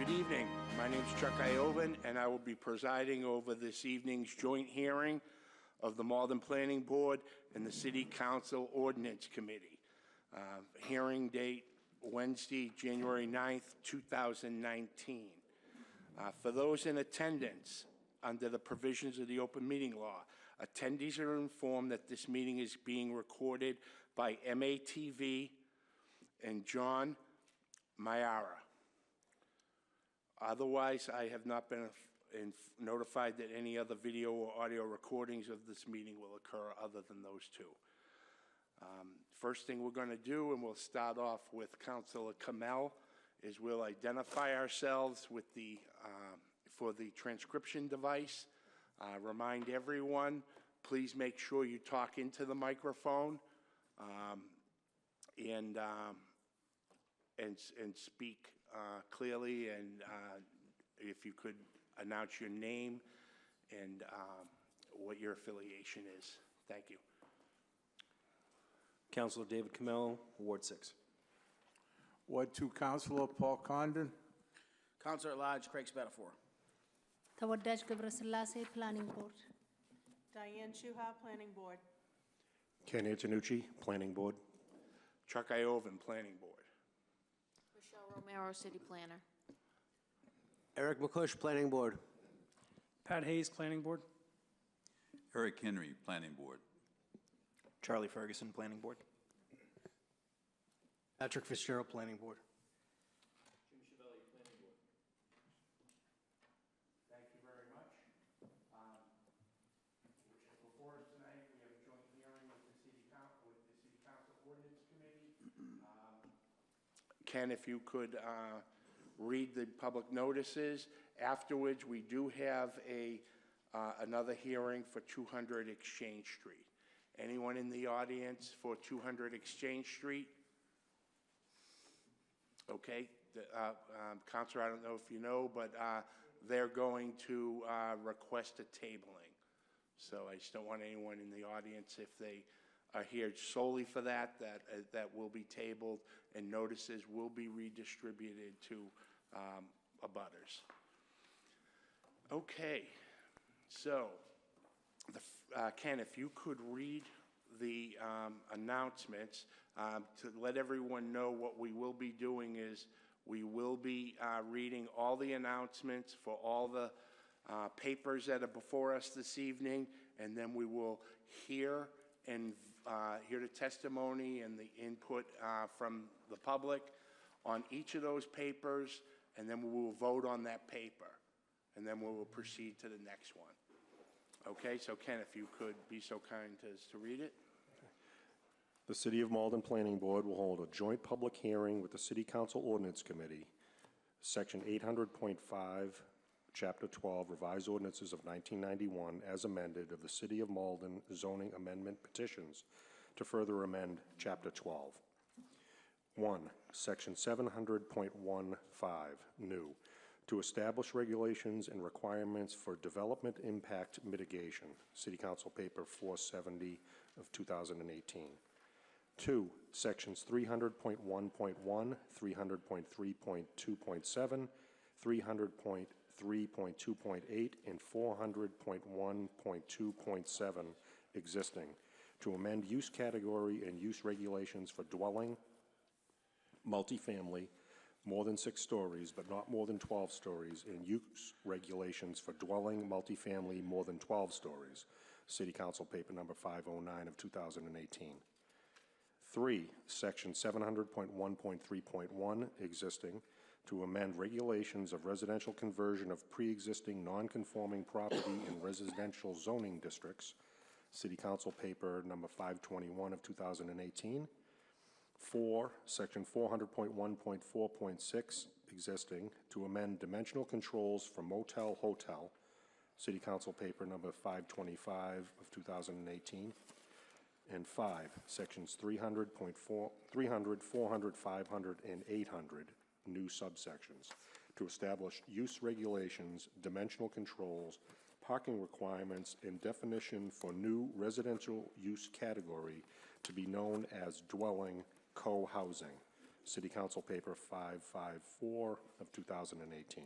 Good evening. My name is Chuck Iovan, and I will be presiding over this evening's joint hearing of the Malden Planning Board and the City Council Ordinance Committee. Hearing date Wednesday, January 9th, 2019. For those in attendance, under the provisions of the open meeting law, attendees are informed that this meeting is being recorded by MATV and John Mayara. Otherwise, I have not been notified that any other video or audio recordings of this meeting will occur other than those two. First thing we're going to do, and we'll start off with Councilor Kamel, is we'll identify ourselves with the for the transcription device. Remind everyone, please make sure you talk into the microphone and speak clearly, and if you could announce your name and what your affiliation is. Thank you. Councilor David Kamel, Ward 6. Ward 2 Councilor Paul Condon. Councilor at Large Craig Spatafor. ተወዳጅ ገብረስላሴ Planning Board. Diane Shuha, Planning Board. Ken Antonucci, Planning Board. Chuck Iovan, Planning Board. Michelle Romero, City Planner. Eric McCush, Planning Board. Pat Hayes, Planning Board. Eric Henry, Planning Board. Charlie Ferguson, Planning Board. Patrick Fitzgerald, Planning Board. Jim Chiavelli, Planning Board. Thank you very much. Before us tonight, we have a joint hearing with the City Council Ordinance Committee. Ken, if you could read the public notices. Afterwards, we do have another hearing for 200 Exchange Street. Anyone in the audience for 200 Exchange Street? Okay. Counselor, I don't know if you know, but they're going to request a tabling. So I just don't want anyone in the audience, if they are here solely for that will be tabled, and notices will be redistributed to abutters. Okay. So, Ken, if you could read the announcements to let everyone know what we will be doing is we will be reading all the announcements for all the papers that are before us this evening, and then we will hear the testimony and the input from the public on each of those papers, and then we will vote on that paper, and then we will proceed to the next one. Okay, so Ken, if you could be so kind as to read it. The City of Malden Planning Board will hold a joint public hearing with the City Council Ordinance Committee, Section 800.5, Chapter 12, Revised Ordinances of 1991, as amended, of the City of Malden zoning amendment petitions to further amend Chapter 12. 1. Section 700.15, new, to establish regulations and requirements for development impact mitigation, City Council Paper 470 of 2018. 2. Sections 300.1.1, 300.3.2.7, 300.3.2.8, and 400.1.2.7 existing, to amend use category and use regulations for dwelling, multifamily, more than 6 stories, but not more than 12 stories, and use regulations for dwelling, multifamily, more than 12 stories. City Council Paper number 509 of 2018. 3. Section 700.1.3.1, existing, to amend regulations of residential conversion of pre-existing non-conforming property in residential zoning districts. City Council Paper number 521 of 2018. 4. Section 400.1.4.6, existing, to amend dimensional controls for motel hotel. City Council Paper number 525 of 2018. And 5. Sections 300, 400, 500, and 800, new subsections, to establish use regulations, dimensional controls, parking requirements, and definition for new residential use category to be known as dwelling co-housing. City Council Paper 554 of 2018.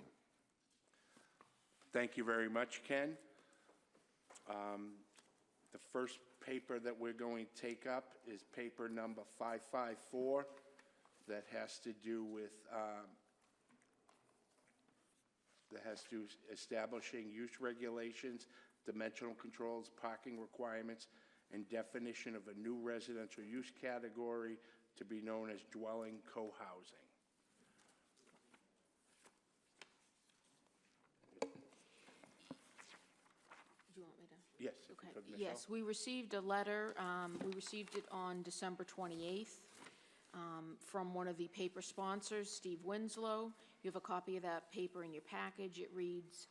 Thank you very much, Ken. The first paper that we're going to take up is paper number 554 that has to do with establishing use regulations, dimensional controls, parking requirements, and definition of a new residential use category to be known as dwelling co-housing. Do you want me to? Yes, if you Okay. could, Michelle. Yes, we received a letter, we received it on December 28th from one of the paper sponsors, Steve Winslow. You have a copy of that paper in your package. It reads,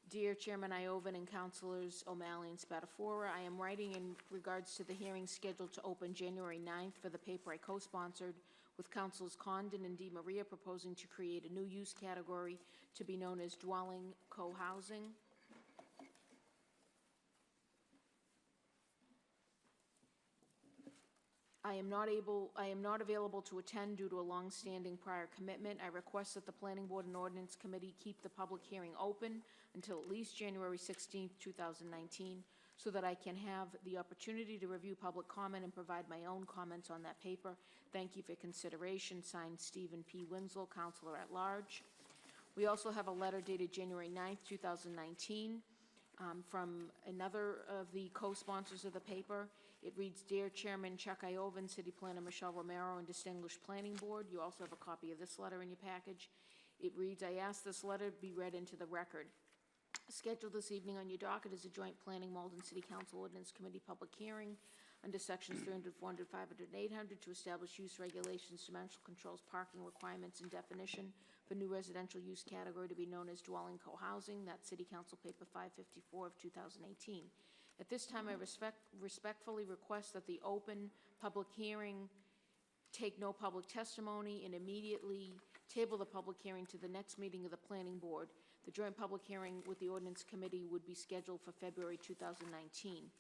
"Dear Chairman Iovan and Councilors O'Malley and Spatafora, I am writing in regards to the hearing scheduled to open January 9th for the paper I co-sponsored with Councilors Condon and DiMaria proposing to create a new use category to be known as dwelling co-housing. I am not available to attend due to a long-standing prior commitment. I request that the Planning Board and Ordinance Committee keep the public hearing open until at least January 16th, 2019, so that I can have the opportunity to review public comment and provide my own comments on that paper. Thank you for consideration." Signed, Stephen P. Winslow, Counselor at Large. We also have a letter dated January 9th, 2019, from another of the co-sponsors of the paper. It reads, "Dear Chairman Chuck Iovan, City Planner Michelle Romero, and Distinguished Planning Board." You also have a copy of this letter in your package. It reads, "I ask this letter be read into the record. Scheduled this evening on your docket is a joint Planning Malden City Council Ordinance Committee public hearing under sections 300, 400, 500, and 800 to establish use regulations, dimensional controls, parking requirements, and definition for new residential use category to be known as dwelling co-housing." That's City Council Paper 554 of 2018. At this time, I respectfully request that the open public hearing take no public testimony and immediately table the public hearing to the next meeting of the Planning Board. The joint public hearing with the Ordinance Committee would be scheduled for February 2019.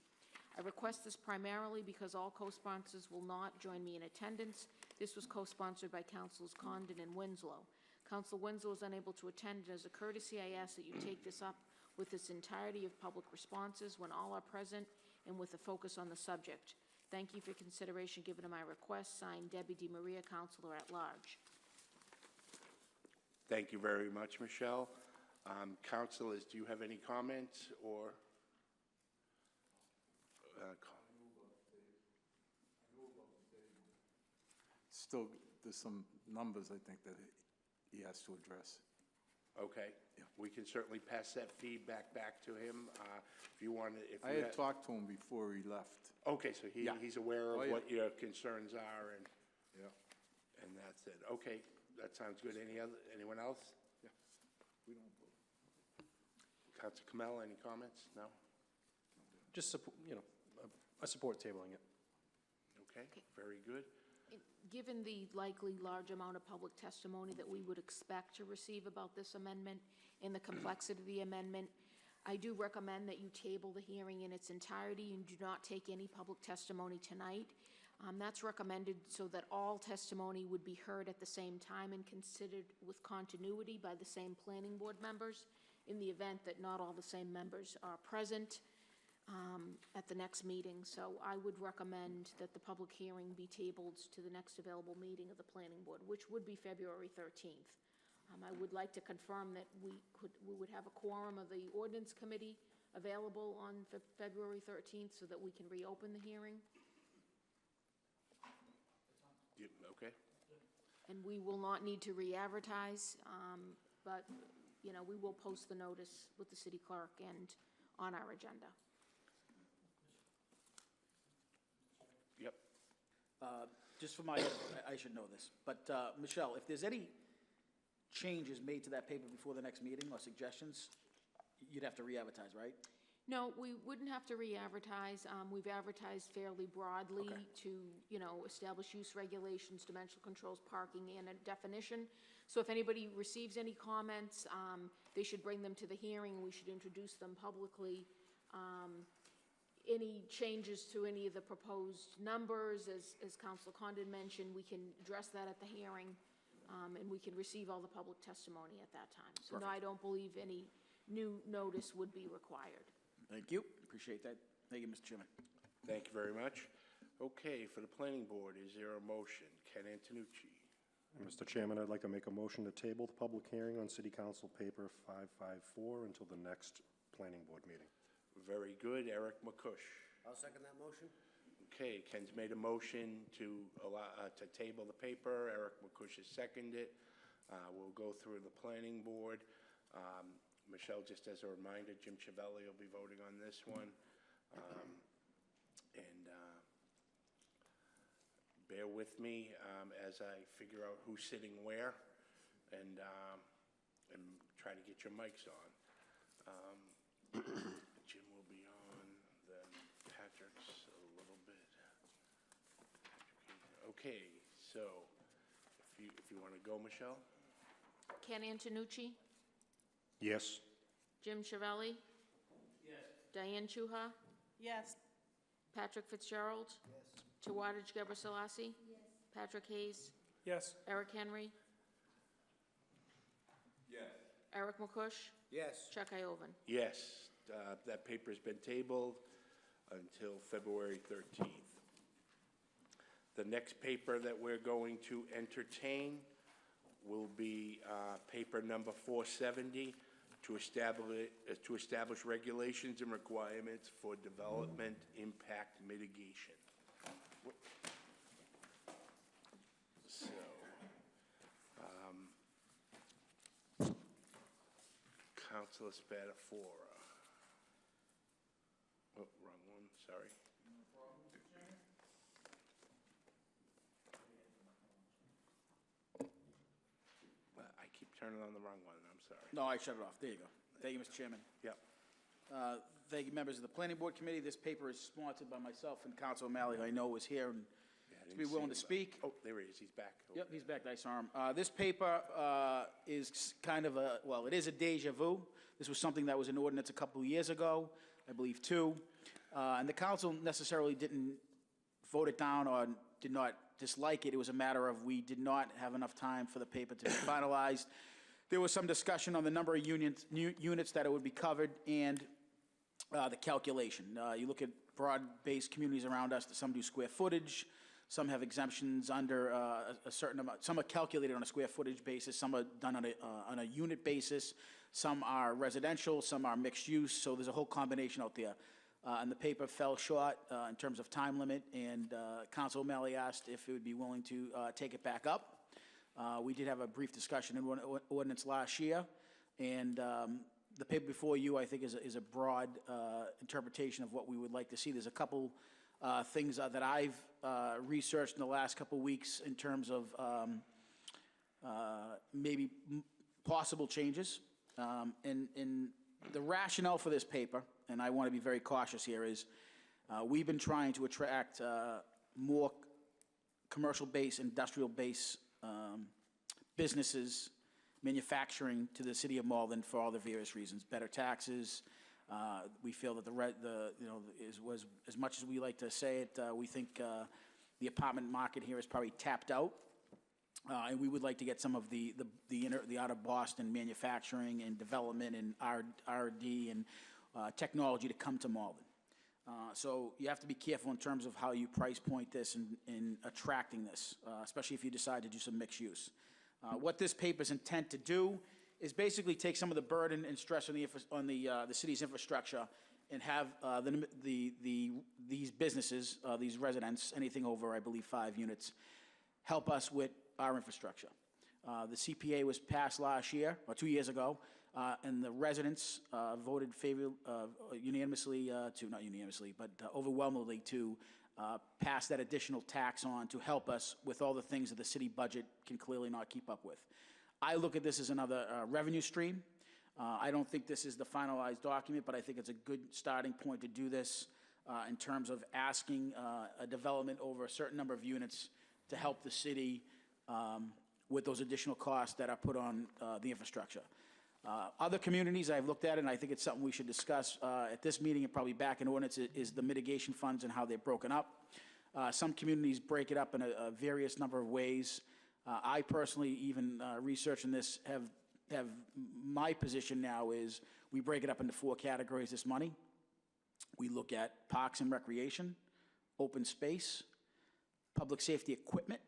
I request this primarily because all co-sponsors will not join me in attendance. This was co-sponsored by Councilors Condon and Winslow. Council Winslow is unable to attend, and as a courtesy, I ask that you take this up with its entirety of public responses when all are present and with a focus on the subject. Thank you for consideration given to my request. Signed, Debbie DiMaria, Counselor at Large. Thank you very much, Michelle. Councilors, do you have any comments or? Still, there's some numbers, I think, that he has to address. Okay. Yeah. We can certainly pass that feedback back to him if you want. I had talked to him before he left. Okay, so Yeah. he's aware of Oh, yeah. what your concerns are, Yeah. and that's it. Okay, that sounds good. Anyone else? Yeah. We don't vote. Council Kamel, any comments? No? Just, I support tabling it. Okay, very good. Given the likely large amount of public testimony that we would expect to receive about this amendment and the complexity of the amendment, I do recommend that you table the hearing in its entirety and do not take any public testimony tonight. That's recommended so that all testimony would be heard at the same time and considered with continuity by the same planning board members in the event that not all the same members are present at the next meeting. So I would recommend that the public hearing be tabled to the next available meeting of the planning board, which would be February 13th. I would like to confirm that we would have a quorum of the ordinance committee available on February 13th so that we can reopen the hearing. Okay. And we will not need to re-advertise, but, we will post the notice with the city clerk and on our agenda. Yep. Just for my, I should know this, but Michelle, if there's any changes made to that paper before the next meeting or suggestions, you'd have to re-advertise, right? No, we wouldn't have to re-advertise. We've advertised fairly broadly to, establish use regulations, dimensional controls, parking, and a definition. So if anybody receives any comments, they should bring them to the hearing, and we should introduce them publicly. any changes to any of the proposed numbers, as Council Condon mentioned, we can address that at the hearing, and we can receive all the public testimony at that time. So no, I don't believe any new notice would be required. Thank you. Appreciate that. Thank you, Mr. Chairman. Thank you very much. Okay, for the planning board, is there a motion? Ken Antonucci. Mr. Chairman, I'd like to make a motion to table the public hearing on City Council Paper 554 until the next planning board meeting. Very good. Eric McCush. I'll second that motion. Okay, Ken's made a motion to allow, to table the paper. Eric McCush has seconded it. We'll go through the planning board. Michelle, just as a reminder, Jim Chiavelli will be voting on this one. Bear with me as I figure out who's sitting where and try to get your mics on. Jim will be on, then Patrick's a little bit. Okay, so if you want to go, Michelle? Ken Antonucci? Yes. Jim Chiavelli? Yes. Diane Chuha? Yes. Patrick Fitzgerald? Yes. Tawadej Gebrselassie? Yes. Patrick Hayes? Yes. Eric Henry? Yes. Eric McCush? Yes. Chuck Iovan? Yes, that paper's been tabled until February 13th. The next paper that we're going to entertain will be paper number 470 to establish regulations and requirements for development impact mitigation. So, Councilor Spatafora. Oh, wrong one, sorry. I keep turning on the wrong one, I'm sorry. No, I shut it off. There you go. Thank you, Mr. Chairman. Yep. Thank you, members of the Planning Board Committee. This paper is sponsored by myself and Council O'Malley, who I know is here and to be willing to speak. Oh, there he is, he's back. Yep, he's back. I saw him. This paper is kind of a, well, it is a deja vu. This was something that was in ordinance a couple of years ago, I believe 2. And the council necessarily didn't vote it down or did not dislike it. It was a matter of we did not have enough time for the paper to be finalized. There was some discussion on the number of units that it would be covered and the calculation. You look at broad-based communities around us, some do square footage, some have exemptions under a certain amount. Some are calculated on a square footage basis, some are done on a unit basis, some are residential, some are mixed use, so there's a whole combination out there. And the paper fell short in terms of time limit, and Council O'Malley asked if it would be willing to take it back up. We did have a brief discussion in ordinance last year, and the paper before you, I think, is a broad interpretation of what we would like to see. There's a couple things that I've researched in the last couple weeks in terms of maybe possible changes. And the rationale for this paper, and I want to be very cautious here, is we've been trying to attract more commercial-based, industrial-based businesses, manufacturing to the city of Malden for all the various reasons. Better taxes. We feel that as much as we like to say it, we think the apartment market here is probably tapped out. And we would like to get some of the out of Boston manufacturing and development and R&D and technology to come to Malden. So you have to be careful in terms of how you price point this in attracting this, especially if you decide to do some mixed use. What this paper's intent to do is basically take some of the burden and stress on the city's infrastructure and have these businesses, these residents, anything over, I believe, 5 units, help us with our infrastructure. The CPA was passed last year, or 2 years ago, and the residents voted unanimously, not unanimously, but overwhelmingly to pass that additional tax on to help us with all the things that the city budget can clearly not keep up with. I look at this as another revenue stream. I don't think this is the finalized document, but I think it's a good starting point to do this in terms of asking a development over a certain number of units to help the city with those additional costs that are put on the infrastructure. Other communities I've looked at, and I think it's something we should discuss at this meeting and probably back in ordinance, is the mitigation funds and how they're broken up. Some communities break it up in a various number of ways. I personally, even researching this, have my position now is we break it up into 4 categories, this money. We look at parks and recreation, open space, public safety equipment,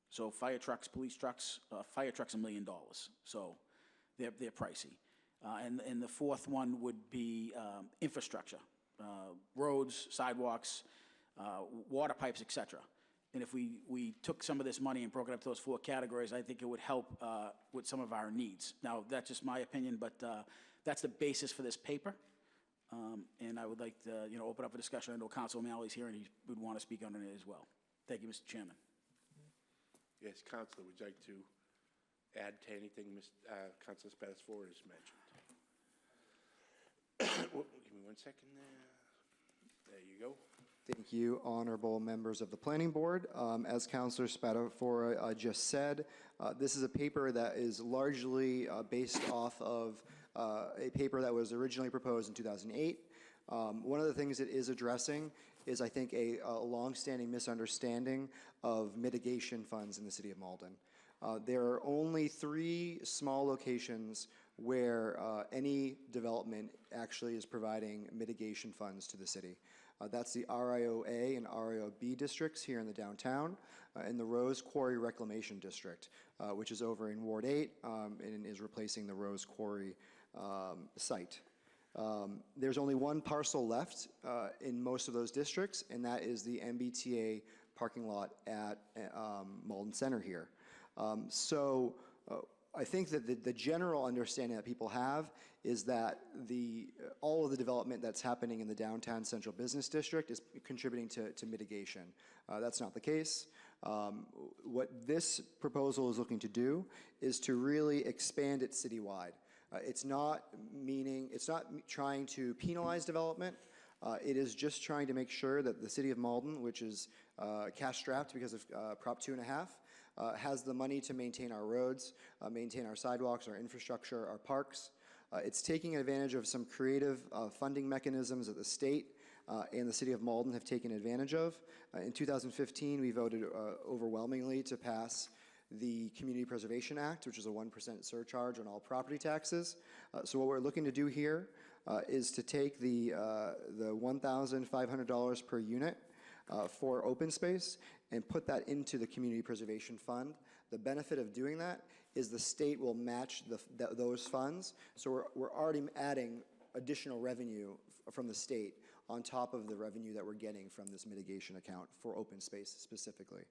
so fire trucks, police trucks, fire trucks $1 million, so they're pricey. And the fourth one would be infrastructure, roads, sidewalks, water pipes, et cetera. And if we took some of this money and broke it up to those 4 categories, I think it would help with some of our needs. Now, that's just my opinion, but that's the basis for this paper. And I would like to, open up a discussion. I know Council O'Malley's here, and he would want to speak on it as well. Thank you, Mr. Chairman. Yes, Councilor, would you like to add to anything Councilor Spatafora has mentioned? Well, give me 1 second there. There you go. Thank you, honorable members of the Planning Board. As Councilor Spatafora just said, this is a paper that is largely based off of a paper that was originally proposed in 2008. One of the things it is addressing is, I think, a longstanding misunderstanding of mitigation funds in the city of Malden. There are only 3 small locations where any development actually is providing mitigation funds to the city. That's the RIO-A and RIO-B districts here in the downtown, and the Rose Quarry Reclamation District, which is over in Ward 8 and is replacing the Rose Quarry site. There's only 1 parcel left in most of those districts, and that is the MBTA parking lot at Malden Center here. So I think that the general understanding that people have is that all of the development that's happening in the downtown central business district is contributing to mitigation. That's not the case. What this proposal is looking to do is to really expand it citywide. It's not trying to penalize development. It is just trying to make sure that the city of Malden, which is cash-strapped because of Prop 2.5, has the money to maintain our roads, maintain our sidewalks, our infrastructure, our parks. It's taking advantage of some creative funding mechanisms that the state and the city of Malden have taken advantage of. In 2015, we voted overwhelmingly to pass the Community Preservation Act, which is a 1% surcharge on all property taxes. So what we're looking to do here is to take the $1,500 per unit for open space and put that into the Community Preservation Fund. The benefit of doing that is the state will match those funds. So we're already adding additional revenue from the state on top of the revenue that we're getting from this mitigation account for open space specifically.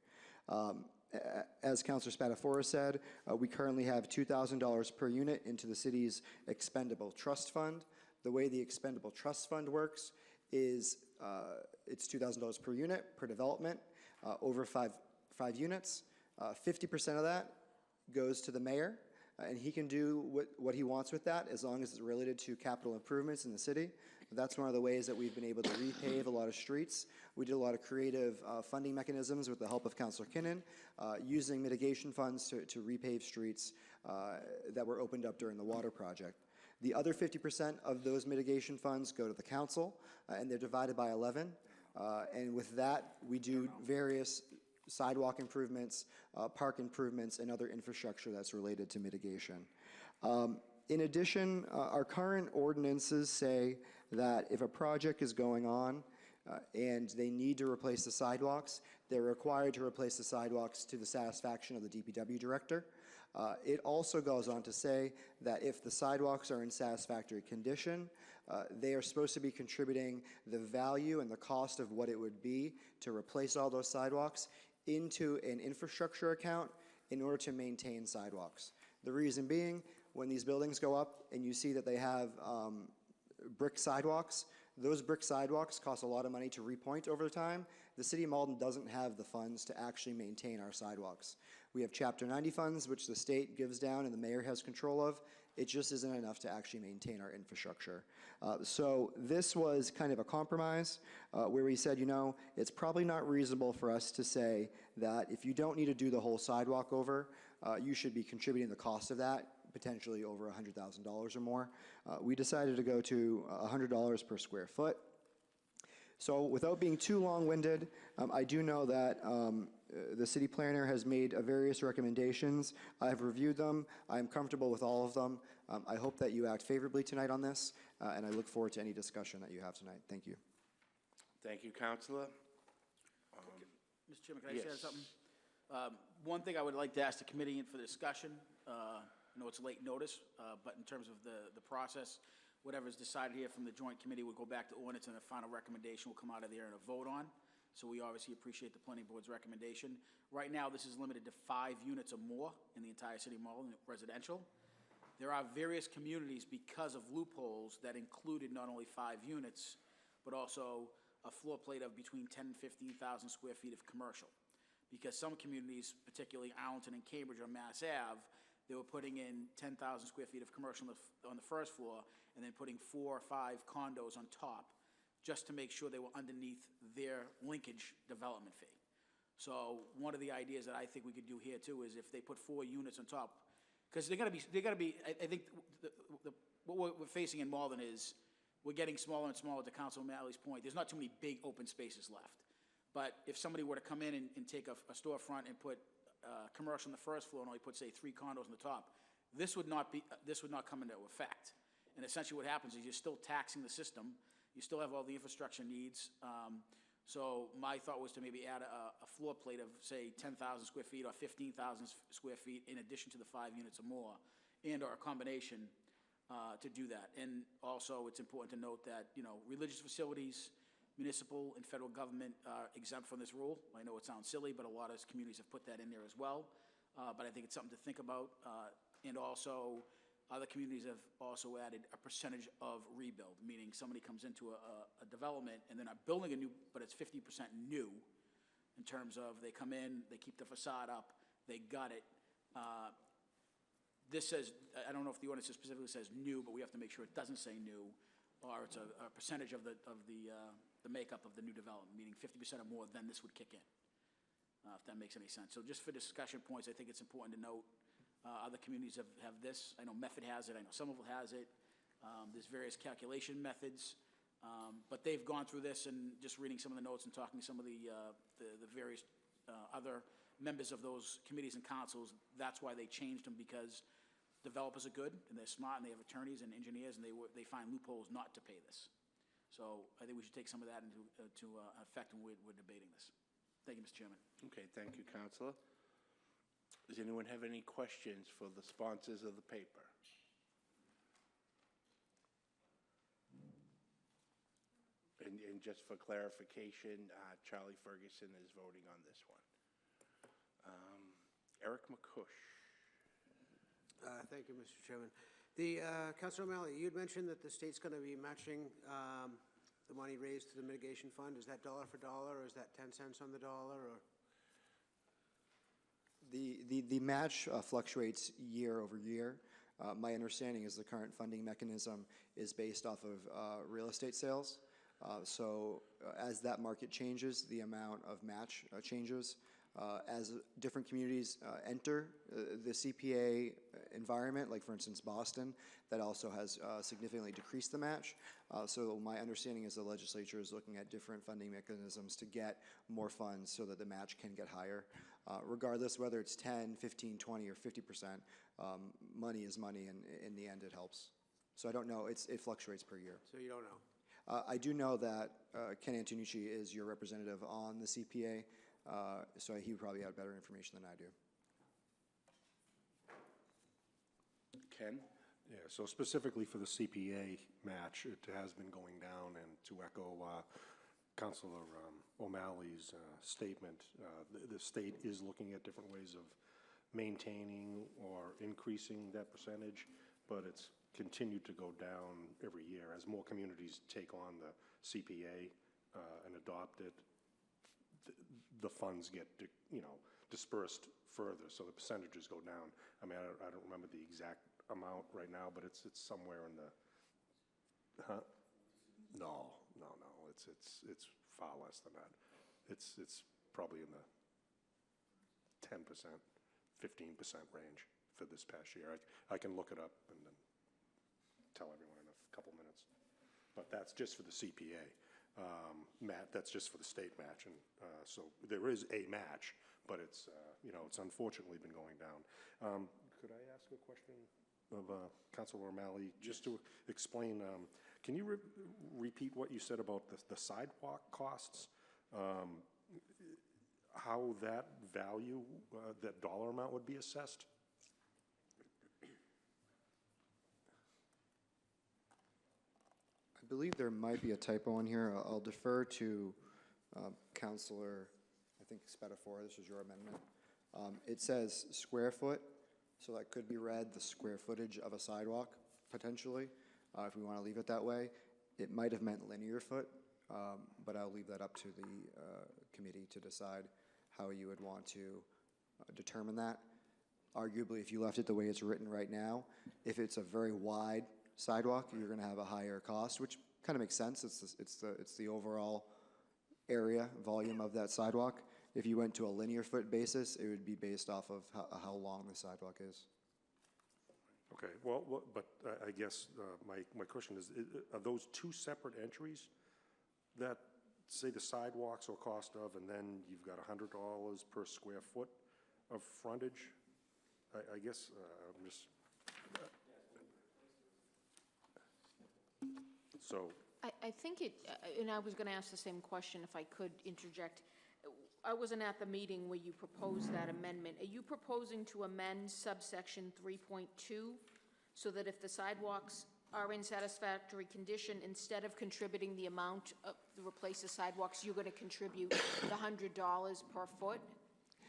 As Councilor Spatafora said, we currently have $2,000 per unit into the city's expendable trust fund. The way the expendable trust fund works is it's $2,000 per unit per development over five units. 50% of that goes to the mayor, and he can do what he wants with that as long as it's related to capital improvements in the city. That's one of the ways that we've been able to repave a lot of streets. We did a lot of creative funding mechanisms with the help of Councilor Kinnan, using mitigation funds to repave streets that were opened up during the water project. The other 50% of those mitigation funds go to the council, and they're divided by 11. And with that, we do various sidewalk improvements, park improvements, and other infrastructure that's related to mitigation. In addition, our current ordinances say that if a project is going on and they need to replace the sidewalks, they're required to replace the sidewalks to the satisfaction of the DPW director. It also goes on to say that if the sidewalks are in satisfactory condition, they are supposed to be contributing the value and the cost of what it would be to replace all those sidewalks into an infrastructure account in order to maintain sidewalks. The reason being, when these buildings go up and you see that they have brick sidewalks, those brick sidewalks cost a lot of money to repoint over time. The city of Malden doesn't have the funds to actually maintain our sidewalks. We have Chapter 90 funds, which the state gives down and the mayor has control of. It just isn't enough to actually maintain our infrastructure. So this was kind of a compromise where we said, it's probably not reasonable for us to say that if you don't need to do the whole sidewalk over, you should be contributing the cost of that potentially over $100,000 or more. We decided to go to $100 per square foot. So without being too long-winded, I do know that the city planner has made various recommendations. I've reviewed them. I'm comfortable with all of them. I hope that you act favorably tonight on this, and I look forward to any discussion that you have tonight. Thank you. Thank you, Counselor. Mr. Chairman, can I say Yes. something? One thing I would like to ask the committee in for discussion, I know it's late notice, but in terms of the process, whatever is decided here from the joint committee will go back to ordinance, and the final recommendation will come out of there and a vote on. So we obviously appreciate the planning board's recommendation. Right now, this is limited to 5 units or more in the entire city of Malden, residential. There are various communities, because of loopholes, that included not only 5 units, but also a floor plate of between 10 and 15,000 square feet of commercial. Because some communities, particularly Arlington and Cambridge on Mass Ave, they were putting in 10,000 square feet of commercial on the first floor, and then putting 4 or 5 condos on top, just to make sure they were underneath their linkage development fee. So one of the ideas that I think we could do here too is if they put 4 units on top, because they're gonna be, I think what we're facing in Malden is we're getting smaller and smaller, to Council O'Malley's point. There's not too many big open spaces left. But if somebody were to come in and take a storefront and put commercial on the first floor and only put, say, 3 condos on the top, this would not come into effect. And essentially what happens is you're still taxing the system. You still have all the infrastructure needs. So my thought was to maybe add a floor plate of, say, 10,000 square feet or 15,000 square feet in addition to the 5 units or more, and or a combination to do that. And also, it's important to note that, religious facilities, municipal and federal government are exempt from this rule. I know it sounds silly, but a lot of communities have put that in there as well. But I think it's something to think about. And also, other communities have also added a percentage of rebuild, meaning somebody comes into a development and they're not building a new, but it's 50% new in terms of they come in, they keep the facade up, they gut it. This says, I don't know if the ordinance specifically says new, but we have to make sure it doesn't say new, or it's a percentage of the makeup of the new development, meaning 50% or more, then this would kick in, if that makes any sense. So just for discussion points, I think it's important to note other communities have this. I know Medford has it. I know Somerville has it. There's various calculation methods, but they've gone through this, and just reading some of the notes and talking to some of the various other members of those committees and councils, that's why they changed them, because developers are good and they're smart and they have attorneys and engineers, and they find loopholes not to pay this. So I think we should take some of that into effect when we're debating this. Thank you, Mr. Chairman. Okay, thank you, Counselor. Does anyone have any questions for the sponsors of the paper? And just for clarification, Charlie Ferguson is voting on this one. Eric McCush. Thank you, Mr. Chairman. Councilor O'Malley, you had mentioned that the state's going to be matching the money raised to the mitigation fund. Is that dollar for dollar, or is that 10 cents on the dollar, or? The match fluctuates year over year. My understanding is the current funding mechanism is based off of real estate sales. So as that market changes, the amount of match changes. As different communities enter the CPA environment, like for instance Boston, that also has significantly decreased the match. So my understanding is the legislature is looking at different funding mechanisms to get more funds so that the match can get higher. Regardless whether it's 10, 15, 20, or 50%, money is money, and in the end it helps. So I don't know, it fluctuates per year. So you don't know? I do know that Ken Antonucci is your representative on the CPA, so he would probably have better information than I do. Ken? Yeah, so specifically for the CPA match, it has been going down, and to echo Councilor O'Malley's statement, the state is looking at different ways of maintaining or increasing that percentage, but it's continued to go down every year as more communities take on the CPA and adopt it. The funds get dispersed further, so the percentages go down. I mean, I don't remember the exact amount right now, but it's somewhere in the. No, it's far less than that. It's probably in the 10%, 15% range for this past year. I can look it up and then tell everyone in a couple minutes. But that's just for the CPA. That's just for the state match, and so there is a match, but it's, it's unfortunately been going down. Could I ask a question of Councilor O'Malley, just to explain, can you repeat what you said about the sidewalk costs? How that value, that dollar amount would be assessed? I believe there might be a typo in here. I'll defer to Counselor, I think Spatafor, this is your amendment. It says square foot, so that could be read the square footage of a sidewalk, potentially, if we want to leave it that way. It might have meant linear foot, but I'll leave that up to the committee to decide how you would want to determine that. Arguably, if you left it the way it's written right now, if it's a very wide sidewalk, you're going to have a higher cost, which kind of makes sense. It's the overall area, volume of that sidewalk. If you went to a linear foot basis, it would be based off of how long the sidewalk is. Okay, well, but I guess my question is, are those two separate entries that say the sidewalks or cost of, and then you've got $100 per square foot of frontage? I guess I'm just... So... I think it, and I was going to ask the same question if I could interject. I wasn't at the meeting where you proposed that amendment. Are you proposing to amend subsection 3.2 so that if the sidewalks are in satisfactory condition, instead of contributing the amount to replace the sidewalks, you're going to contribute the $100 per foot?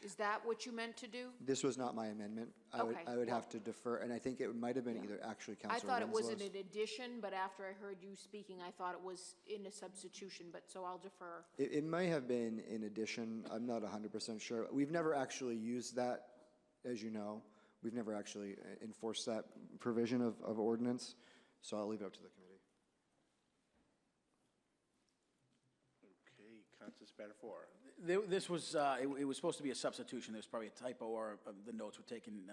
Is that what you meant to do? This was not my amendment. I would have to defer, and I think it might have been either actually I Counselor thought it was Winslow's. an addition, but after I heard you speaking, I thought it was in a substitution, but so I'll defer. It may have been in addition. I'm not 100% sure. We've never actually used that, as you know. We've never actually enforced that provision of ordinance, so I'll leave it up to the committee. Okay, Councilor Spatafor. This was, it was supposed to be a substitution. There was probably a typo, or the notes were taken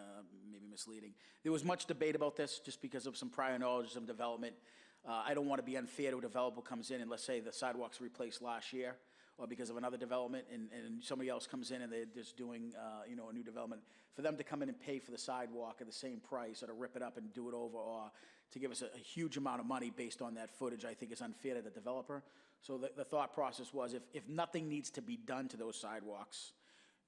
maybe misleading. There was much debate about this just because of some prior knowledge, some development. I don't want to be unfair to a developer who comes in and let's say the sidewalks were replaced last year, or because of another development, and somebody else comes in and they're just doing, a new development. For them to come in and pay for the sidewalk at the same price, or to rip it up and do it over, or to give us a huge amount of money based on that footage, I think is unfair to the developer. So the thought process was, if nothing needs to be done to those sidewalks,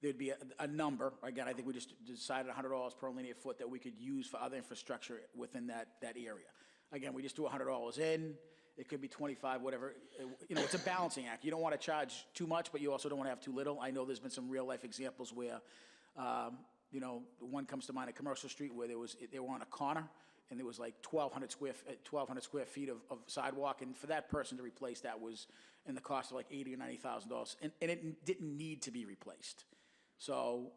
there'd be a number. Again, I think we just decided $100 per linear foot that we could use for other infrastructure within that area. Again, we just do $100 in. It could be 25, whatever. It's a balancing act. You don't want to charge too much, but you also don't want to have too little. I know there's been some real-life examples where, one comes to mind, a Commercial Street, where they were on a corner, and there was like 1,200 square feet of sidewalk, and for that person to replace that was in the cost of like $80,000 or $90,000, and it didn't need to be replaced. So,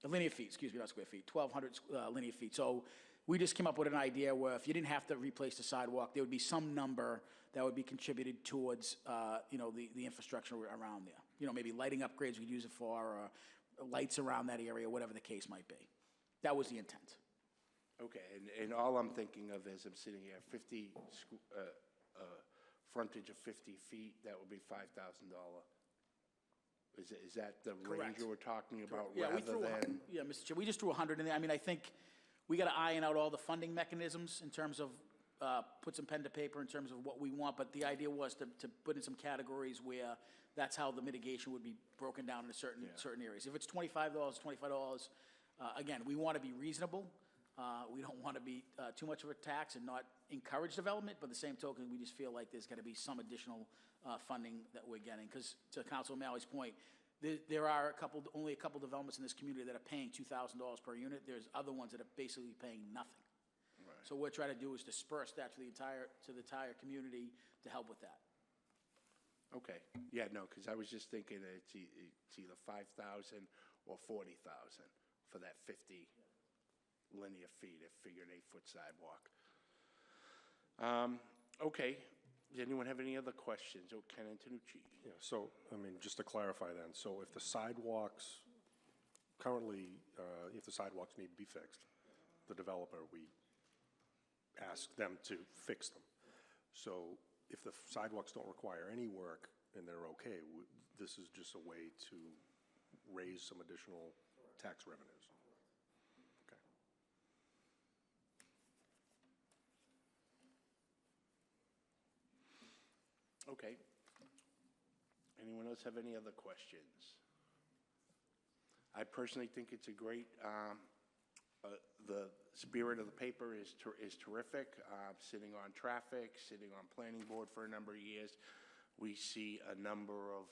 linear feet, excuse me, not square feet, 1,200 linear feet. So we just came up with an idea where if you didn't have to replace the sidewalk, there would be some number that would be contributed towards, the infrastructure around there. Maybe lighting upgrades we'd use it for, or lights around that area, whatever the case might be. That was the intent. Okay, and all I'm thinking of is I'm sitting here, frontage of 50 feet, that would be $5,000. Is that the range Correct. you were talking about, Yeah, rather than? Yeah, Mr. Chair, we just threw 100 in there. I mean, I think we got to iron out all the funding mechanisms in terms of, put some pen to paper in terms of what we want, but the idea was to put in some categories where that's how the mitigation would be broken down into certain areas. If it's $25, $25, again, we want to be reasonable. We don't want to be too much of a tax and not encourage development, but the same token, we just feel like there's got to be some additional funding that we're getting. Because to Councilor O'Malley's point, there are only a couple developments in this community that are paying $2,000 per unit. There's other ones that are basically paying nothing. Right. So what we're trying to do is disperse that to the entire community to help with that. Okay, yeah, no, because I was just thinking that it's either 5,000 or 40,000 for that 50 linear feet, figure an 8-foot sidewalk. Okay, does anyone have any other questions? Oh, Ken Antonucci. Yeah, so, I mean, just to clarify then, so if the sidewalks currently, if the sidewalks need to be fixed, the developer, we ask them to fix them. So if the sidewalks don't require any work and they're okay, this is just a way to raise some additional tax revenues. Okay. Okay. Anyone else have any other questions? I personally think it's a great, the spirit of the paper is terrific. Sitting on traffic, sitting on planning board for a number of years, we see a number of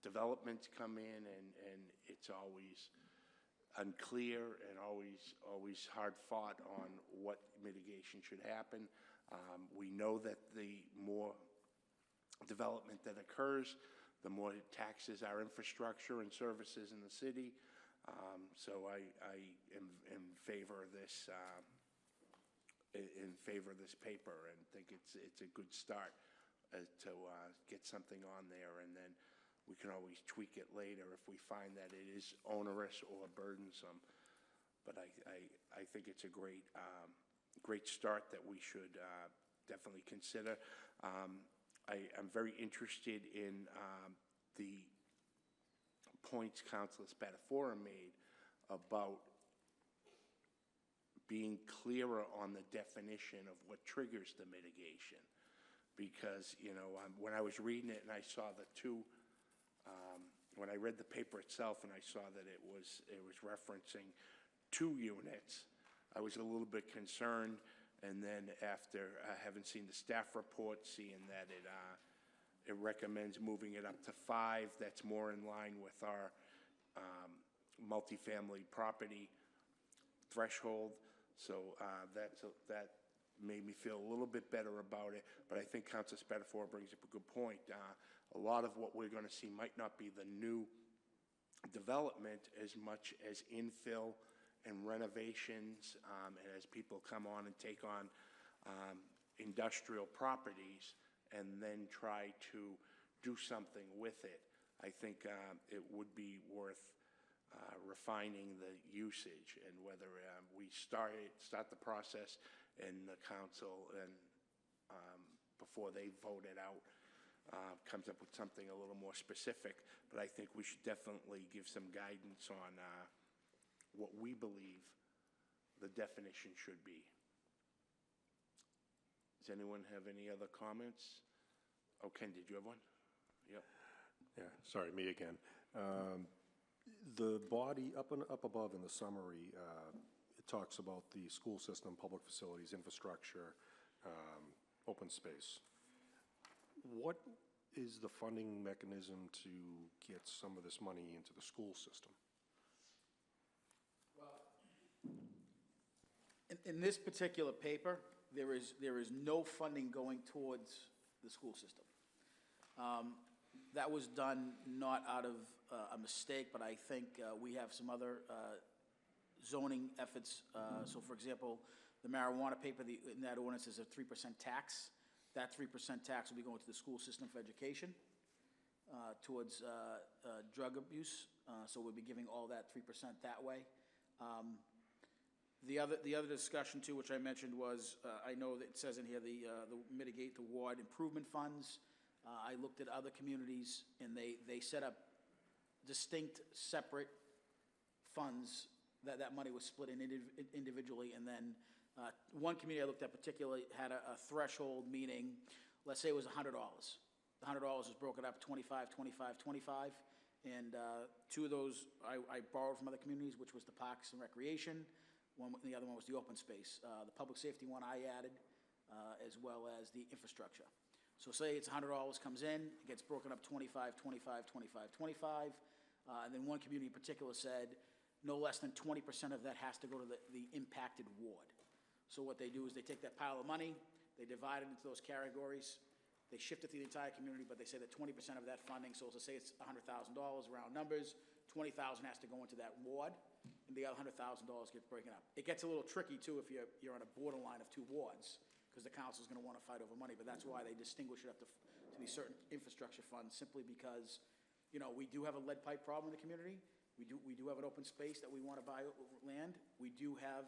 developments come in, and it's always unclear and always hard fought on what mitigation should happen. We know that the more development that occurs, the more it taxes our infrastructure and services in the city. So I am in favor of this, paper, and think it's a good start to get something on there, and then we can always tweak it later if we find that it is onerous or burdensome. But I think it's a great start that we should definitely consider. I'm very interested in the points Councilor Spatafora made about being clearer on the definition of what triggers the mitigation. Because, you know, when I was reading it and I saw the two, when I read the paper itself and I saw that it was referencing 2 units, I was a little bit concerned. And then after having seen the staff report, seeing that it recommends moving it up to 5, that's more in line with our multifamily property threshold. So that made me feel a little bit better about it. But I think Councilor Spatafora brings up a good point. A lot of what we're going to see might not be the new development as much as infill and renovations, and as people come on and take on industrial properties and then try to do something with it. I think it would be worth refining the usage, and whether we start the process in the council and before they vote it out, comes up with something a little more specific. But I think we should definitely give some guidance on what we believe the definition should be. Does anyone have any other comments? Oh, Ken, did you have one? Yep. Yeah, sorry, me again. The body, up above in the summary, it talks about the school system, public facilities, infrastructure, open space. What is the funding mechanism to get some of this money into the school system? In this particular paper, there is no funding going towards the school system. That was done not out of a mistake, but I think we have some other zoning efforts. So for example, the marijuana paper, in that ordinance is a 3% tax. That 3% tax will be going to the school system for education towards drug abuse. So we'll be giving all that 3% that way. The other discussion too, which I mentioned, was I know that it says in here the mitigate the ward improvement funds. I looked at other communities, and they set up distinct, separate funds that money was split in individually, and then one community I looked at particularly had a threshold, meaning, let's say it was $100. The $100 was broken up 25, 25, 25, and 2 of those I borrowed from other communities, which was the Parks and Recreation. The other one was the open space. The public safety one I added, as well as the infrastructure. So say it's $100 comes in, it gets broken up 25, 25, 25, 25, and then one community in particular said no less than 20% of that has to go to the impacted ward. So what they do is they take that pile of money, they divide it into those categories, they shift it to the entire community, but they say that 20% of that funding, so let's say it's $100,000, round numbers, 20,000 has to go into that ward, and the other $100,000 gets broken up. It gets a little tricky too if you're on a borderline of 2 wards, because the council's going to want to fight over money, but that's why they distinguish it up to these certain infrastructure funds, simply because, you know, we do have a lead pipe problem in the community, We do have an open space that we want to buy land. We do have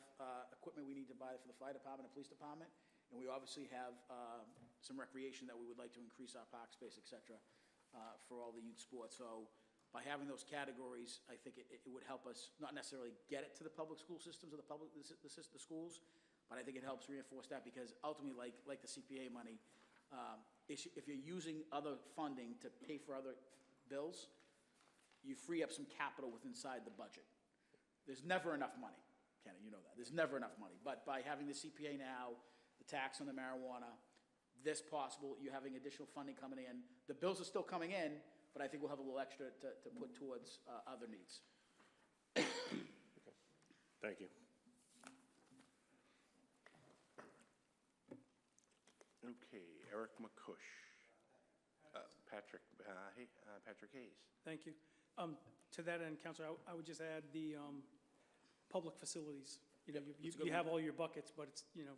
equipment we need to buy for the fire department and police department. And we obviously have some recreation that we would like to increase our park space, et cetera, for all the youth sports. So by having those categories, I think it would help us not necessarily get it to the public school systems or the schools, but I think it helps reinforce that because ultimately, like the CPA money, if you're using other funding to pay for other bills, you free up some capital inside the budget. There's never enough money, Kenny, you know that. There's never enough money. But by having the CPA now, the tax on the marijuana, this possible, you having additional funding coming in, the bills are still coming in, but I think we'll have a little extra to put towards other needs. Thank you. Okay, Eric McCush. Patrick Hayes. Thank you. To that end, Counselor, I would just add the public facilities. You know, you have all your buckets, but it's, you know,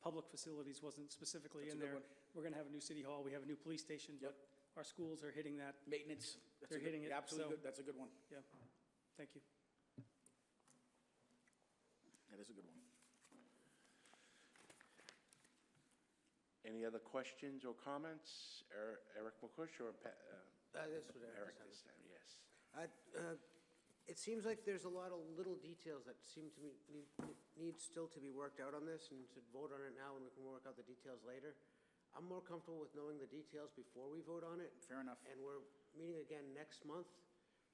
public facilities wasn't specifically in there. We're going to have a new city hall. We have a new police station, but our schools are hitting that. Maintenance. They're hitting it. Absolutely good. That's a good one. Yeah. Thank you. That is a good one. Any other questions or comments? Eric McCush or This was Eric this time, yes. It seems like there's a lot of little details that seem to me need still to be worked out on this, and to vote on it now and we can work out the details later. I'm more comfortable with knowing the details before we vote on it. Fair enough. And we're meeting again next month.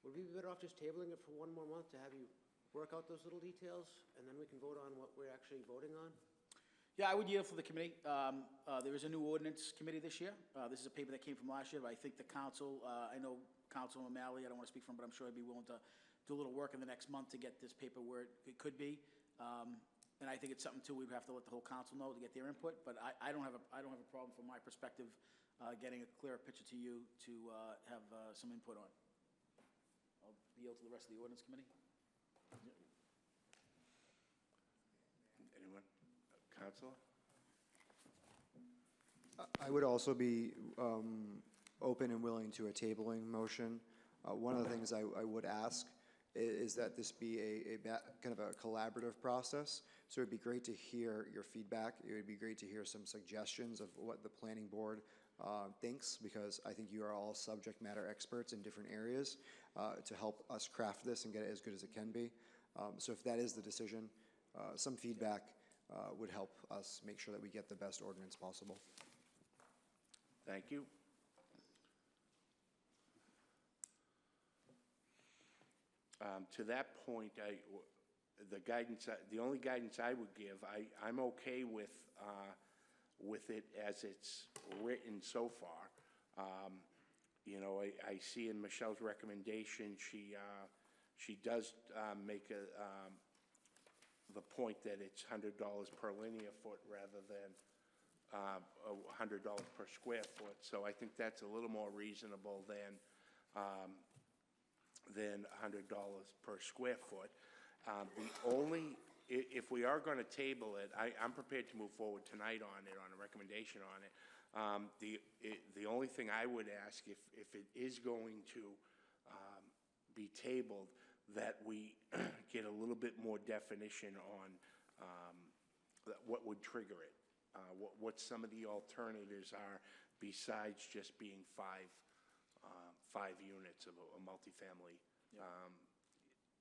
Would we be better off just tabling it for one more month to have you work out those little details, and then we can vote on what we're actually voting on? Yeah, I would yield for the committee. There is a new ordinance committee this year. This is a paper that came from last year, but I think the council, I know Councilman O'Malley, I don't want to speak for him, but I'm sure he'd be willing to do a little work in the next month to get this paper where it could be. And I think it's something, too, we'd have to let the whole council know to get their input, but I don't have a problem from my perspective getting a clearer picture to you to have some input on. I'll yield to the rest of the ordinance committee. Anyone? Councilor? I would also be open and willing to a tabling motion. One of the things I would ask is that this be kind of a collaborative process. So it'd be great to hear your feedback. It would be great to hear some suggestions of what the planning board thinks, because I think you are all subject matter experts in different areas to help us craft this and get it as good as it can be. So if that is the decision, some feedback would help us make sure that we get the best ordinance possible. Thank you. To that point, the only guidance I would give, I'm okay with it as it's written so far. You know, I see in Michelle's recommendation, she does make the point that it's $100 per linear foot rather than $100 per square foot. So I think that's a little more reasonable than $100 per square foot. If we are going to table it, I'm prepared to move forward tonight on it, on a recommendation on it. The only thing I would ask, if it is going to be tabled, that we get a little bit more definition on what would trigger it, what some of the alternatives are besides just being five units of a multifamily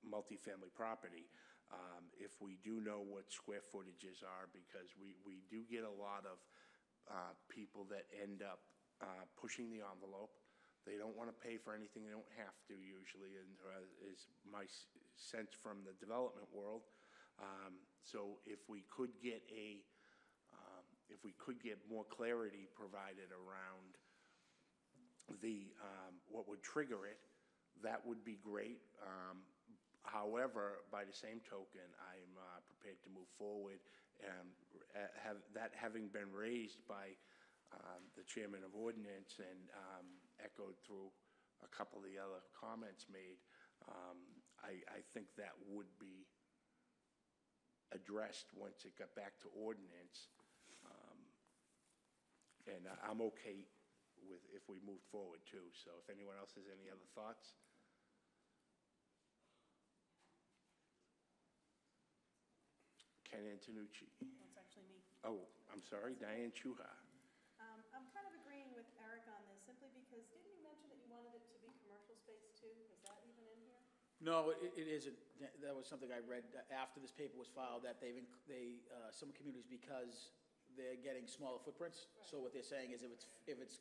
multifamily property. If we do know what square footages are, because we do get a lot of people that end up pushing the envelope. They don't want to pay for anything they don't have to usually, and is my sense from the development world. So if we could get more clarity provided around what would trigger it, that would be great. However, by the same token, I'm prepared to move forward, and having been raised by the chairman of ordinance and echoed through a couple of the other comments made, I think that would be addressed once it got back to ordinance. And I'm okay with if we move forward too. So if anyone else has any other thoughts? Ken Antonucci. Well, it's actually me. Oh, I'm sorry, Diane Chuha. I'm kind of agreeing with Eric on this, simply because, didn't you mention that you wanted it to be commercial space too? Is that even in here? No, it isn't. That was something I read after this paper was filed, that some communities, because they're getting smaller footprints. So what they're saying is if it's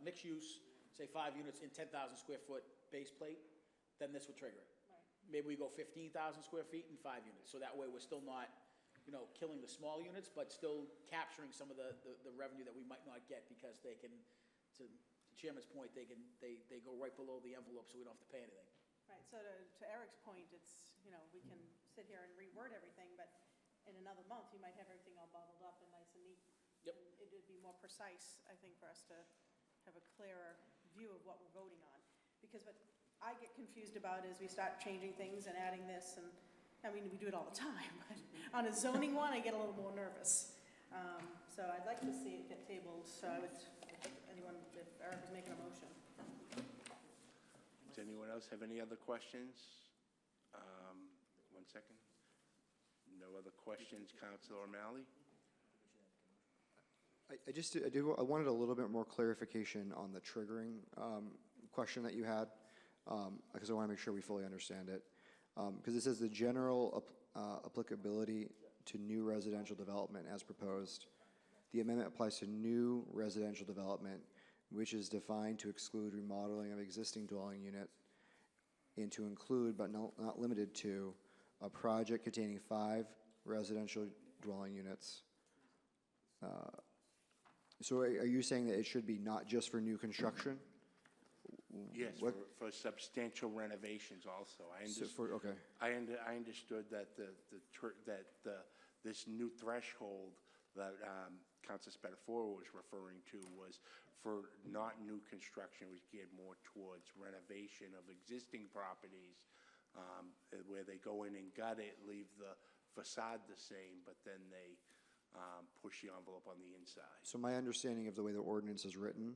mixed use, say 5 units in 10,000 square foot base plate, then this would trigger it. Right. Maybe we go 15,000 square feet and 5 units. So that way we're still not, killing the small units, but still capturing some of the revenue that we might not get because they can, to the chairman's point, they go right below the envelope so we don't have to pay anything. Right, so to Eric's point, it's, we can sit here and reword everything, but in another month, you might have everything all bubbled up and nice and neat. Yep. And it would be more precise, I think, for us to have a clearer view of what we're voting on. Because what I get confused about is we start changing things and adding this, and, we do it all the time, but on a zoning one, I get a little more nervous. So I'd like to see it get tabled, so I would, if Eric was making a motion. Does anyone else have any other questions? 1 second. No other questions, Councilor O'Malley? I wanted a little bit more clarification on the triggering question that you had, because I want to make sure we fully understand it. Because it says the general applicability to new residential development as proposed. The amendment applies to new residential development, which is defined to exclude remodeling of existing dwelling unit and to include, but not limited to, a project containing 5 residential dwelling units. So are you saying that it should be not just for new construction? Yes, for substantial renovations also. Okay. I understood that this new threshold that Council Spatafora was referring to was for not new construction, was geared more towards renovation of existing properties, where they go in and gut it, leave the facade the same, but then they push the envelope on the inside. So my understanding of the way the ordinance is written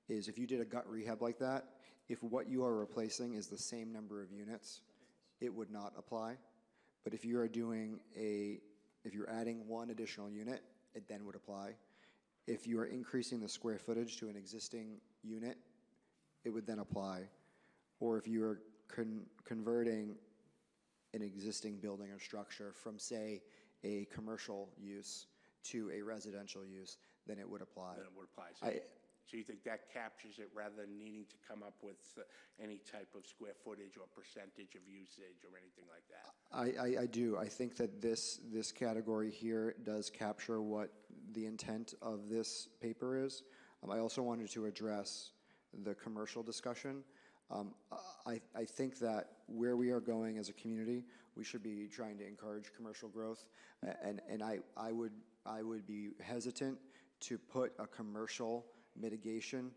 is if you did a gut rehab like that, if what you are replacing is the same number of units, it would not apply. But if you are if you're adding 1 additional unit, it then would apply. If you are increasing the square footage to an existing unit, it would then apply. Or if you are converting an existing building or structure from, say, a commercial use to a residential use, then it would apply. Then it would apply. So you think that captures it rather than needing to come up with any type of square footage or percentage of usage or anything like that? I do. I think that this category here does capture what the intent of this paper is. I also wanted to address the commercial discussion. I think that where we are going as a community, we should be trying to encourage commercial growth, and I would be hesitant to put a commercial mitigation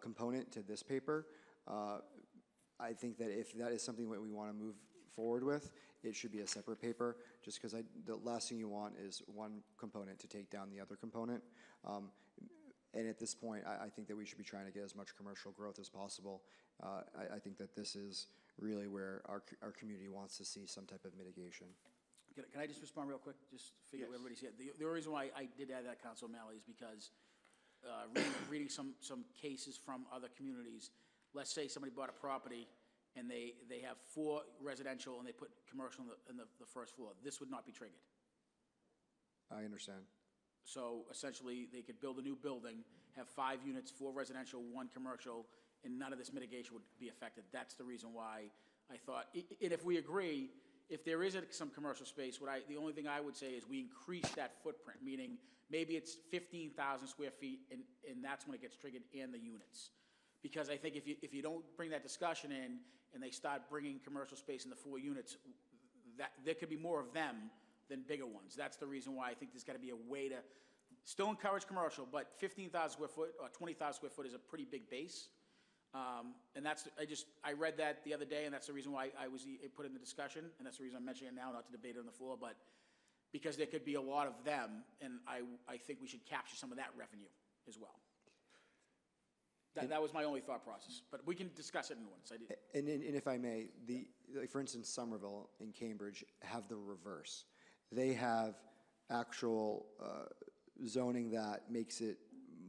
component to this paper. I think that if that is something that we want to move forward with, it should be a separate paper, just because the last thing you want is one component to take down the other component. And at this point, I think that we should be trying to get as much commercial growth as possible. I think that this is really where our community wants to see some type of mitigation. Can I just respond real quick? Just figure what everybody's here. The only reason why I did add that, Council O'Malley, is because reading some cases from other communities, let's say somebody bought a property and they have 4 residential and they put commercial in the first floor. This would not be triggered. I understand. So essentially, they could build a new building, have 5 units, 4 residential, 1 commercial, and none of this mitigation would be affected. That's the reason why I thought, and if we agree, if there is some commercial space, the only thing I would say is we increase that footprint, meaning maybe it's 15,000 square feet, and that's when it gets triggered in the units. Because I think if you don't bring that discussion in, and they start bringing commercial space in the 4 units, there could be more of them than bigger ones. That's the reason why I think there's got to be a way to still encourage commercial, but 15,000 square foot or 20,000 square foot is a pretty big base. And I read that the other day, and that's the reason why I was put in the discussion, and that's the reason I'm mentioning it now, not to debate it on the floor, but because there could be a lot of them, and I think we should capture some of that revenue as well. That was my only thought process, but we can discuss it in once. And if I may, like for instance, Somerville and Cambridge have the reverse. they have actual zoning that makes it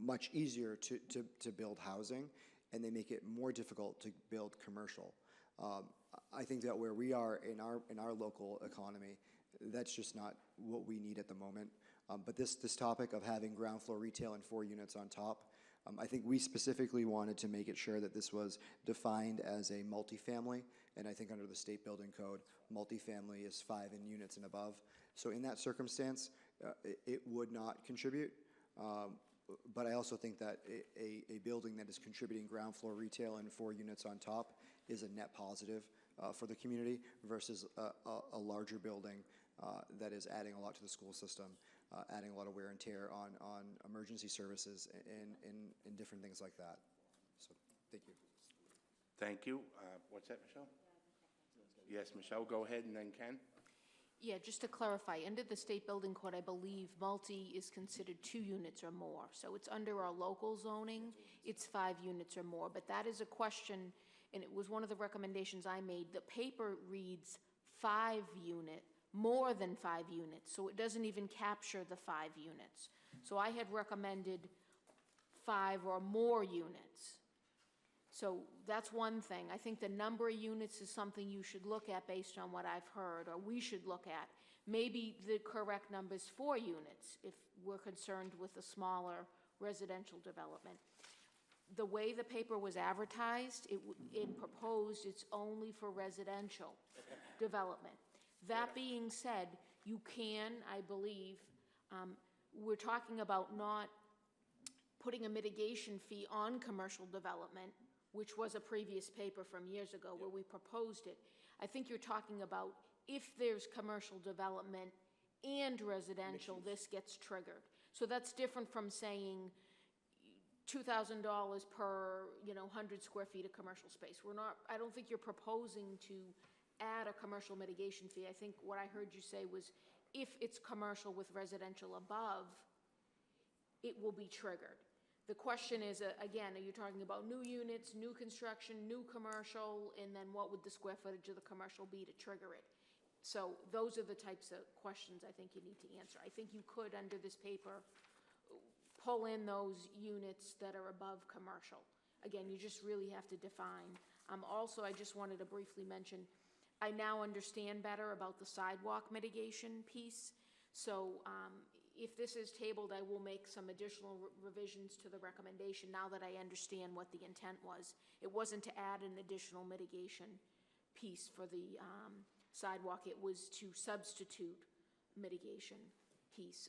much easier to build housing, and they make it more difficult to build commercial. I think that where we are in our local economy, that's just not what we need at the moment. But this topic of having ground floor retail and 4 units on top, I think we specifically wanted to make it sure that this was defined as a multifamily, and I think under the state building code, multifamily is 5 units and above. So in that circumstance, it would not contribute. But I also think that a building that is contributing ground floor retail and 4 units on top is a net positive for the community versus a larger building that is adding a lot to the school system, adding a lot of wear and tear on emergency services and different things like that. So, thank you. Thank you. What's that, Michelle? Yes, Michelle, go ahead, and then Ken. Yeah, just to clarify, under the state building code, I believe multi is considered 2 units or more. So it's under our local zoning, it's 5 units or more. But that is a question, and it was one of the recommendations I made. The paper reads 5 unit, more than 5 units, so it doesn't even capture the 5 units. So I had recommended 5 or more units. So that's one thing. I think the number of units is something you should look at based on what I've heard, or we should look at. Maybe the correct number is 4 units if we're concerned with a smaller residential development. The way the paper was advertised, it proposed it's only for residential development. That being said, you can, I believe, we're talking about not putting a mitigation fee on commercial development, which was a previous paper from years ago where we proposed it. I think you're talking about if there's commercial development and residential, this gets triggered. So that's different from saying $2,000 per, 100 square feet of commercial space. I don't think you're proposing to add a commercial mitigation fee. I think what I heard you say was if it's commercial with residential above, it will be triggered. The question is, again, are you talking about new units, new construction, new commercial, and then what would the square footage of the commercial be to trigger it? So those are the types of questions I think you need to answer. I think you could, under this paper, pull in those units that are above commercial. Again, you just really have to define. Also, I just wanted to briefly mention, I now understand better about the sidewalk mitigation piece. So if this is tabled, I will make some additional revisions to the recommendation now that I understand what the intent was. It wasn't to add an additional mitigation piece for the sidewalk. It was to substitute mitigation piece.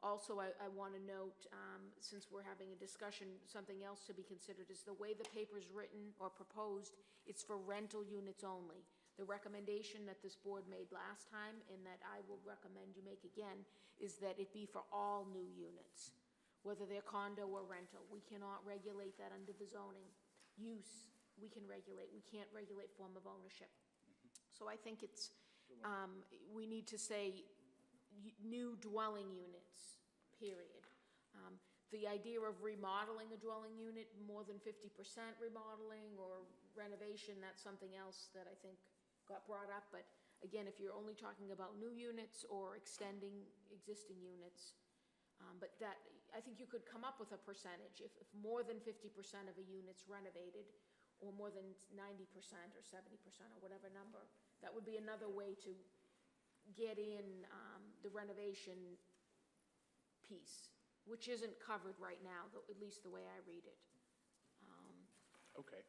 Also, I want to note, since we're having a discussion, something else to be considered is the way the paper's written or proposed, it's for rental units only. The recommendation that this board made last time, and that I will recommend you make again, is that it be for all new units, whether they're condo or rental. We cannot regulate that under the zoning. Use, we can regulate. We can't regulate form of ownership. So I think it's, we need to say new dwelling units, period. The idea of remodeling a dwelling unit, more than 50% remodeling or renovation, that's something else that I think got brought up. But again, if you're only talking about new units or extending existing units, but that, I think you could come up with a percentage. If more than 50% of a unit's renovated, or more than 90% or 70% or whatever number, that would be another way to get in the renovation piece, which isn't covered right now, at least the way I read it. Okay.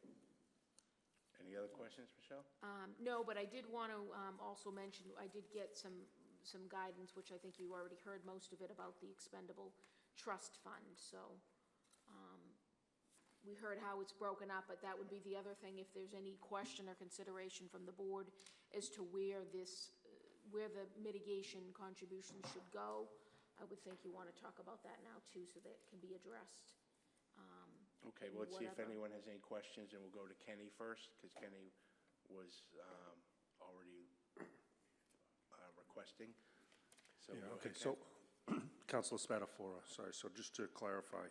Any other questions, Michelle? No, but I did want to also mention, I did get some guidance, which I think you already heard most of it, about the expendable trust fund. So we heard how it's broken up, but that would be the other thing. If there's any question or consideration from the board as to where the mitigation contributions should go, I would think you want to talk about that now too, so that it can be addressed. Okay, well, let's see if Whatever. anyone has any questions, and we'll go to Kenny first, because Kenny was already requesting. So Yeah, go okay, ahead, so, Councilor Spatafora, sorry, so just to clarify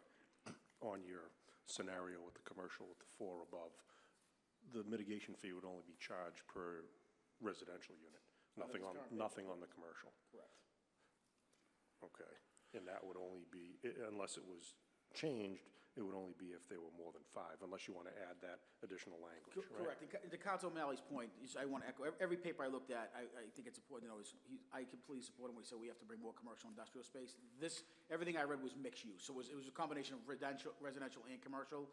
on your scenario with the commercial with the 4 above, the mitigation fee would only be charged per residential unit, Nothing on, nothing on the commercial. Correct. Okay. And that would only be, unless it was changed, it would only be if there were more than 5, unless you want to add that additional language, right? Correct. And to Council O'Malley's point, I want to echo, every paper I looked at, I think it's important to know, I completely support him when he said we have to bring more commercial industrial space. Everything I read was mixed use, so it was a combination of residential and commercial.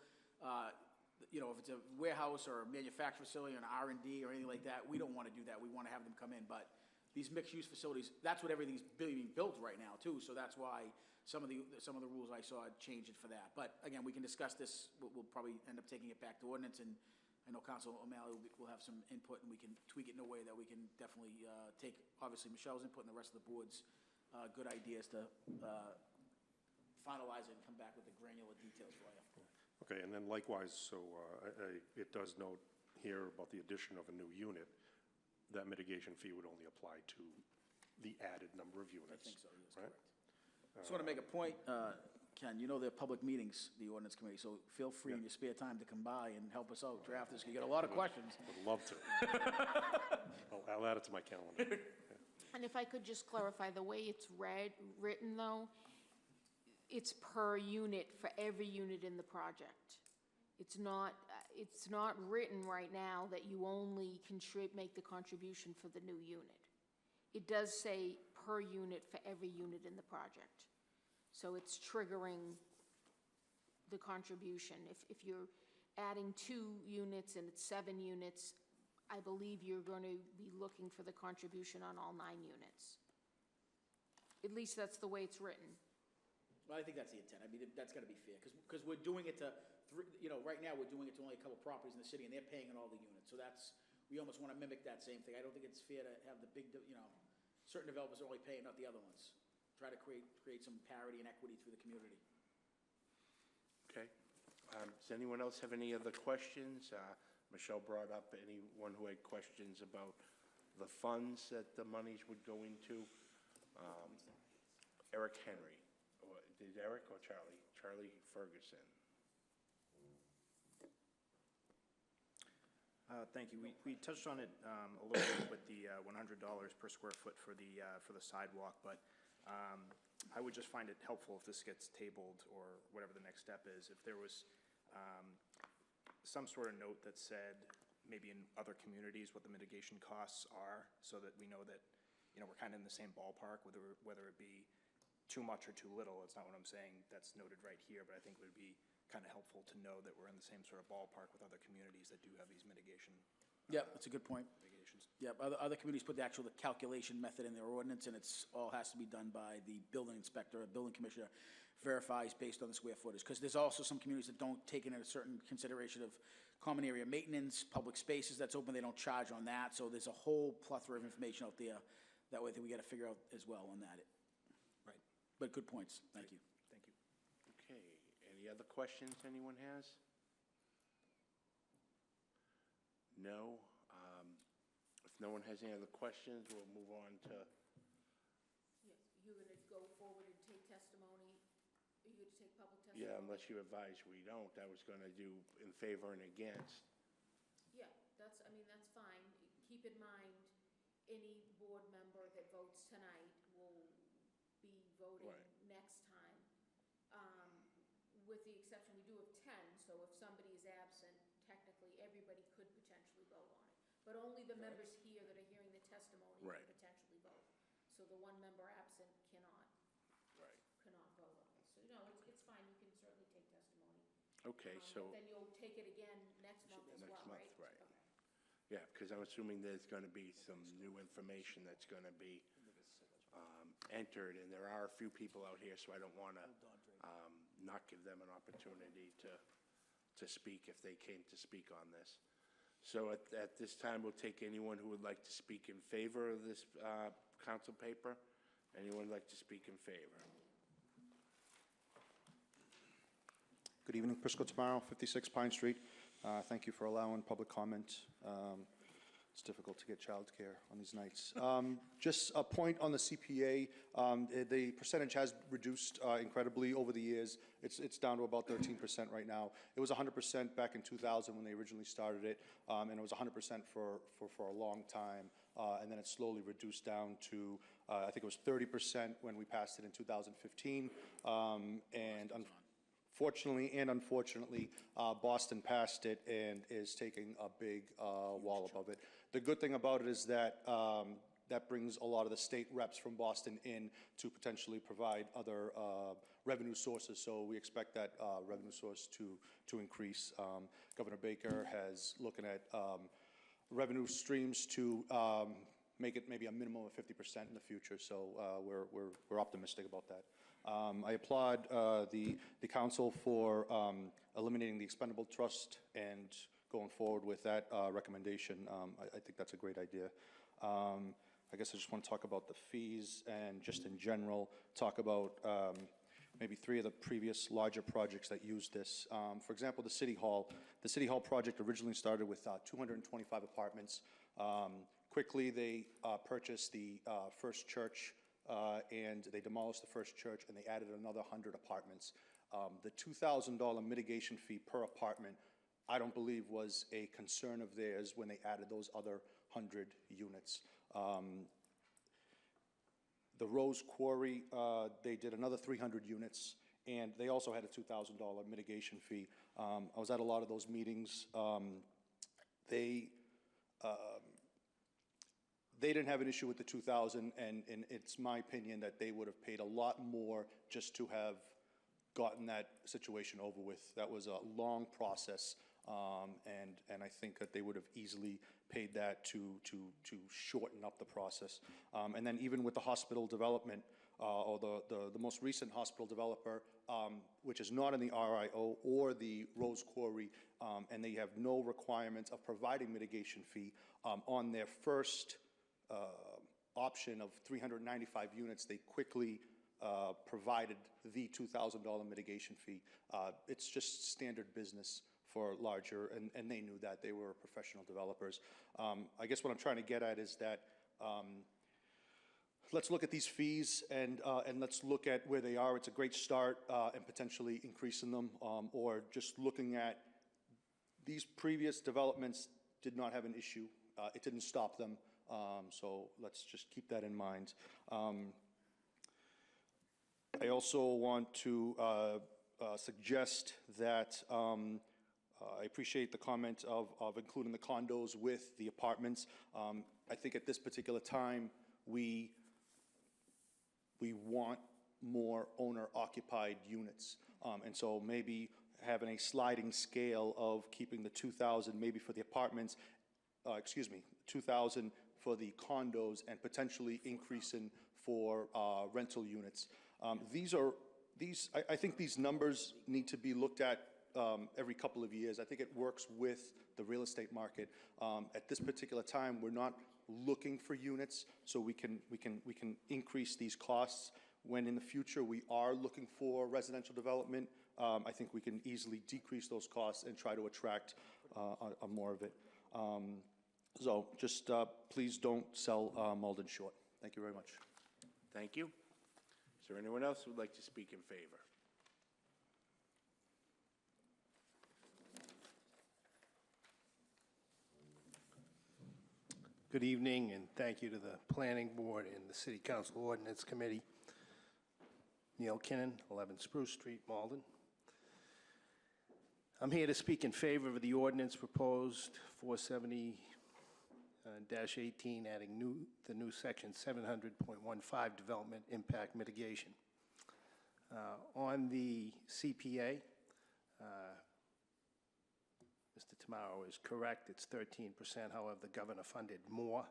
You know, if it's a warehouse or a manufacturing facility, or an R&D or anything like that, we don't want to do that. We want to have them come in, but these mixed-use facilities, that's what everything's being built right now, too, so that's why some of the rules I saw changed it for that. But again, we can discuss this, we'll probably end up taking it back to ordinance, and I know Council O'Malley will have some input, and we can tweak it in a way that we can definitely take, obviously, Michelle's input and the rest of the board's good ideas to finalize it and come back with the granular details for you. Okay, and then likewise, so it does note here about the addition of a new unit, that mitigation fee would only apply to the added number of units. I think so, yes, right? correct. Just want to make a point, Ken, you know they're public meetings, the ordinance committee, so feel free in your spare time to come by and help us out, draft this, you get a lot of questions. Would love to. I'll add it to my calendar. And if I could just clarify, the way it's written though, it's per unit for every unit in the project. It's not written right now that you only make the contribution for the new unit. It does say per unit for every unit in the project. So it's triggering the contribution. If you're adding 2 units and it's 7 units, I believe you're going to be looking for the contribution on all 9 units. At least that's the way it's written. Well, I think that's the intent. I mean, that's got to be fair, because we're doing it to, you know, right now, we're doing it to only a couple properties in the city, and they're paying in all the units. So we almost want to mimic that same thing. I don't think it's fair to have the big, you know, certain developers are only paying, not the other ones. Try to create some parity and equity through the community. Okay. Does anyone else have any other questions? Michelle brought up anyone who had questions about the funds that the monies would go into. Eric Henry. Did Eric or Charlie? Charlie Ferguson. Thank you. We touched on it a little bit with the $100 per square foot for the sidewalk, but I would just find it helpful if this gets tabled or whatever the next step is. If there was some sort of note that said maybe in other communities what the mitigation costs are, so that we know that, you know, we're kind of in the same ballpark, whether it be too much or too little. It's not what I'm saying that's noted right here, but I think it would be kind of helpful to know that we're in the same sort of ballpark with other communities that do have these mitigation. Yeah, that's a good point. Mitigations. Yeah, other communities put the actual calculation method in their ordinance, and it's all has to be done by the building inspector, or building commissioner verifies based on the square footage. Because there's also some communities that don't take into a certain consideration of common area maintenance, public spaces that's open, they don't charge on that. So there's a whole plethora of information out there that way that we got to figure out as well on that. Right. But good points. Thank you. Thank you. Okay. Any other questions anyone has? No. If no one has any other questions, we'll move on to. Yes, you're going to go forward and take testimony? Are you going to take public testimony? Yeah, unless you advise we don't. I was going to do in favor and against. Yeah, that's fine. Keep in mind, any board member that votes tonight will be voting Right. next time. With the exception, we do have 10, so if somebody is absent, technically, everybody could potentially vote on it. But only the members here that are hearing the testimony Right. can potentially vote. So the one member absent cannot Right. vote on it. So, no, it's fine, you can certainly take testimony. Okay, so. But then you'll take it again next month as well, Next right? month, right. Okay. Yeah, because I'm assuming there's going to be some new information that's going to be entered, and there are a few people out here, so I don't want to not give them an opportunity to speak if they came to speak on this. So at this time, we'll take anyone who would like to speak in favor of this council paper. Anyone like to speak in favor? Good evening, Prisco Tamaro, 56 Pine Street. Thank you for allowing public comment. It's difficult to get childcare on these nights. Just a point on the CPA. The percentage has reduced incredibly over the years. It's down to about 13% right now. It was 100% back in 2000 when they originally started it, and it was 100% for a long time. And then it slowly reduced down to, I think it was 30% when we passed it in 2015. Fortunately and unfortunately, Boston passed it and is taking a big wall above it. The good thing about it is that that brings a lot of the state reps from Boston in to potentially provide other revenue sources. So we expect that revenue source to increase. Governor Baker has looking at revenue streams to make it maybe a minimum of 50% in the future. So we're optimistic about that. I applaud the council for eliminating the expendable trust and going forward with that recommendation. I think that's a great idea. I guess I just want to talk about the fees and just in general talk about maybe 3 of the previous larger projects that use this. For example, the City Hall. The City Hall project originally started with 225 apartments. Quickly, they purchased the First Church and they demolished the First Church and they added another 100 apartments. The $2,000 mitigation fee per apartment, I don't believe was a concern of theirs when they added those other 100 units. The Rose Quarry, they did another 300 units, and they also had a $2,000 mitigation fee. I was at a lot of those meetings. They didn't have an issue with the 2,000, and it's my opinion that they would have paid a lot more just to have gotten that situation over with. That was a long process, and I think that they would have easily paid that to shorten up the process. And then even with the hospital development, or the most recent hospital developer, which is not in the RIO or the Rose Quarry, and they have no requirements of providing mitigation fee on their first option of 395 units, they quickly provided the $2,000 mitigation fee. It's just standard business for larger, and they knew that. They were professional developers. I guess what I'm trying to get at is that let's look at these fees and let's look at where they are. It's a great start and potentially increasing them, or just looking at these previous developments did not have an issue. It didn't stop them. So let's just keep that in mind. I also want to suggest that I appreciate the comment of including the condos with the apartments. I think at this particular time, we want more owner-occupied units. And so maybe having a sliding scale of keeping the 2,000 maybe for the apartments, 2,000 for the condos and potentially increasing for rental units. I think these numbers need to be looked at every couple of years. I think it works with the real estate market. At this particular time, we're not looking for units, so we can increase these costs. When in the future we are looking for residential development, I think we can easily decrease those costs and try to attract more of it. So just please don't sell Malden short. Thank you very much. Thank you. Is there anyone else who would like to speak in favor? Good evening, and thank you to the Planning Board and the City Council Ordinance Committee. Neil Kinnon, 11 Spruce Street, Malden. I'm here to speak in favor of the ordinance proposed 470-18, adding the new section 700.15 development impact mitigation. On the CPA, Mr. Tamaro is correct, it's 13%, however, the governor funded more.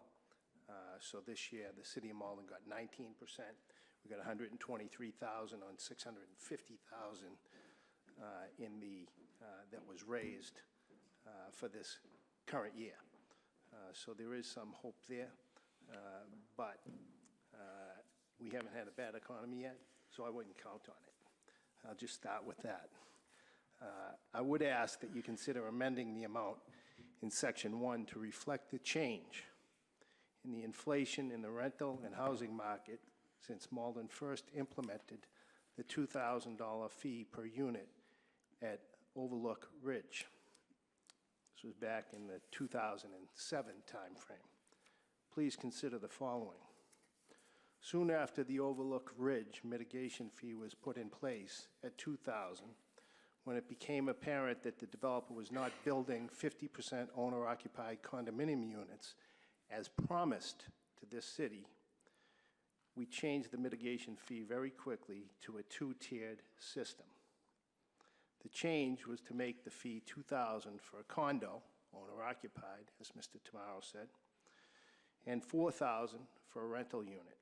So this year, the city of Malden got 19%. We got 123,000 on 650,000 in the, that was raised for this current year. So there is some hope there, but we haven't had a bad economy yet, so I wouldn't count on it. I'll just start with that. I would ask that you consider amending the amount in Section 1 to reflect the change in the inflation in the rental and housing market since Malden first implemented the $2,000 fee per unit at Overlook Ridge. This was back in the 2007 timeframe. Please consider the following. Soon after the Overlook Ridge mitigation fee was put in place at $2,000, when it became apparent that the developer was not building 50% owner-occupied condominium units as promised to this city, we changed the mitigation fee very quickly to a two-tiered system. The change was to make the fee $2,000 for a condo, owner-occupied, as Mr. Tamaro said, and $4,000 for a rental unit.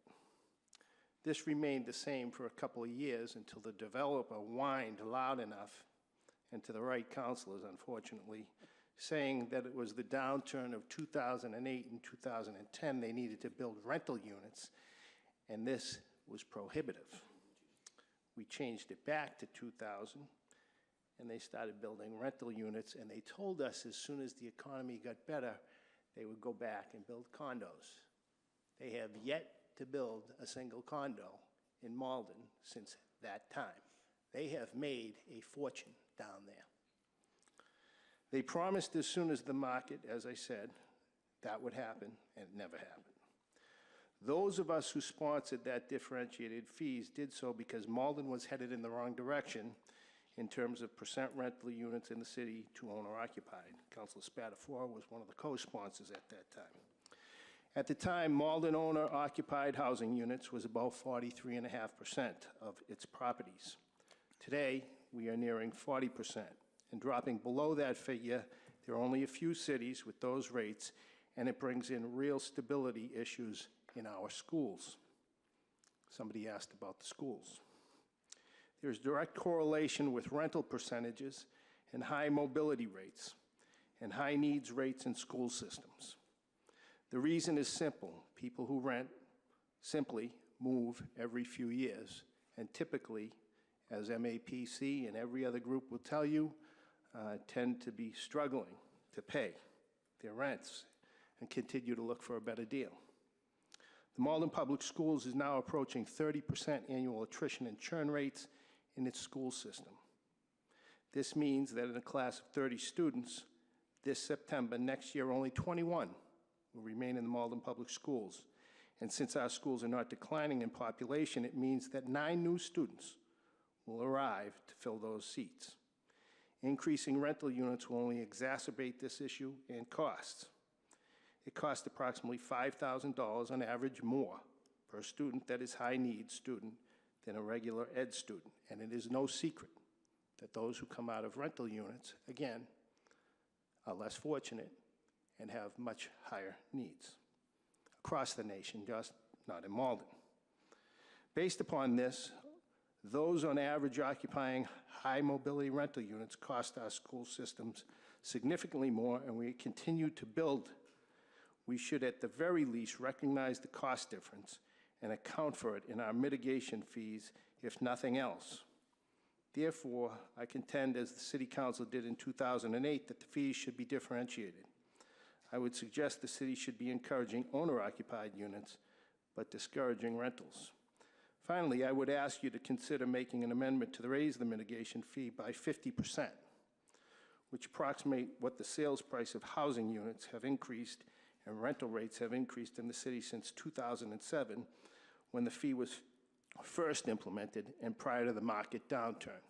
This remained the same for a couple of years until the developer whined loud enough, and to the right councilors, unfortunately, saying that it was the downturn of 2008 and 2010 they needed to build rental units, and this was prohibitive. We changed it back to 2000, and they started building rental units, and they told us as soon as the economy got better, they would go back and build condos. They have yet to build a single condo in Malden since that time. They have made a fortune down there. They promised as soon as the market, as I said, that would happen, and it never happened. Those of us who sponsored that differentiated fees did so because Malden was headed in the wrong direction in terms of percent rental units in the city to owner-occupied. Councilor Spatafora was one of the co-sponsors at that time. At the time, Malden owner-occupied housing units was about 43.5% of its properties. Today, we are nearing 40%, and dropping below that figure, there are only a few cities with those rates, and it brings in real stability issues in our schools. Somebody asked about the schools. There's direct correlation with rental percentages and high mobility rates and high needs rates in school systems. The reason is simple. People who rent simply move every few years, and typically, as MAPC and every other group will tell you, tend to be struggling to pay their rents and continue to look for a better deal. The Malden Public Schools is now approaching 30% annual attrition and churn rates in its school system. This means that in a class of 30 students, this September, next year, only 21 will remain in the Malden Public Schools. And since our schools are not declining in population, it means that 9 new students will arrive to fill those seats. Increasing rental units will only exacerbate this issue and costs. It costs approximately $5,000 on average more per student that is high-needs student than a regular ed student. And it is no secret that those who come out of rental units, again, are less fortunate and have much higher needs across the nation, just not in Malden. Based upon this, those on average occupying high-mobility rental units cost our school systems significantly more, and we continue to build. We should at the very least recognize the cost difference and account for it in our mitigation fees, if nothing else. Therefore, I contend, as the City Council did in 2008, that the fees should be differentiated. I would suggest the city should be encouraging owner-occupied units, but discouraging rentals. Finally, I would ask you to consider making an amendment to raise the mitigation fee by 50%, which approximate what the sales price of housing units have increased and rental rates have increased in the city since 2007, when the fee was first implemented and prior to the market downturn.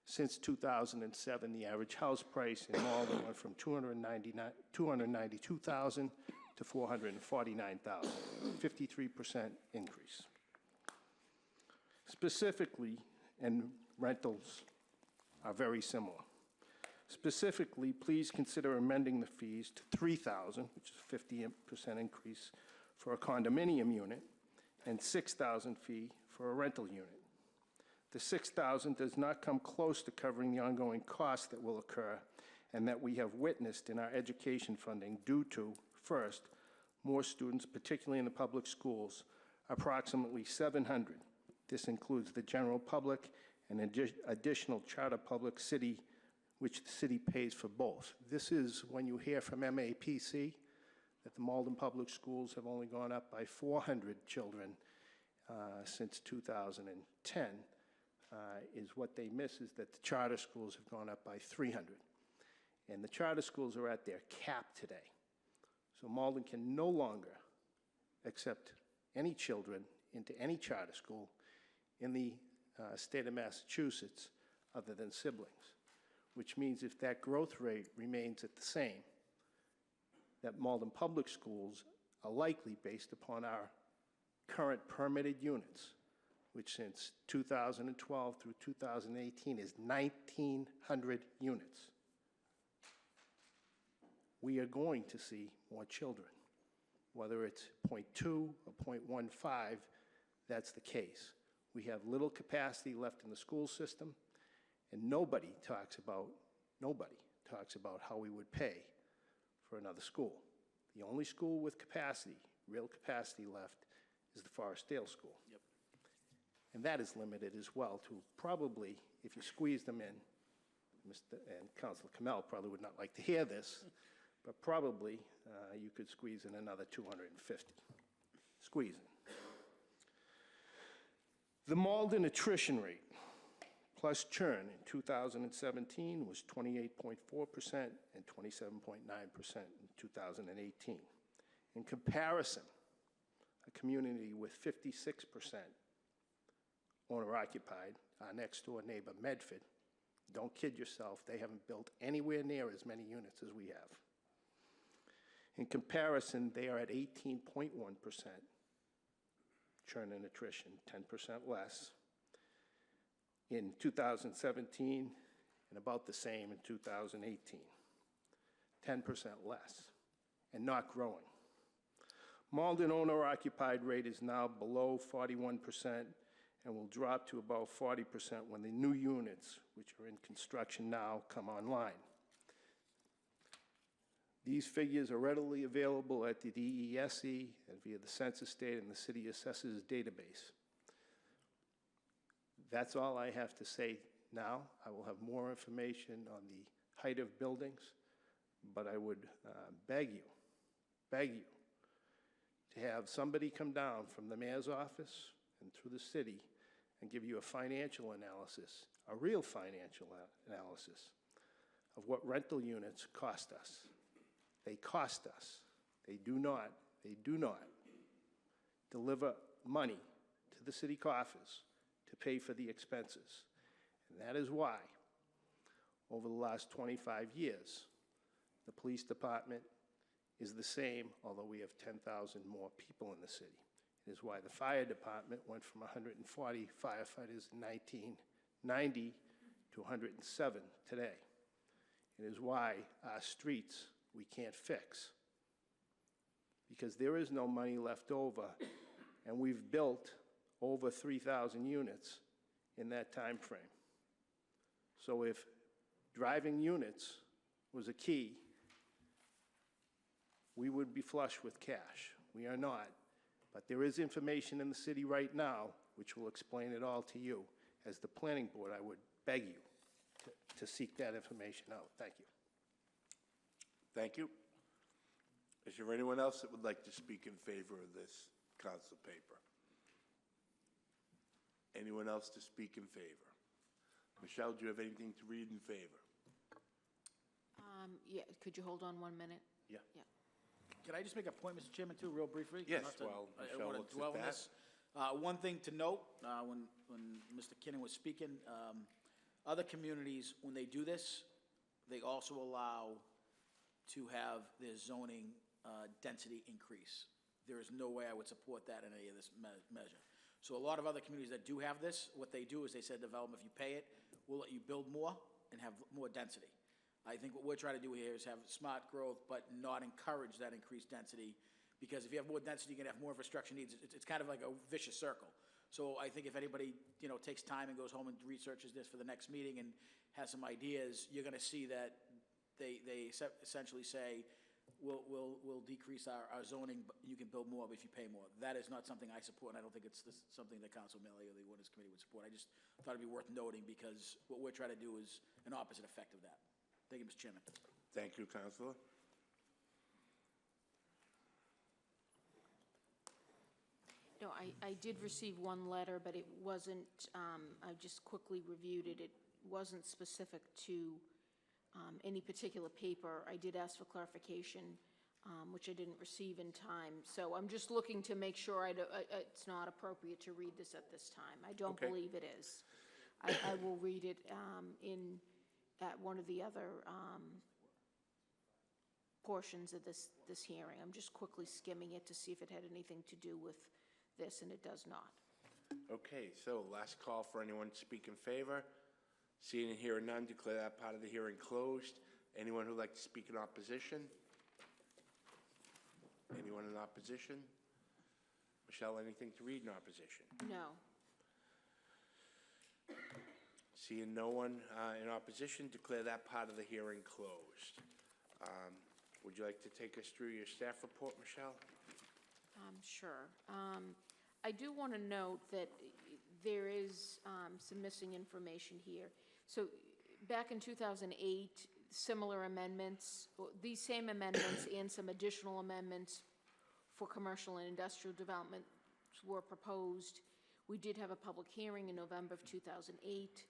Since 2007, the average house price in Malden went from $292,000 to $449,000, 53% increase. Specifically, and rentals are very similar. Specifically, please consider amending the fees to $3,000, which is a 50% increase for a condominium unit, and $6,000 fee for a rental unit. The $6,000 does not come close to covering the ongoing costs that will occur and that we have witnessed in our education funding due to, first, more students, particularly in the public schools, approximately 700. This includes the general public and additional charter public city which the city pays for both. This is when you hear from MAPC that the Malden Public Schools have only gone up by 400 children since 2010, is what they miss is that the charter schools have gone up by 300. And the charter schools are at their cap today. So Malden can no longer accept any children into any charter school in the state of Massachusetts other than siblings, which means if that growth rate remains at the same, that Malden Public Schools are likely, based upon our current permitted units, which since 2012 through 2018 is 1,900 units, we are going to see more children. Whether it's 0.2 or 0.15, that's the case. We have little capacity left in the school system, and nobody talks about how we would pay for another school. The only school with capacity, real capacity left, is the Forestdale School. Yep. And that is limited as well to probably, if you squeeze them in, and Councilor Kamel probably would not like to hear this, but probably you could squeeze in another 250. Squeeze in. The Malden attrition rate plus churn in 2017 was 28.4% and 27.9% in 2018. In comparison, a community with 56% owner-occupied, our next-door neighbor, Medford, don't kid yourself, they haven't built anywhere near as many units as we have. In comparison, they are at 18.1% churn and attrition, 10% less in 2017 and about the same in 2018. 10% less and not growing. Malden owner-occupied rate is now below 41% and will drop to about 40% when the new units, which are in construction now, come online. These figures are readily available at the DESE and via the census data and the city assessors database. That's all I have to say now. I will have more information on the height of buildings, but I would beg you to have somebody come down from the mayor's office and through the city and give you a financial analysis, a real financial analysis of what rental units cost us. They cost us. They do not deliver money to the city coffers to pay for the expenses. And that is why, over the last 25 years, the police department is the same, although we have 10,000 more people in the city. It is why the fire department went from 140 firefighters in 1990 to 107 today. It is why our streets we can't fix, because there is no money left over, and we've built over 3,000 units in that time frame. So if driving units was a key, we would be flush with cash. We are not, but there is information in the city right now which will explain it all to you. As the planning board, I would beg you to seek that information out. Thank you. Thank you. Is there anyone else that would like to speak in favor of this council paper? Anyone else to speak in favor? Michelle, do you have anything to read in favor? Yeah, could you hold on 1 minute? Yeah. Yeah. Can I just make a point, Mr. Chairman, too, real briefly? Yes, Not to- while I Michelle wanna looks at dwell on that. this. One thing to note, when Mr. Kinnon was speaking, other communities, when they do this, they also allow to have their zoning density increase. There is no way I would support that in any of this measure. So a lot of other communities that do have this, what they do is they said, development, if you pay it, we'll let you build more and have more density. I think what we're trying to do here is have smart growth, but not encourage that increased density, because if you have more density, you're gonna have more infrastructure needs. It's kind of like a vicious circle. So I think if anybody, takes time and goes home and researches this for the next meeting and has some ideas, you're gonna see that they essentially say, we'll decrease our zoning, but you can build more if you pay more. That is not something I support, and I don't think it's something that Council Mealy or the Ordinance Committee would support. I just thought it'd be worth noting, because what we're trying to do is an opposite effect of that. Thank you, Mr. Chairman. Thank you, Counselor. No, I did receive one letter, but it wasn't, I just quickly reviewed it. It wasn't specific to any particular paper. I did ask for clarification, which I didn't receive in time. So I'm just looking to make sure it's not appropriate to read this at this time. I don't Okay. believe it is. I will read it at one of the other portions of this hearing. I'm just quickly skimming it to see if it had anything to do with this, and it does not. Okay, so last call for anyone to speak in favor. Seeing and hearing none, declare that part of the hearing closed. Anyone who'd like to speak in opposition? Anyone in opposition? Michelle, anything to read in opposition? No. Seeing no one in opposition, declare that part of the hearing closed. Would you like to take us through your staff report, Michelle? Sure. I do want to note that there is some missing information here. So back in 2008, similar amendments, these same amendments and some additional amendments for commercial and industrial development were proposed. We did have a public hearing in November of 2008.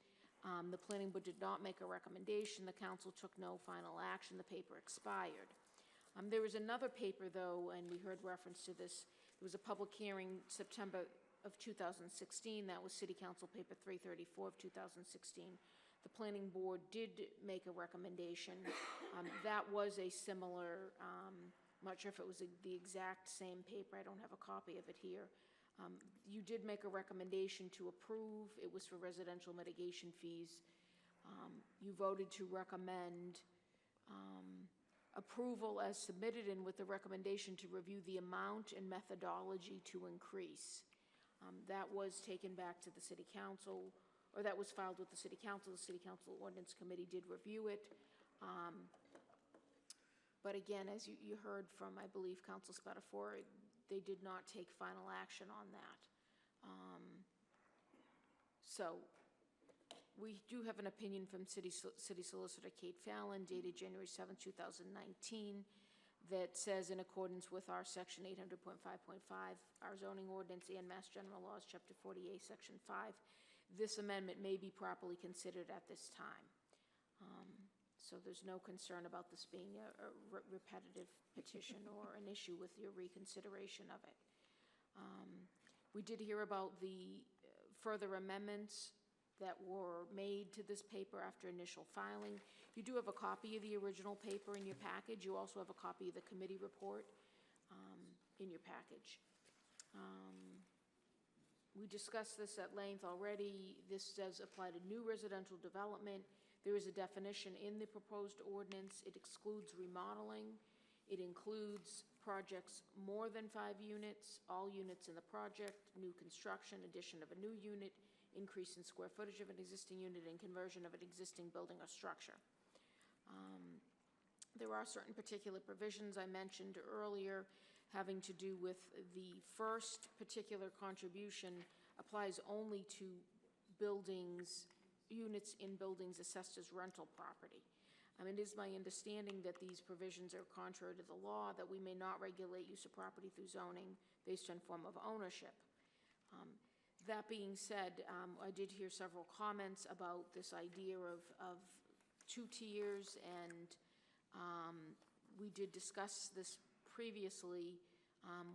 The planning board did not make a recommendation. The council took no final action. The paper expired. There was another paper, though, and we heard reference to this. There was a public hearing September of 2016. That was City Council Paper 334 of 2016. The planning board did make a recommendation. That was a similar, I'm not sure if it was the exact same paper. I don't have a copy of it here. You did make a recommendation to approve. It was for residential mitigation fees. You voted to recommend approval as submitted and with the recommendation to review the amount and methodology to increase. That was taken back to the City Council, or that was filed with the City Council. The City Council Ordinance Committee did review it. But again, as you heard from, I believe, Council Spatafor, they did not take final action on that. So we do have an opinion from City Solicitor Kate Fallon dated January 7, 2019, that says in accordance with our section 800.5.5, our zoning ordinance and Mass General Laws, Chapter 48, Section 5, this amendment may be properly considered at this time. So there's no concern about this being a repetitive petition or an issue with your reconsideration of it. We did hear about the further amendments that were made to this paper after initial filing. You do have a copy of the original paper in your package. You also have a copy of the committee report in your package. We discussed this at length already. This does apply to new residential development. There is a definition in the proposed ordinance. It excludes remodeling. It includes projects more than 5 units, all units in the project, new construction, addition of a new unit, increase in square footage of an existing unit, and conversion of an existing building or structure. There are certain particular provisions I mentioned earlier having to do with the first particular contribution applies only to buildings, units in buildings assessed as rental property. It is my understanding that these provisions are contrary to the law, that we may not regulate use of property through zoning based on form of ownership. That being said, I did hear several comments about this idea of 2 tiers, and we did discuss this previously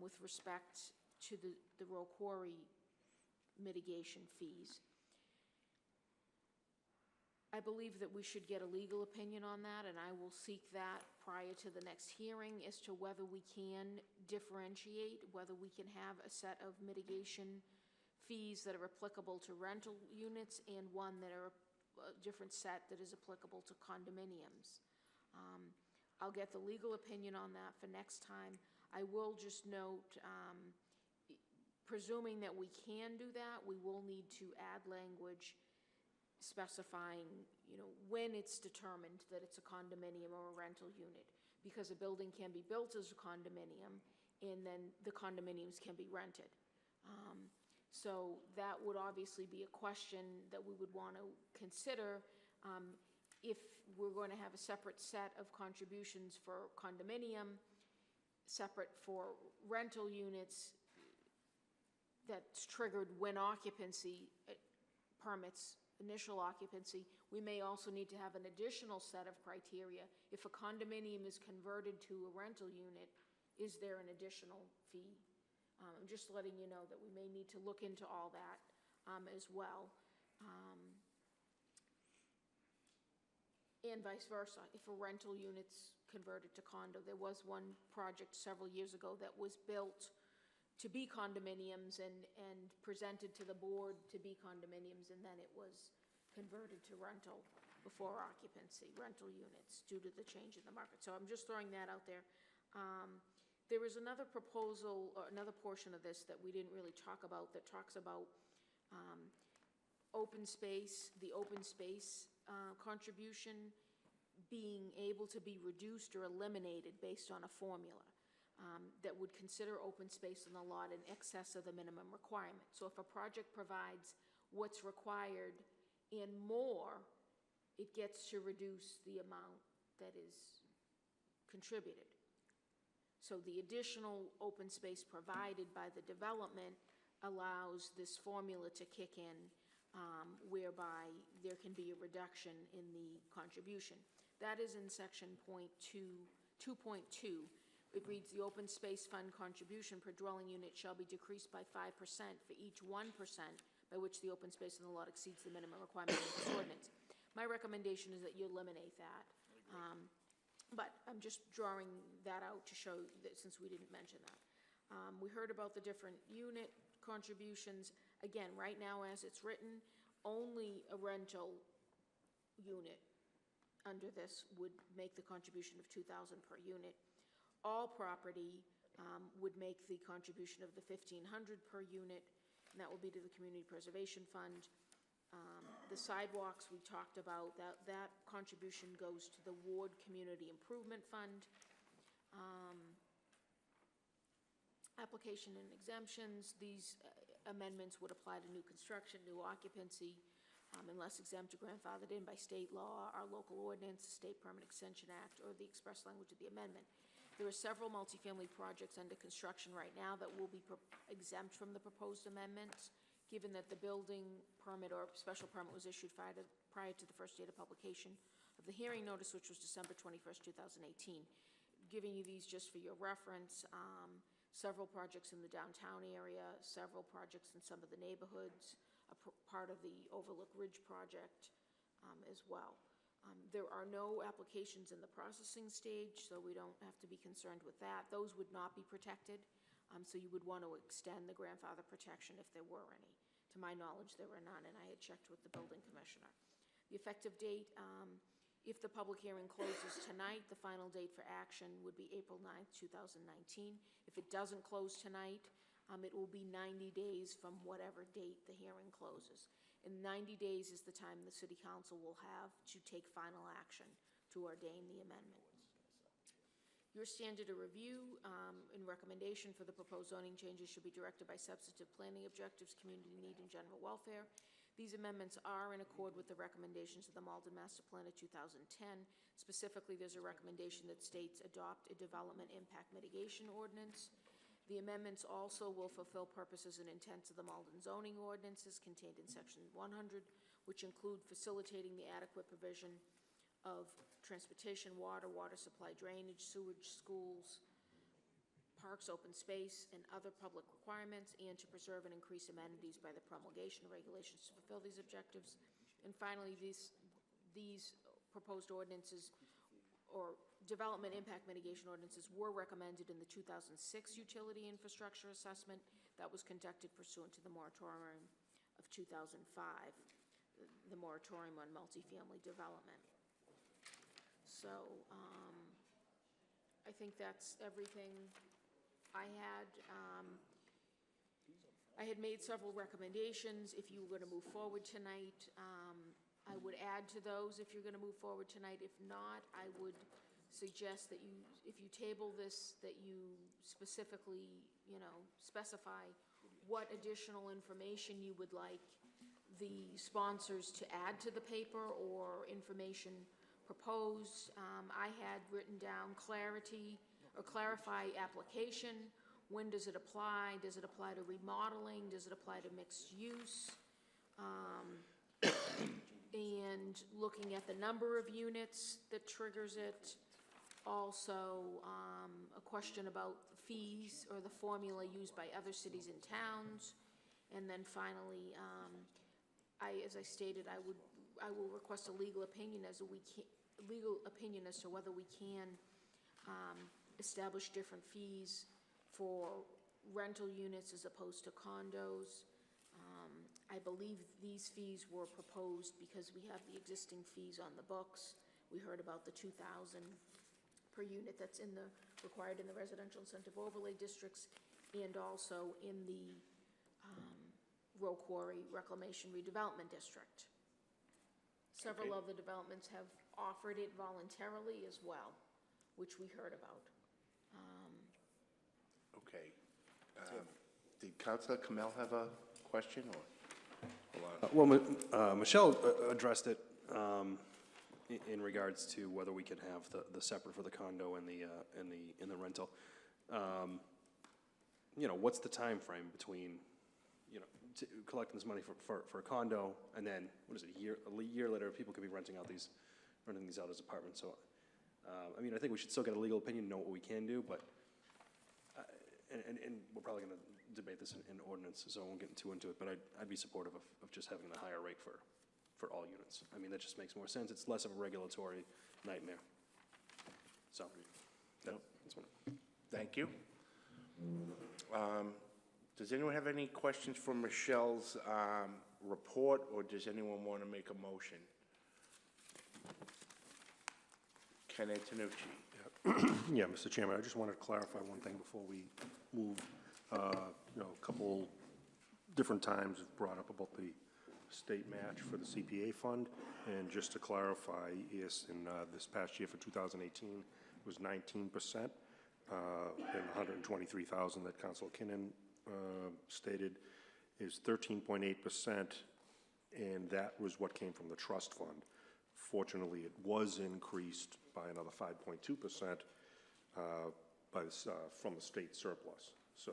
with respect to the row quarry mitigation fees. I believe that we should get a legal opinion on that, and I will seek that prior to the next hearing as to whether we can differentiate, whether we can have a set of mitigation fees that are applicable to rental units and one that are a different set that is applicable to condominiums. I'll get the legal opinion on that for next time. I will just note, presuming that we can do that, we will need to add language specifying, when it's determined that it's a condominium or a rental unit, because a building can be built as a condominium and then the condominiums can be rented. So that would obviously be a question that we would want to consider. if we're going to have a separate set of contributions for condominium, separate for rental units, that's triggered when occupancy permits, initial occupancy, we may also need to have an additional set of criteria. If a condominium is converted to a rental unit, is there an additional fee? I'm just letting you know that we may need to look into all that as well. And vice versa, if a rental unit's converted to condo. There was one project several years ago that was built to be condominiums and presented to the board to be condominiums, and then it was converted to rental before occupancy, rental units, due to the change in the market. So I'm just throwing that out there. There is another proposal, or another portion of this that we didn't really talk about, that talks about open space, the open space contribution being able to be reduced or eliminated based on a formula that would consider open space in the lot in excess of the minimum requirement. So if a project provides what's required and more, it gets to reduce the amount that is contributed. So the additional open space provided by the development allows this formula to kick in, whereby there can be a reduction in the contribution. That is in section 2.2. It reads, the open space fund contribution per dwelling unit shall be decreased by 5% for each 1% by which the open space in the lot exceeds the minimum requirement of this ordinance. My recommendation is that you eliminate that. But I'm just drawing that out to show that, since we didn't mention that. We heard about the different unit contributions. Again, right now as it's written, only a rental unit under this would make the contribution of $2,000 per unit. All property would make the contribution of the $1,500 per unit, and that will be to the Community Preservation Fund. The sidewalks we talked about, that contribution goes to the Ward Community Improvement Fund. Application and exemptions, these amendments would apply to new construction, new occupancy, unless exempt or grandfathered in by state law, our local ordinance, the State Permit Extension Act, or the express language of the amendment. There are several multifamily projects under construction right now that will be exempt from the proposed amendments, given that the building permit or special permit was issued prior to the first date of publication of the hearing notice, which was December 21st, 2018. Giving you these just for your reference, several projects in the downtown area, several projects in some of the neighborhoods, part of the Overlook Ridge project as well. There are no applications in the processing stage, so we don't have to be concerned with that. Those would not be protected, so you would want to extend the grandfather protection if there were any. To my knowledge, there were none, and I had checked with the building commissioner. The effective date, if the public hearing closes tonight, the final date for action would be April 9th, 2019. If it doesn't close tonight, it will be 90 days from whatever date the hearing closes. And 90 days is the time the City Council will have to take final action to ordain the amendment. Your standard of review and recommendation for the proposed zoning changes should be directed by substantive planning objectives, community need, and general welfare. These amendments are in accord with the recommendations of the Malden Master Plan of 2010. Specifically, there's a recommendation that states adopt a development impact mitigation ordinance. The amendments also will fulfill purposes and intents of the Malden zoning ordinances contained in section 100, which include facilitating the adequate provision of transportation, water supply, drainage, sewage, schools, parks, open space, and other public requirements, and to preserve and increase amenities by the promulgation of regulations to fulfill these objectives. And finally, these proposed ordinances or development impact mitigation ordinances were recommended in the 2006 utility infrastructure assessment that was conducted pursuant to the moratorium of 2005, the moratorium on multifamily development. So I think that's everything I had. I had made several recommendations. If you were going to move forward tonight, I would add to those if you're going to move forward tonight. If not, I would suggest that you, if you table this, that you specifically, specify what additional information you would like the sponsors to add to the paper or information proposed. I had written down clarity or clarify application. When does it apply? Does it apply to remodeling? Does it apply to mixed use? And looking at the number of units that triggers it. Also, a question about fees or the formula used by other cities and towns. And then finally, as I stated, I will request a legal opinion as to whether we can establish different fees for rental units as opposed to condos. I believe these fees were proposed because we have the existing fees on the books. We heard about the $2,000 per unit that's required in the residential incentive overlay districts and also in the Row Quarry Reclamation Redevelopment District. Several of the developments have offered it voluntarily as well, which we heard about. Okay. Did Councilor Kamel have a question, or? Michelle addressed it in regards to whether we could have the separate for the condo and the rental. What's the time frame between collecting this money for a condo, and then what is it, a year later people could be renting these out as apartments? So, I think we should still get a legal opinion, know what we can do, but and we're probably going to debate this in ordinance, so I won't get too into it. But I'd be supportive of just having the higher rate for all units. That just makes more sense. It's less of a regulatory nightmare. So, that's one. Thank you. Does anyone have any questions for Michelle's report, or does anyone want to make a motion? Ken Antonucci. Yeah, Mr. Chairman, I just wanted to clarify one thing before we move. A couple different times have brought up about the state match for the CPA fund, and just to clarify, yes, in this past year for 2018, it was 19%, and 123,000 that Councilor Kinnan stated is 13.8%, and that was what came from the trust fund. Fortunately, it was increased by another 5.2% from the state surplus. So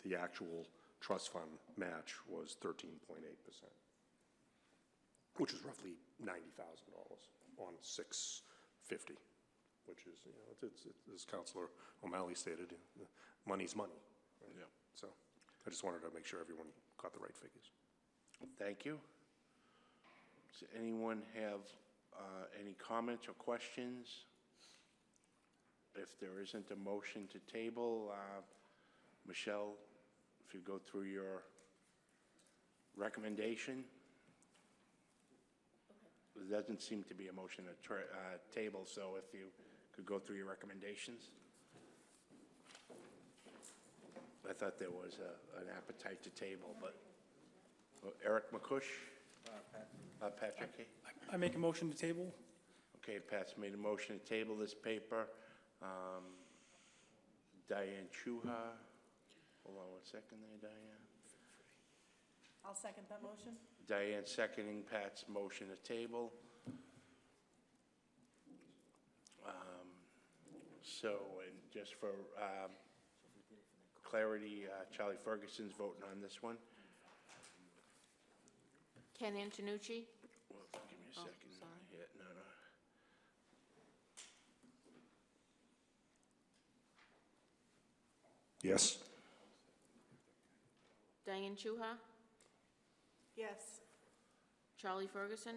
the actual trust fund match was 13.8%, which is roughly $90,000 on $650, which is, it's as Councilor O'Malley stated, money's money. Right? Yeah. So I just wanted to make sure everyone got the right figures. Thank you. Does anyone have any comments or questions? If there isn't a motion to table, Michelle, if you go through your recommendation. Okay. There doesn't seem to be a motion to table, so if you could go through your recommendations. I thought there was an appetite to table, but Eric McCush? Patrick? I make a motion to table. Okay, Pat's made a motion to table this paper. Diane Chuha. Hold on 1 second there, Diane. I'll second that motion. Diane seconding Pat's motion to table. And just for clarity, Charlie Ferguson's voting on this one. Ken Antonucci? Well, give me a second. Sorry. Yeah, no. Yes. Diane Chuha? Yes. Charlie Ferguson?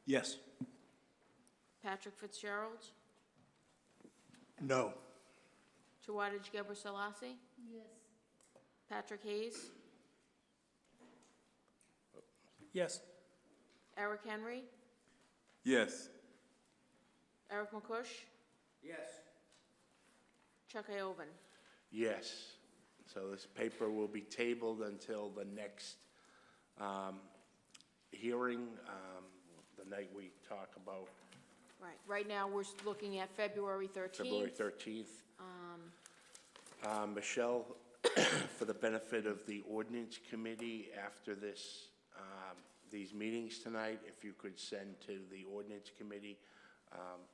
Yes. Patrick Fitzgerald? No. Tawadej Gebre Selassie? Yes. Patrick Hayes? Yes. Eric Henry? Yes. Eric McCush? Yes. Chuck Iovan? Yes. So this paper will be tabled until the next hearing, the night we talk about Right. Right now, we're looking at February 13th. February 13th. Michelle, for the benefit of the ordinance committee after this, these meetings tonight, if you could send to the ordinance committee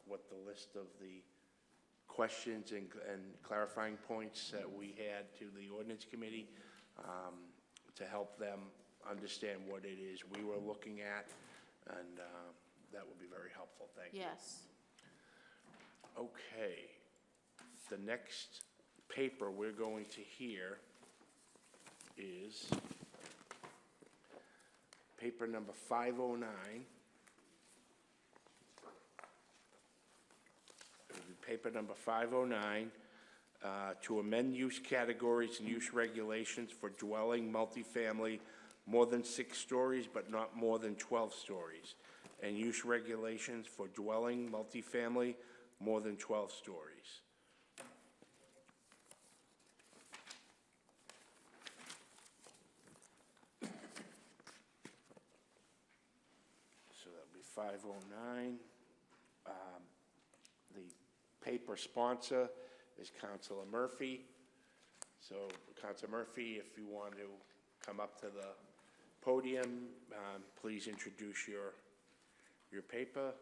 what the list of the questions and clarifying points that we had to the ordinance committee to help them understand what it is we were looking at, and that would be very helpful. Thank you. Yes. Okay. The next paper we're going to hear is paper number 509. Paper number 509, to amend use categories and use regulations for dwelling multifamily more than 6 stories but not more than 12 stories, and use regulations for dwelling multifamily more than 12 stories. So that'll be 509. The paper sponsor is Councilor Murphy. So, Councilor Murphy, if you want to come up to the podium, please introduce your paper.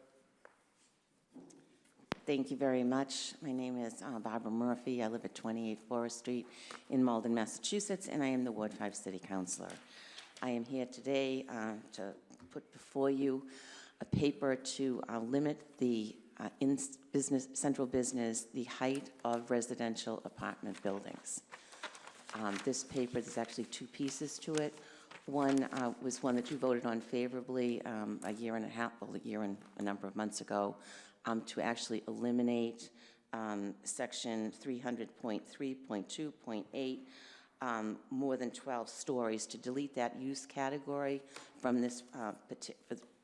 Thank you very much. My name is Barbara Murphy. I live at 28 Forest Street in Malden, Massachusetts, and I am the Ward 5 City Councilor. I am here today to put before you a paper to limit the in central business, the height of residential apartment buildings. This paper, there's actually 2 pieces to it. One was one that you voted on favorably a year and a number of months ago, to actually eliminate section 300.3.2.8, more than 12 stories, to delete that use category from this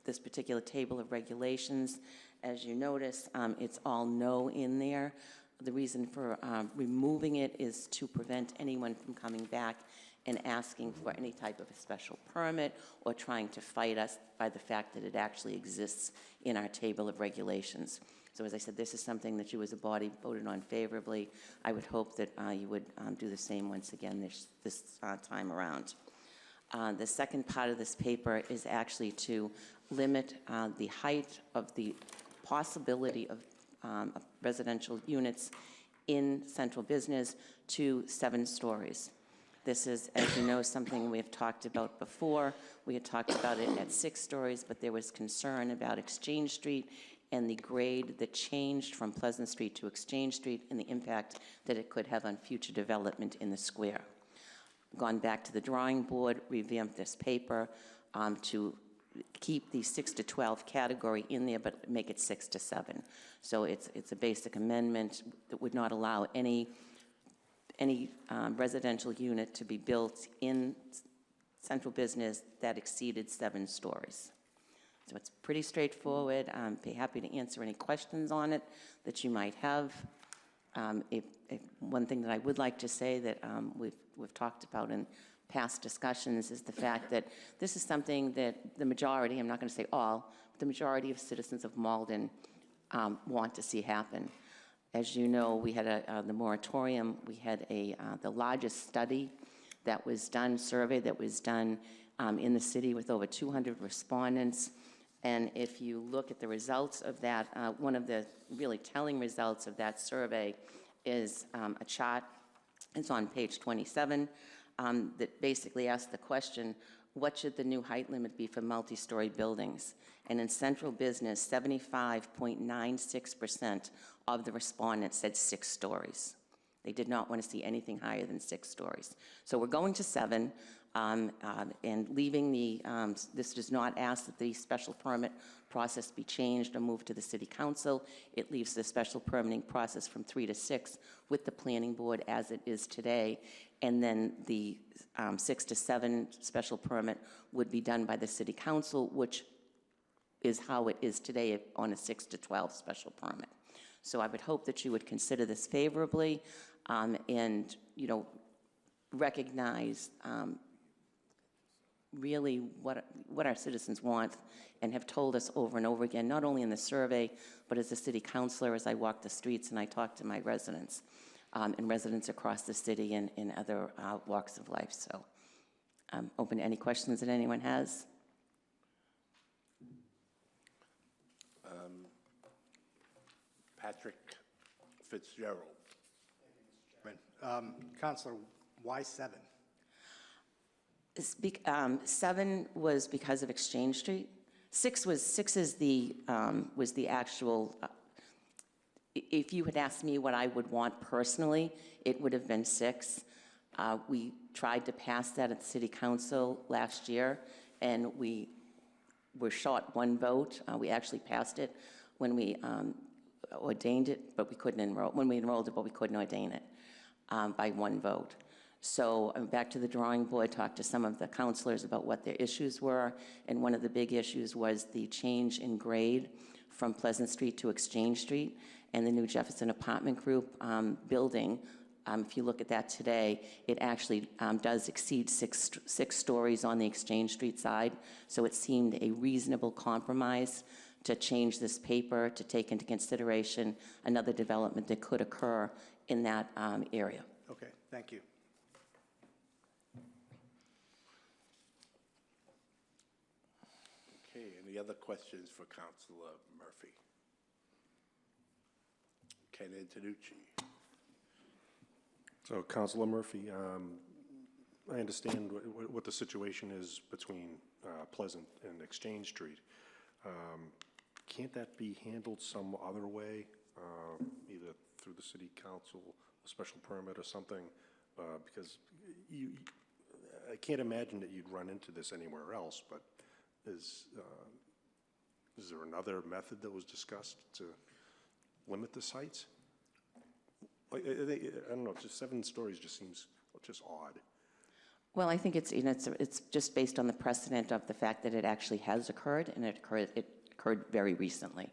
this particular table of regulations. As you notice, it's all no in there. The reason for removing it is to prevent anyone from coming back and asking for any type of a special permit or trying to fight us by the fact that it actually exists in our table of regulations. So as I said, this is something that you as a body voted on favorably. I would hope that you would do the same once again this time around. The second part of this paper is actually to limit the height of the possibility of residential units in central business to 7 stories. This is, as you know, something we have talked about before. We had talked about it at 6 stories, but there was concern about Exchange Street and the grade that changed from Pleasant Street to Exchange Street and the impact that it could have on future development in the square. Gone back to the drawing board, revamped this paper to keep the 6 to 12 category in there, but make it 6 to 7. So it's a basic amendment that would not allow any residential unit to be built in central business that exceeded 7 stories. So it's pretty straightforward. I'd be happy to answer any questions on it that you might have. One thing that I would like to say that we've talked about in past discussions is the fact that this is something that the majority, I'm not going to say all, but the majority of citizens of Malden want to see happen. As you know, we had the moratorium, we had the largest study that was done, survey that was done in the city with over 200 respondents. And if you look at the results of that, one of the really telling results of that survey is a chart. It's on page 27 that basically asks the question, what should the new height limit be for multi-story buildings? And in central business, 75.96% of the respondents said 6 stories. They did not want to see anything higher than 6 stories. So we're going to 7, and leaving this does not ask that the special permit process be changed or moved to the city council. It leaves the special permitting process from 3 to 6 with the planning board as it is today. And then the 6 to 7 special permit would be done by the city council, which is how it is today on a 6 to 12 special permit. So I would hope that you would consider this favorably and, recognize really what our citizens want and have told us over and over again, not only in the survey, but as a city councilor, as I walk the streets and I talk to my residents. and residents across the city and in other walks of life. So I'm open to any questions that anyone has. Patrick Fitzgerald. Counselor, why 7? 7 was because of Exchange Street. 6 is the was the actual. If you had asked me what I would want personally, it would have been 6. We tried to pass that at the City Council last year, and we were short 1 vote. We actually passed it when we ordained it, but we couldn't enroll. When we enrolled it, but we couldn't ordain it by 1 vote. So I'm back to the drawing board, talked to some of the counselors about what their issues were, and one of the big issues was the change in grade from Pleasant Street to Exchange Street, and the new Jefferson Apartment Group building. If you look at that today, it actually does exceed six stories on the Exchange Street side, so it seemed a reasonable compromise to change this paper to take into consideration another development that could occur in that area. Okay, thank you. Okay, any other questions for Councilor Murphy? Ken Antonucci. So, Councilor Murphy, I understand what the situation is between Pleasant and Exchange Street. Can't that be handled some other way, either through the City Council, a special permit or something? Because I can't imagine that you'd run into this anywhere else, but is there another method that was discussed to limit the sites? I don't know, just 7 stories just seems just odd. Well, I think it's just based on the precedent of the fact that it actually has occurred, and it occurred very recently.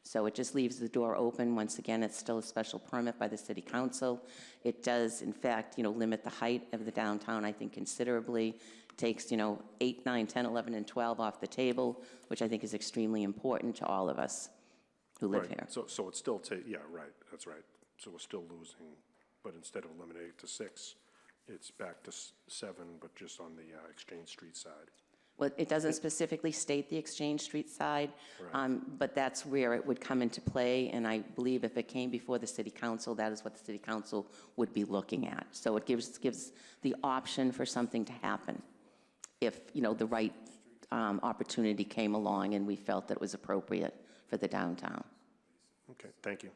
So it just leaves the door open. Once again, it's still a special permit by the City Council. It does, in fact, limit the height of the downtown, I think, considerably. Takes, 8, 9, 10, 11, and 12 off the table, which I think is extremely important to all of us who live here. So it's still, yeah, right, that's right. So we're still losing, but instead of eliminating it to 6, it's back to 7, but just on the Exchange Street side. Well, it doesn't specifically state the Exchange Street side, but that's where it would come into play, and I believe if it came before the City Council, that is what the City Council would be looking at. So it gives the option for something to happen if, the right opportunity came along and we felt that it was appropriate for the downtown. Okay, thank you.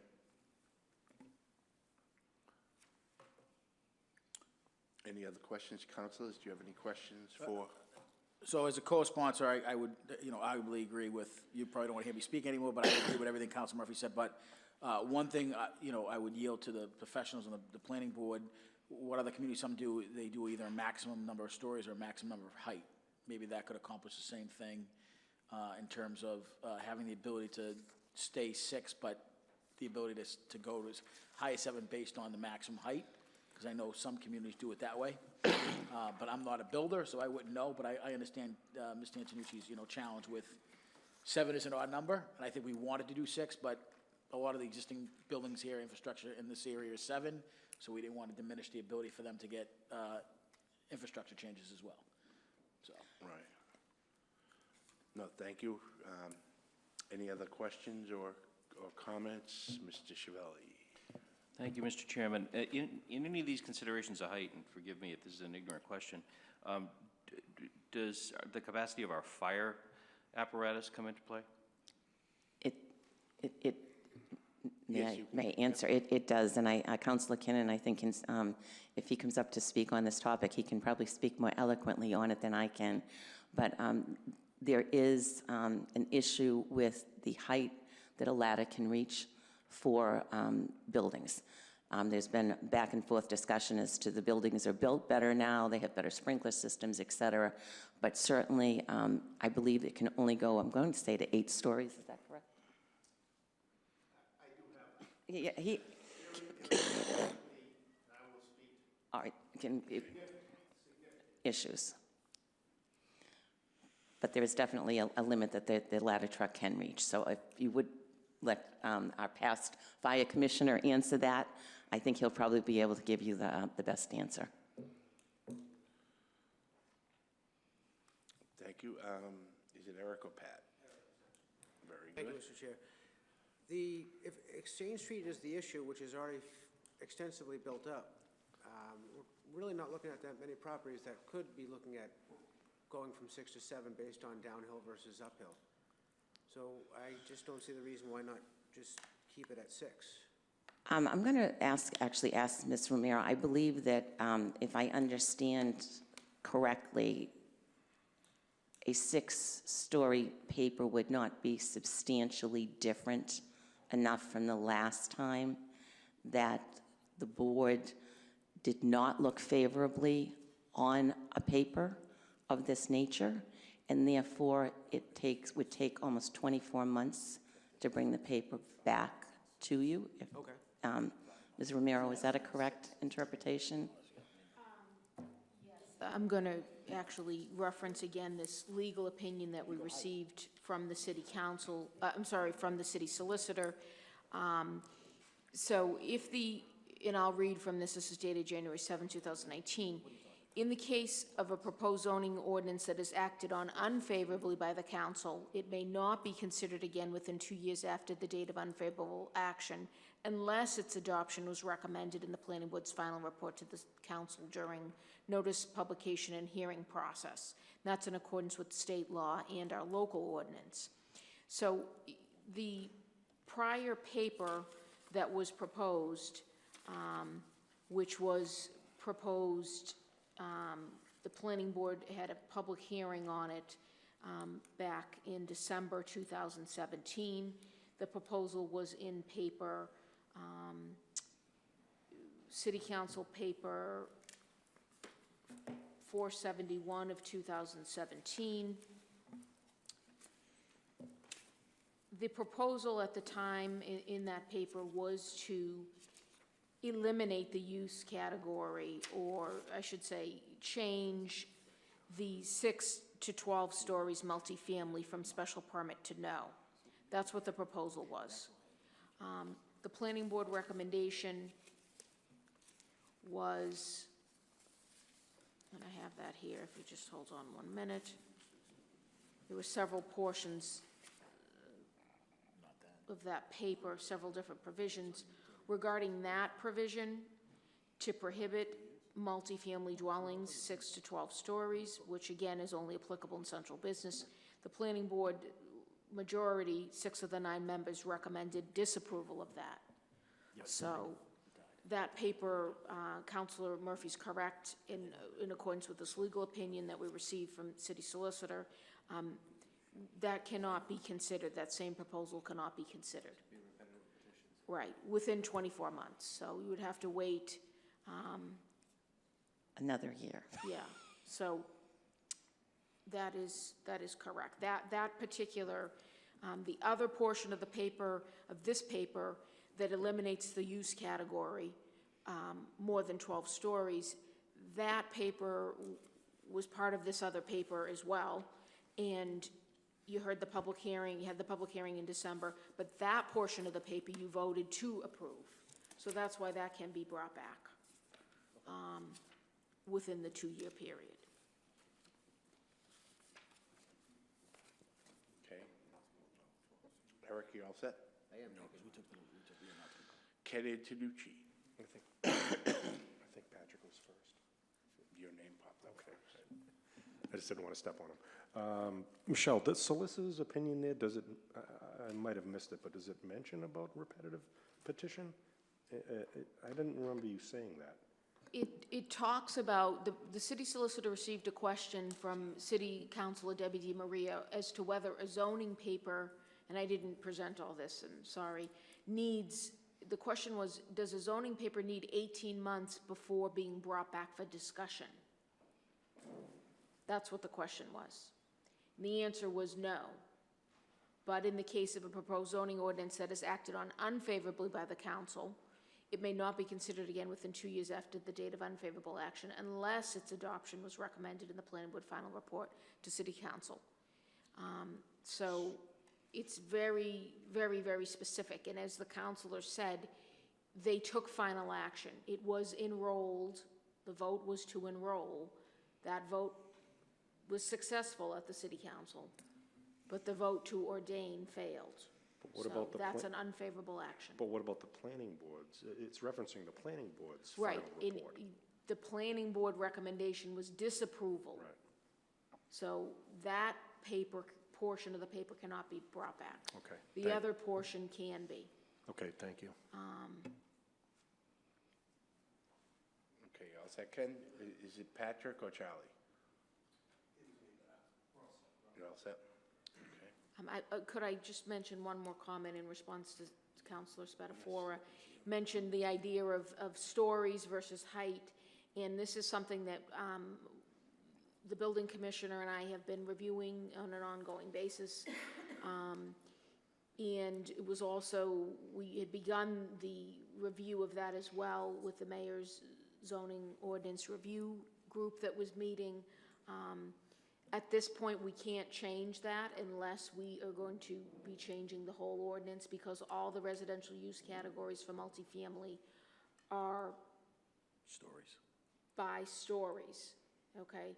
Any other questions, councilors? Do you have any questions for? So as a co-sponsor, I would, arguably agree with, you probably don't want to hear me speak anymore, but I agree with everything Council Murphy said. But one thing, I would yield to the professionals on the planning board. What other communities, some do, they do either a maximum number of stories or a maximum number of height. Maybe that could accomplish the same thing in terms of having the ability to stay 6, but the ability to go to as high as 7 based on the maximum height. Because I know some communities do it that way. But I'm not a builder, so I wouldn't know. But I understand Mr. Antonucci's, challenge with 7 is an odd number, and I think we wanted to do 6, but a lot of the existing buildings here, infrastructure in this area is 7, so we didn't want to diminish the ability for them to get infrastructure changes as well. So. Right. No, thank you. Any other questions or comments? Mr. Chiavelli. Thank you, Mr. Chairman. In any of these considerations of height, and forgive me if this is an ignorant question, does the capacity of our fire apparatus come into play? May answer. It does, and Councilor Kinnon, I think, if he comes up to speak on this topic, he can probably speak more eloquently on it than I can. But there is an issue with the height that a ladder can reach for buildings. There's been back and forth discussion as to the buildings are built better now, they have better sprinkler systems, et cetera. But certainly, I believe it can only go, I'm going to say, to 8 stories. Is that correct? I do have. Yeah, all right, issues. But there is definitely a limit that the ladder truck can reach. So if you would let our past fire commissioner answer that, I think he'll probably be able to give you the best answer. Thank you. Is it Eric or Pat? Very Thank you, good. Mr. Chair. If Exchange Street is the issue, which is already extensively built up, we're really not looking at that many properties that could be looking at going from 6 to 7 based on downhill versus uphill. So I just don't see the reason why not just keep it at 6. I'm going to actually ask Ms. Romero. I believe that if I understand correctly, a 6-story paper would not be substantially different enough from the last time that the board did not look favorably on a paper of this nature, and therefore it would take almost 24 months to bring the paper back to you. Okay. Ms. Romero, is that a correct interpretation? I'm going to actually reference again this legal opinion that we received from the city council, from the city solicitor. So and I'll read from this is dated January 7, 2019. In the case of a proposed zoning ordinance that is acted on unfavorably by the council, it may not be considered again within 2 years after the date of unfavorable action unless its adoption was recommended in the planning board's final report to the council during notice, publication, and hearing process. That's in accordance with state law and our local ordinance. So the prior paper that was proposed, which was proposed, the planning board had a public hearing on it back in December 2017. The proposal was in paper, City Council paper 471 of 2017. The proposal at the time in that paper was to eliminate the use category, or I should say change the 6 to 12 stories multifamily from special permit to no. That's what the proposal was. The planning board recommendation was, and I have that here, if you just hold on 1 minute. There were several portions of that paper, several different provisions. Regarding that provision, to prohibit multifamily dwellings 6 to 12 stories, which again is only applicable in central business, the planning board majority, 6 of the 9 members, recommended disapproval of that. So that paper, Councilor Murphy's correct in accordance with this legal opinion that we received from city solicitor. That cannot be considered, that same proposal cannot be considered. Right, within 24 months. So you would have to wait. Another year. Yeah, so that is correct. That particular, the other portion of the paper, of this paper, that eliminates the use category, more than 12 stories, that paper was part of this other paper as well. And you heard the public hearing, you had the public hearing in December, but that portion of the paper you voted to approve. So that's why that can be brought back within the 2-year period. Okay. Eric, you all set? I am. Ken Antonucci. I think Patrick was first. Your name popped up first. I just didn't want to step on him. Michelle, the solicitor's opinion there, does it, I might have missed it, but does it mention about repetitive petition? I didn't remember you saying that. It talks about, the city solicitor received a question from City Councilor Debbie DiMaria as to whether a zoning paper, and I didn't present all this, and sorry, the question was, does a zoning paper need 18 months before being brought back for discussion? That's what the question was. And the answer was no. But in the case of a proposed zoning ordinance that is acted on unfavorably by the council, it may not be considered again within 2 years after the date of unfavorable action unless its adoption was recommended in the planning board final report to city council. So it's very, very, very specific. And as the councilor said, they took final action. It was enrolled, the vote was to enroll. That vote was successful at the city council, but the vote to ordain failed. But what about the that's an unfavorable action. But what about the planning boards? It's referencing the planning board's Right. final report. The planning board recommendation was disapproval. Right. So that portion of the paper cannot be brought back. Okay. The other portion can be. Okay, thank you. Okay, all set, Ken? Is it Patrick or Charlie? You're all set? Okay. Could I just mention one more comment in response to Councilor Spatafora? Mentioned the idea of stories versus height, and this is something that the building commissioner and I have been reviewing on an ongoing basis. And it was also, we had begun the review of that as well with the mayor's zoning ordinance review group that was meeting. At this point, we can't change that unless we are going to be changing the whole ordinance, because all the residential use categories for multifamily are Stories. by stories, okay?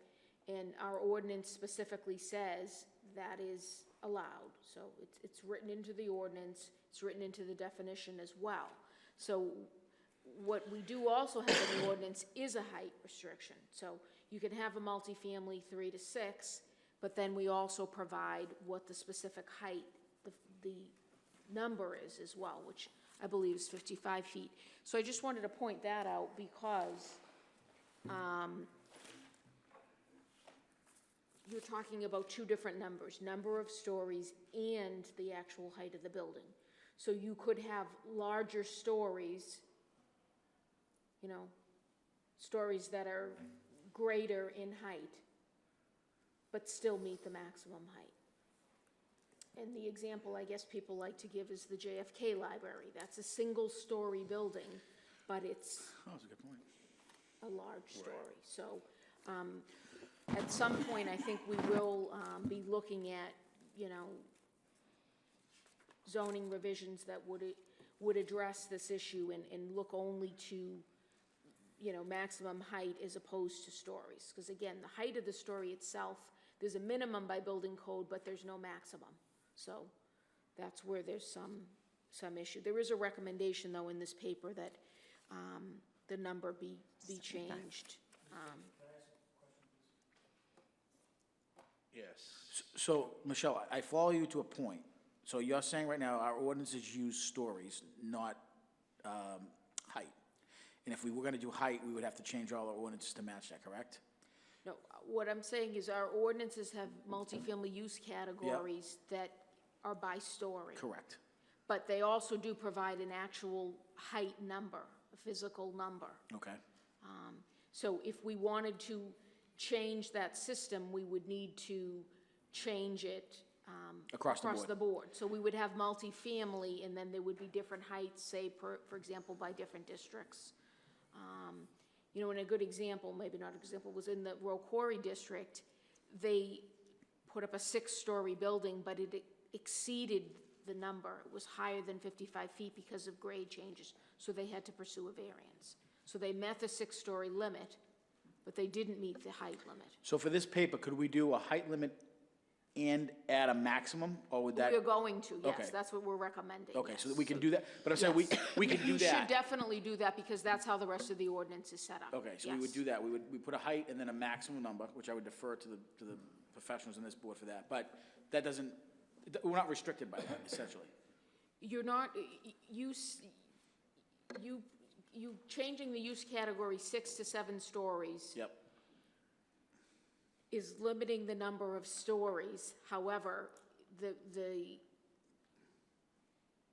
And our ordinance specifically says that is allowed. So it's written into the ordinance, it's written into the definition as well. So what we do also have in the ordinance is a height restriction. So you can have a multifamily 3 to 6, but then we also provide what the specific height, the number is as well, which I believe is 55 feet. So I just wanted to point that out because you're talking about two different numbers, number of stories and the actual height of the building. So you could have larger stories, you know, stories that are greater in height, but still meet the maximum height. And the example I guess people like to give is the JFK Library. That's a single-story building, but it's Oh, that's a good point. a large story. So at some point, I think we will be looking at, you know, zoning revisions that would address this issue and look only to, you know, maximum height as opposed to stories. Because again, the height of the story itself, there's a minimum by building code, but there's no maximum. So that's where there's some issue. There is a recommendation, though, in this paper that the number be changed. Yes. So, Michelle, I follow you to a point. So you're saying right now our ordinances use stories, not height. And if we were going to do height, we would have to change all our ordinances to match that, correct? No, what I'm saying is our ordinances have multifamily use categories that are by story. Correct. But they also do provide an actual height number, a physical number. Okay. So if we wanted to change that system, we would need to change it Across the board. So we would have multifamily, and then there would be different heights, say, for example, by different districts. You know, and a good example, maybe not example, was in the Row Quarry District. They put up a 6-story building, but it exceeded the number. It was higher than 55 feet because of grade changes, so they had to pursue a variance. So they met the 6-story limit, but they didn't meet the height limit. So for this paper, could we do a height limit and add a maximum, or would that? We're going to, yes, Okay. that's what we're recommending. Okay, so yes. that we can do that, but I'm saying we can do You should that. definitely do that, because that's how the rest of the ordinance is set up. Okay, so we would do that. We put a height and then a maximum number, which I would defer to the professionals in this board for that. But that doesn't, we're not restricted by that, essentially. You're not, you changing the use category 6 to 7 stories. Yep. Is limiting the number of stories. However,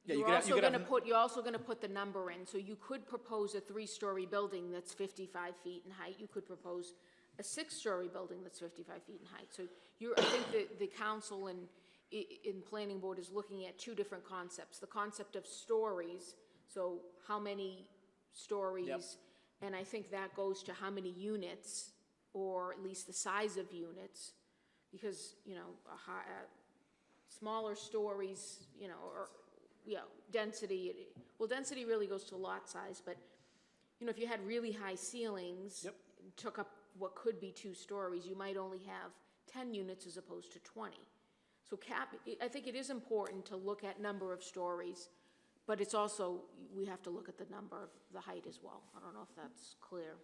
you're also gonna put the number in. So you could propose a 3-story building that's 55 feet in height. You could propose a 6-story building that's 55 feet in height. So I think the council in planning board is looking at two different concepts. The concept of stories, so how many stories, Yep. and I think that goes to how many units, or at least the size of units, because, you know, smaller stories, you know, or, density, well, density really goes to lot size, but, you know, if you had really high ceilings. Yep. And took up what could be 2 stories, you might only have 10 units as opposed to 20. So I think it is important to look at number of stories, but it's also, we have to look at the number of the height as well. I don't know if that's clear.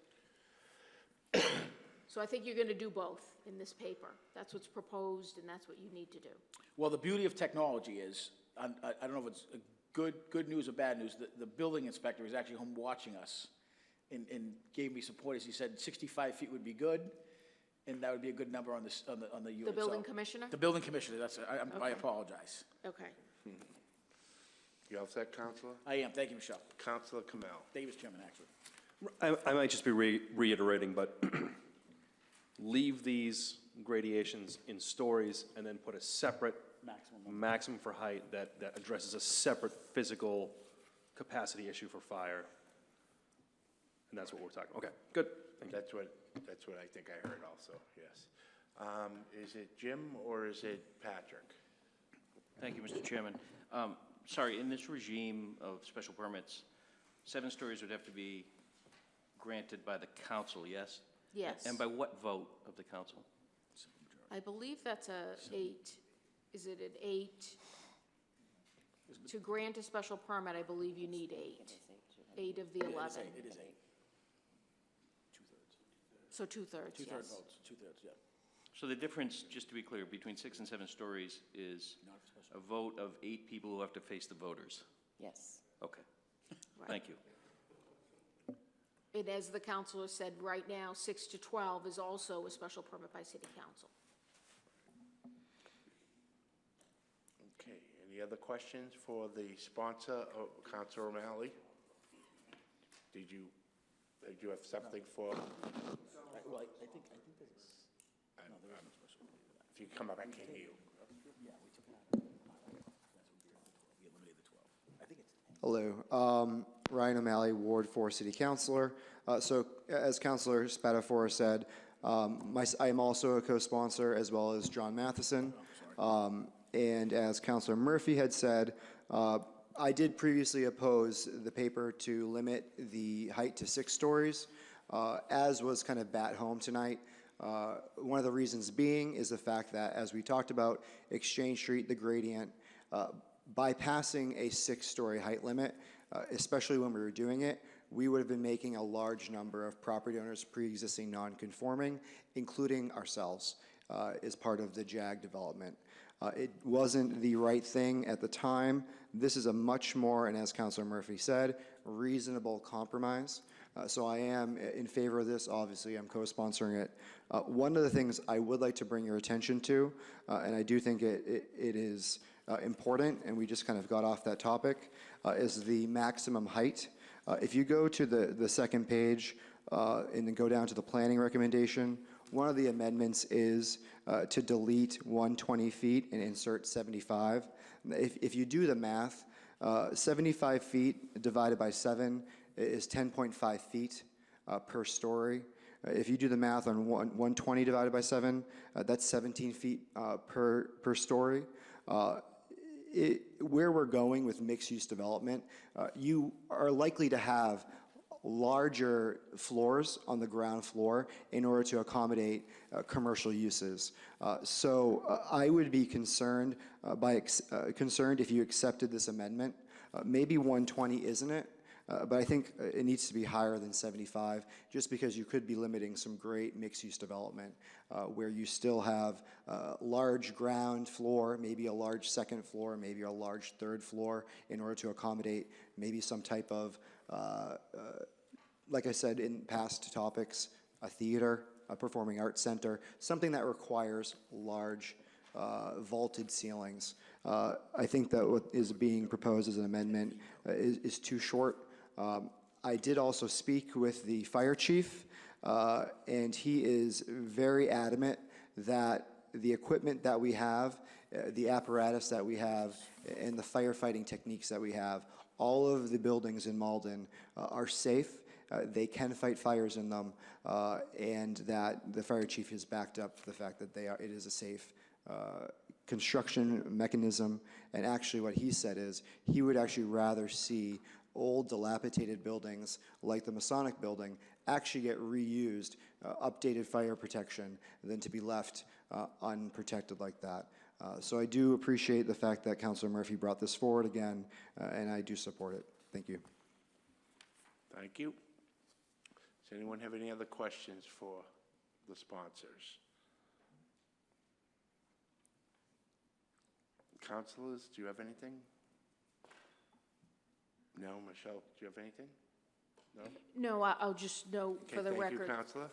So I think you're going to do both in this paper. That's what's proposed, and that's what you need to do. Well, the beauty of technology is, I don't know if it's good news or bad news, the building inspector is actually home watching us and gave me some pointers. He said 65 feet would be good, and that would be a good number on the unit. The building So- commissioner? The building commissioner, I Okay. apologize. Okay. You all set, Counselor? I am, thank you, Michelle. Counselor Kamel. Thank you, Mr. Chairman, actually. I might just be reiterating, but leave these gradations in stories and then put a separate maximum for height that addresses a separate physical capacity issue for fire. And that's what we're talking, okay, good. Thank you. That's what I think I heard also, yes. Is it Jim or is it Patrick? Thank you, Mr. Chairman. Sorry, in this regime of special permits, 7 stories would have to be granted by the council, yes? Yes. And by what vote of the council? I believe that's a 8. Is it an 8? To grant a special permit, I believe you need 8. 8 of the 11. It is 8. So 2/3, yes. Two-thirds votes, 2/3, yeah. So the difference, just to be clear, between 6 and 7 stories is a vote of 8 people who have to face the voters? Yes. Okay. Right. Thank you. And as the counselor said, right now, 6 to 12 is also a special permit by city council. Okay, any other questions for the sponsor, Counselor O'Malley? Did you have something for? Well, I think there's, no, there isn't a special permit for that. If you come up, I can't hear you. Yeah, we took it out. We eliminated the 12. I think it's. Hello, Ryan O'Malley, Ward 4 City Councilor. So as Councilor Spatafor said, I am also a co-sponsor as well as John Matheson. And as Councilor Murphy had said, I did previously oppose the paper to limit the height to 6 stories, as was kind of bat home tonight. One of the reasons being is the fact that, as we talked about, Exchange Street, the gradient, bypassing a 6-story height limit, especially when we were doing it, we would have been making a large number of property owners pre-existing non-conforming, including ourselves, as part of the JAG development. It wasn't the right thing at the time. This is a much more, and as Councilor Murphy said, reasonable compromise. So I am in favor of this. Obviously, I'm co-sponsoring it. One of the things I would like to bring your attention to, and I do think it is important, and we just kind of got off that topic, is the maximum height. If you go to the second page and then go down to the planning recommendation, one of the amendments is to delete 120 feet and insert 75. If you do the math, 75 feet divided by 7 is 10.5 feet per story. If you do the math on 120 divided by 7, that's 17 feet per story. Where we're going with mixed-use development, you are likely to have larger floors on the ground floor in order to accommodate commercial uses. So I would be concerned if you accepted this amendment. Maybe 120 isn't it, but I think it needs to be higher than 75, just because you could be limiting some great mixed-use development where you still have large ground floor, maybe a large second floor, maybe a large third floor, in order to accommodate maybe some type of, like I said in past topics, a theater, a performing arts center, something that requires large vaulted ceilings. I think that what is being proposed as an amendment is too short. I did also speak with the fire chief, and he is very adamant that the equipment that we have, the apparatus that we have, and the firefighting techniques that we have, all of the buildings in Malden are safe. They can fight fires in them, and that the fire chief has backed up the fact that it is a safe construction mechanism, and actually what he said is he would actually rather see old dilapidated buildings like the Masonic building actually get reused, updated fire protection, than to be left unprotected like that. So I do appreciate the fact that Councilor Murphy brought this forward again, and I do support it. Thank you. Thank you. Does anyone have any other questions for the sponsors? Councilors, do you have anything? No, Michelle, do you have anything? No? No, I'll just note Okay, for the record. Thank you, Councilor.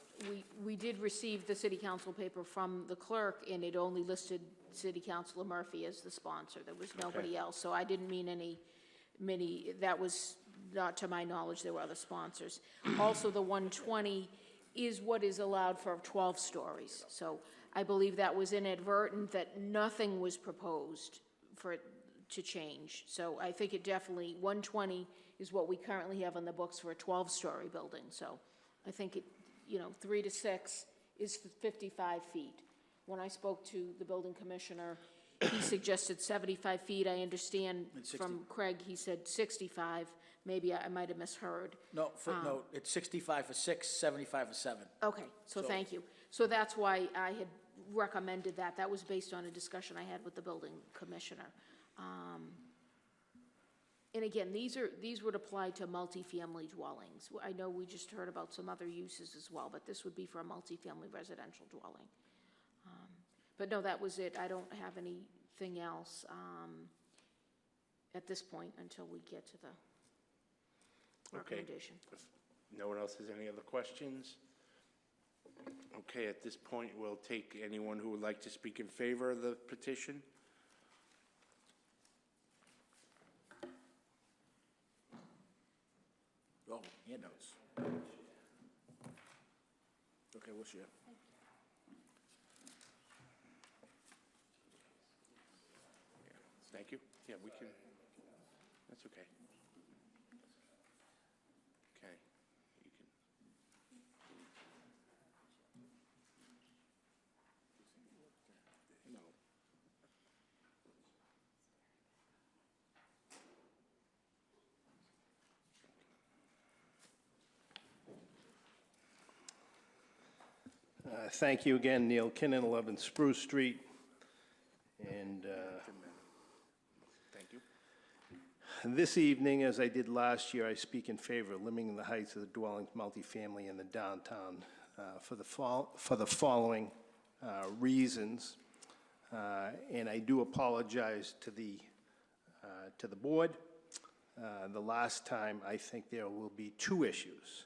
We did receive the city council paper from the clerk, and it only listed City Councilor Murphy as the sponsor. There was nobody else, so I didn't mean that was not to my knowledge, there were other sponsors. Also, the 120 is what is allowed for 12 stories. So I believe that was inadvertent, that nothing was proposed for it to change. So I think it definitely, 120 is what we currently have on the books for a 12-story building. So I think it, 3 to 6 is 55 feet. When I spoke to the building commissioner, he suggested 75 feet. I understand from Craig, he said 65. Maybe I might have misheard. No, footnote, it's 65 for 6, 75 for 7. Okay, so thank you. So that's why I had recommended that. That was based on a discussion I had with the building commissioner. And again, these would apply to multifamily dwellings. I know we just heard about some other uses as well, but this would be for a multifamily residential dwelling. But no, that was it. I don't have anything else at this point until we get to the recommendation. If no one else has any other questions? Okay, at this point, we'll take anyone who would like to speak in favor of the petition. Oh, handouts. Okay, we'll share. Thank you. Yeah, we can, that's okay. Okay, you can. No. Thank you again, Neil Kinnon, 11 Spruce Street. And thank you. This evening, as I did last year, I speak in favor of limiting the heights of the dwellings multifamily in the downtown for the following reasons. And I do apologize to the board. The last time, I think there will be 2 issues.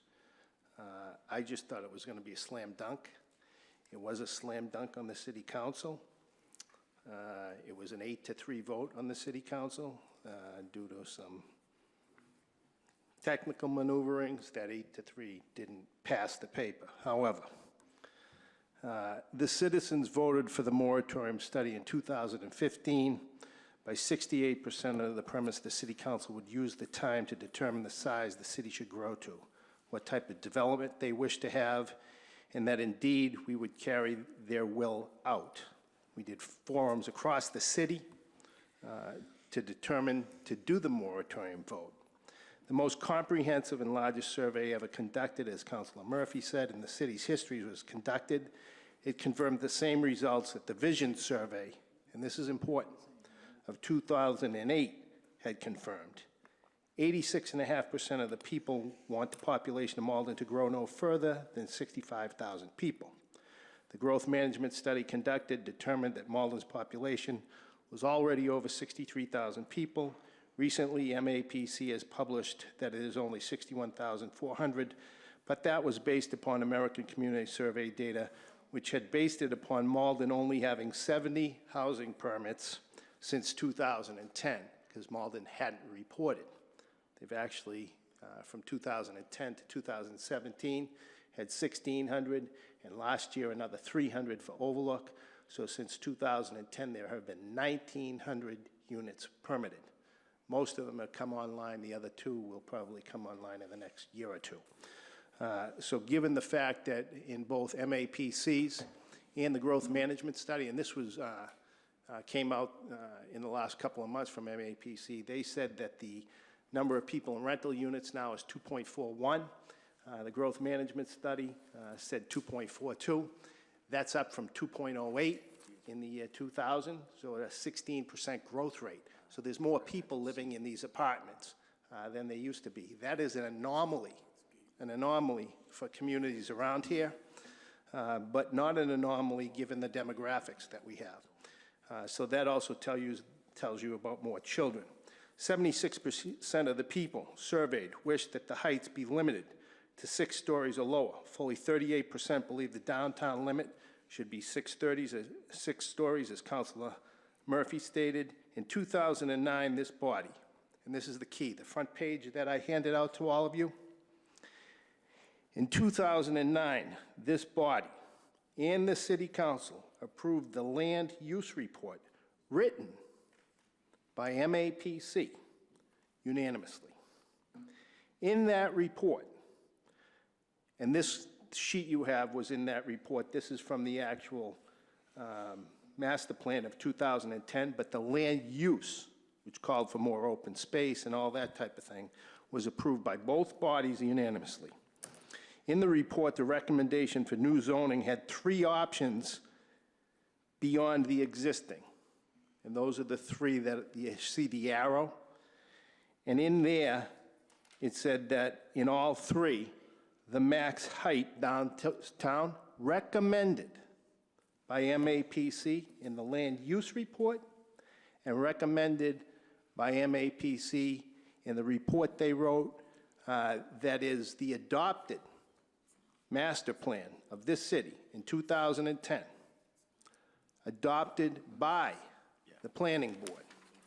I just thought it was going to be a slam dunk. It was a slam dunk on the city council. It was an 8-3 vote on the city council due to some technical maneuverings. That 8-3 didn't pass the paper. However, the citizens voted for the moratorium study in 2015. By 68% of the premise, the city council would use the time to determine the size the city should grow to, what type of development they wish to have, and that indeed we would carry their will out. We did forums across the city to determine to do the moratorium vote. The most comprehensive and largest survey ever conducted, as Councilor Murphy said, in the city's history was conducted. It confirmed the same results that the Vision Survey, and this is important, of 2008 had confirmed. 86.5% of the people want the population of Malden to grow no further than 65,000 people. The growth management study conducted determined that Malden's population was already over 63,000 people. Recently, MAPC has published that it is only 61,400, but that was based upon American Community Survey data, which had based it upon Malden only having 70 housing permits since 2010, because Malden hadn't reported. They've actually, from 2010 to 2017, had 1,600, and last year another 300 for Overlook. So since 2010, there have been 1,900 units permitted. Most of them have come online. The other 2 will probably come online in the next year or 2. So given the fact that in both MAPCs and the growth management study, and this was came out in the last couple of months from MAPC. They said that the number of people in rental units now is 2.41. The growth management study said 2.42. That's up from 2.08 in the year 2000, so a 16% growth rate. So there's more people living in these apartments than there used to be. That is an anomaly for communities around here, but not an anomaly given the demographics that we have. So that also tells you about more children. 76% of the people surveyed wished that the heights be limited to 6 stories or lower. Fully 38% believe the downtown limit should be 6 stories, as Councilor Murphy stated. In 2009, this body, and this is the key, the front page that I handed out to all of you. In 2009, this body and the City Council approved the land use report written by MAPC unanimously. In that report, and this sheet you have was in that report, this is from the actual master plan of 2010, but the land use, which called for more open space and all that type of thing, was approved by both bodies unanimously. In the report, the recommendation for new zoning had 3 options beyond the existing. And those are the 3 that you see the arrow. And in there, it said that in all 3, the max height downtown recommended by MAPC in the land use report and recommended by MAPC in the report they wrote that is the adopted master plan of this city in 2010, adopted by the planning board.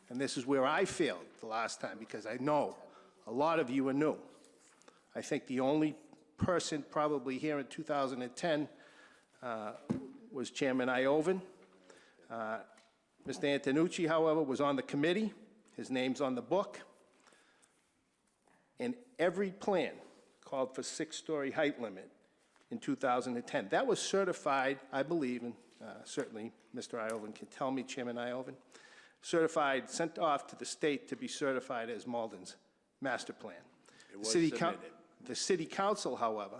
And this is where I failed the last time, because I know a lot of you are new. I think the only person probably here in 2010 was Chairman Ioven. Mr. Antonucci, however, was on the committee. His name's on the book. And every plan called for 6-story height limit in 2010. That was certified, I believe, and certainly Mr. Ioven can tell me, Chairman Ioven, certified, sent off to the state to be certified as Malden's master plan. It was submitted. The City Council, however,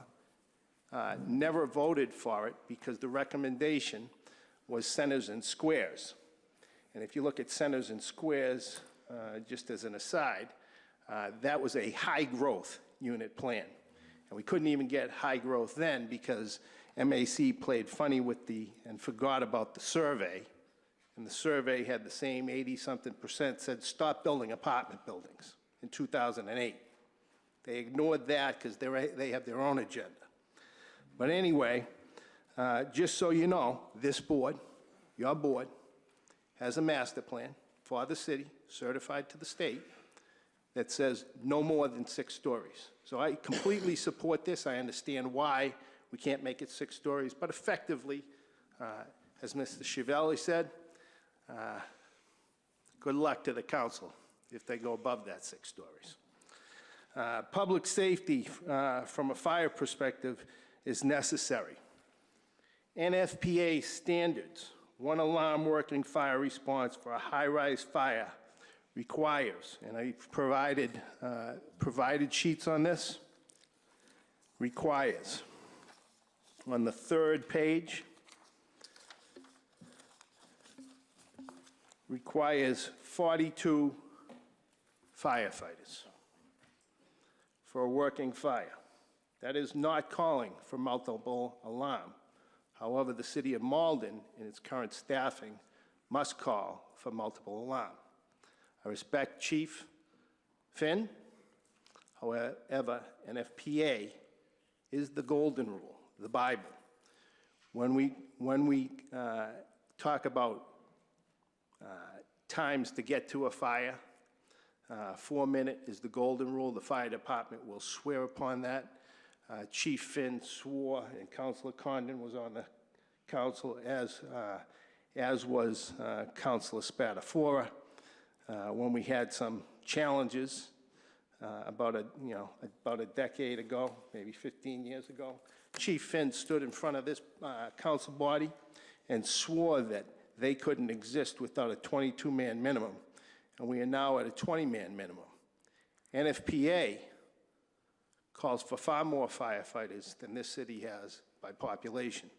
never voted for it because the recommendation was centers and squares. And if you look at centers and squares, just as an aside, that was a high-growth unit plan. And we couldn't even get high growth then because MAC played funny with and forgot about the survey. And the survey had the same 80-something% said stop building apartment buildings in 2008. They ignored that because they have their own agenda. But anyway, just so you know, this board, your board, has a master plan for the city, certified to the state, that says no more than 6 stories. So I completely support this. I understand why we can't make it 6 stories, but effectively, as Mr. Chiavelli said, good luck to the council if they go above that 6 stories. Public safety from a fire perspective is necessary. NFPA standards, 1 alarm working fire response for a high-rise fire requires, and I provided sheets on this, requires, on the 3rd page, requires 42 firefighters for a working fire. That is not calling for multiple alarm. However, the city of Malden, in its current staffing, must call for multiple alarm. I respect Chief Finn. However, NFPA is the golden rule, the Bible. When we talk about times to get to a fire, 4 minute is the golden rule. The fire department will swear upon that. Chief Finn swore, and Councilor Condon was on the council, as was Councilor Spatafora. When we had some challenges about a decade ago, maybe 15 years ago, Chief Finn stood in front of this council body and swore that they couldn't exist without a 22-man minimum, and we are now at a 20-man minimum. NFPA calls for far more firefighters than this city has by population.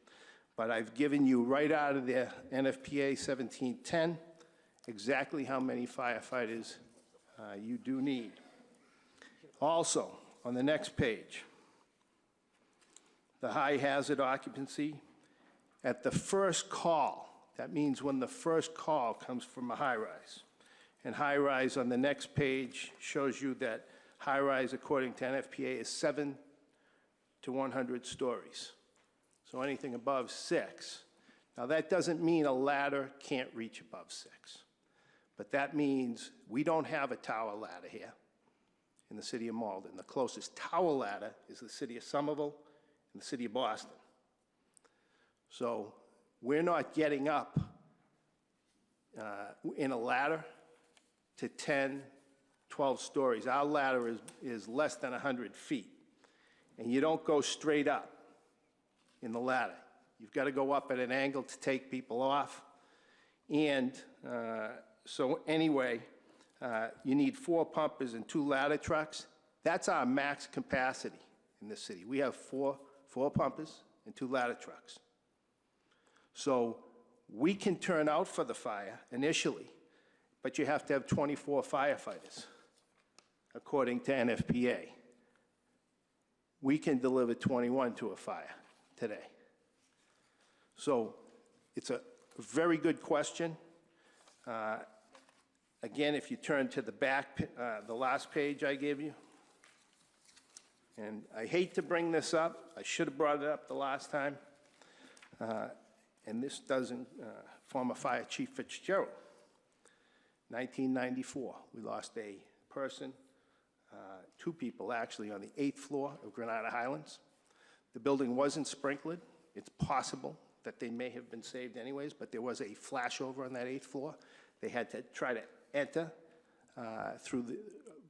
But I've given you right out of their NFPA 1710 exactly how many firefighters you do need. Also, on the next page, the high hazard occupancy at the first call. That means when the first call comes from a high-rise. And high-rise on the next page shows you that high-rise, according to NFPA, is 7 to 100 stories. So anything above 6. Now, that doesn't mean a ladder can't reach above 6. But that means we don't have a tower ladder here in the city of Malden. The closest tower ladder is the city of Somerville and the city of Boston. So we're not getting up in a ladder to 10, 12 stories. Our ladder is less than 100 feet. And you don't go straight up in the ladder. You've got to go up at an angle to take people off. And so anyway, you need 4 pumpers and 2 ladder trucks. That's our max capacity in this city. We have four pumpers and 2 ladder trucks. So we can turn out for the fire initially, but you have to have 24 firefighters, according to NFPA. We can deliver 21 to a fire today. So it's a very good question. Again, if you turn to the back, the last page I gave you, and I hate to bring this up. I should have brought it up the last time. And this doesn't, former Fire Chief Fitzgerald, 1994, we lost a person, 2 people actually, on the 8th floor of Granada Highlands. The building wasn't sprinkled. It's possible that they may have been saved anyways, but there was a flashover on that 8th floor. They had to try to enter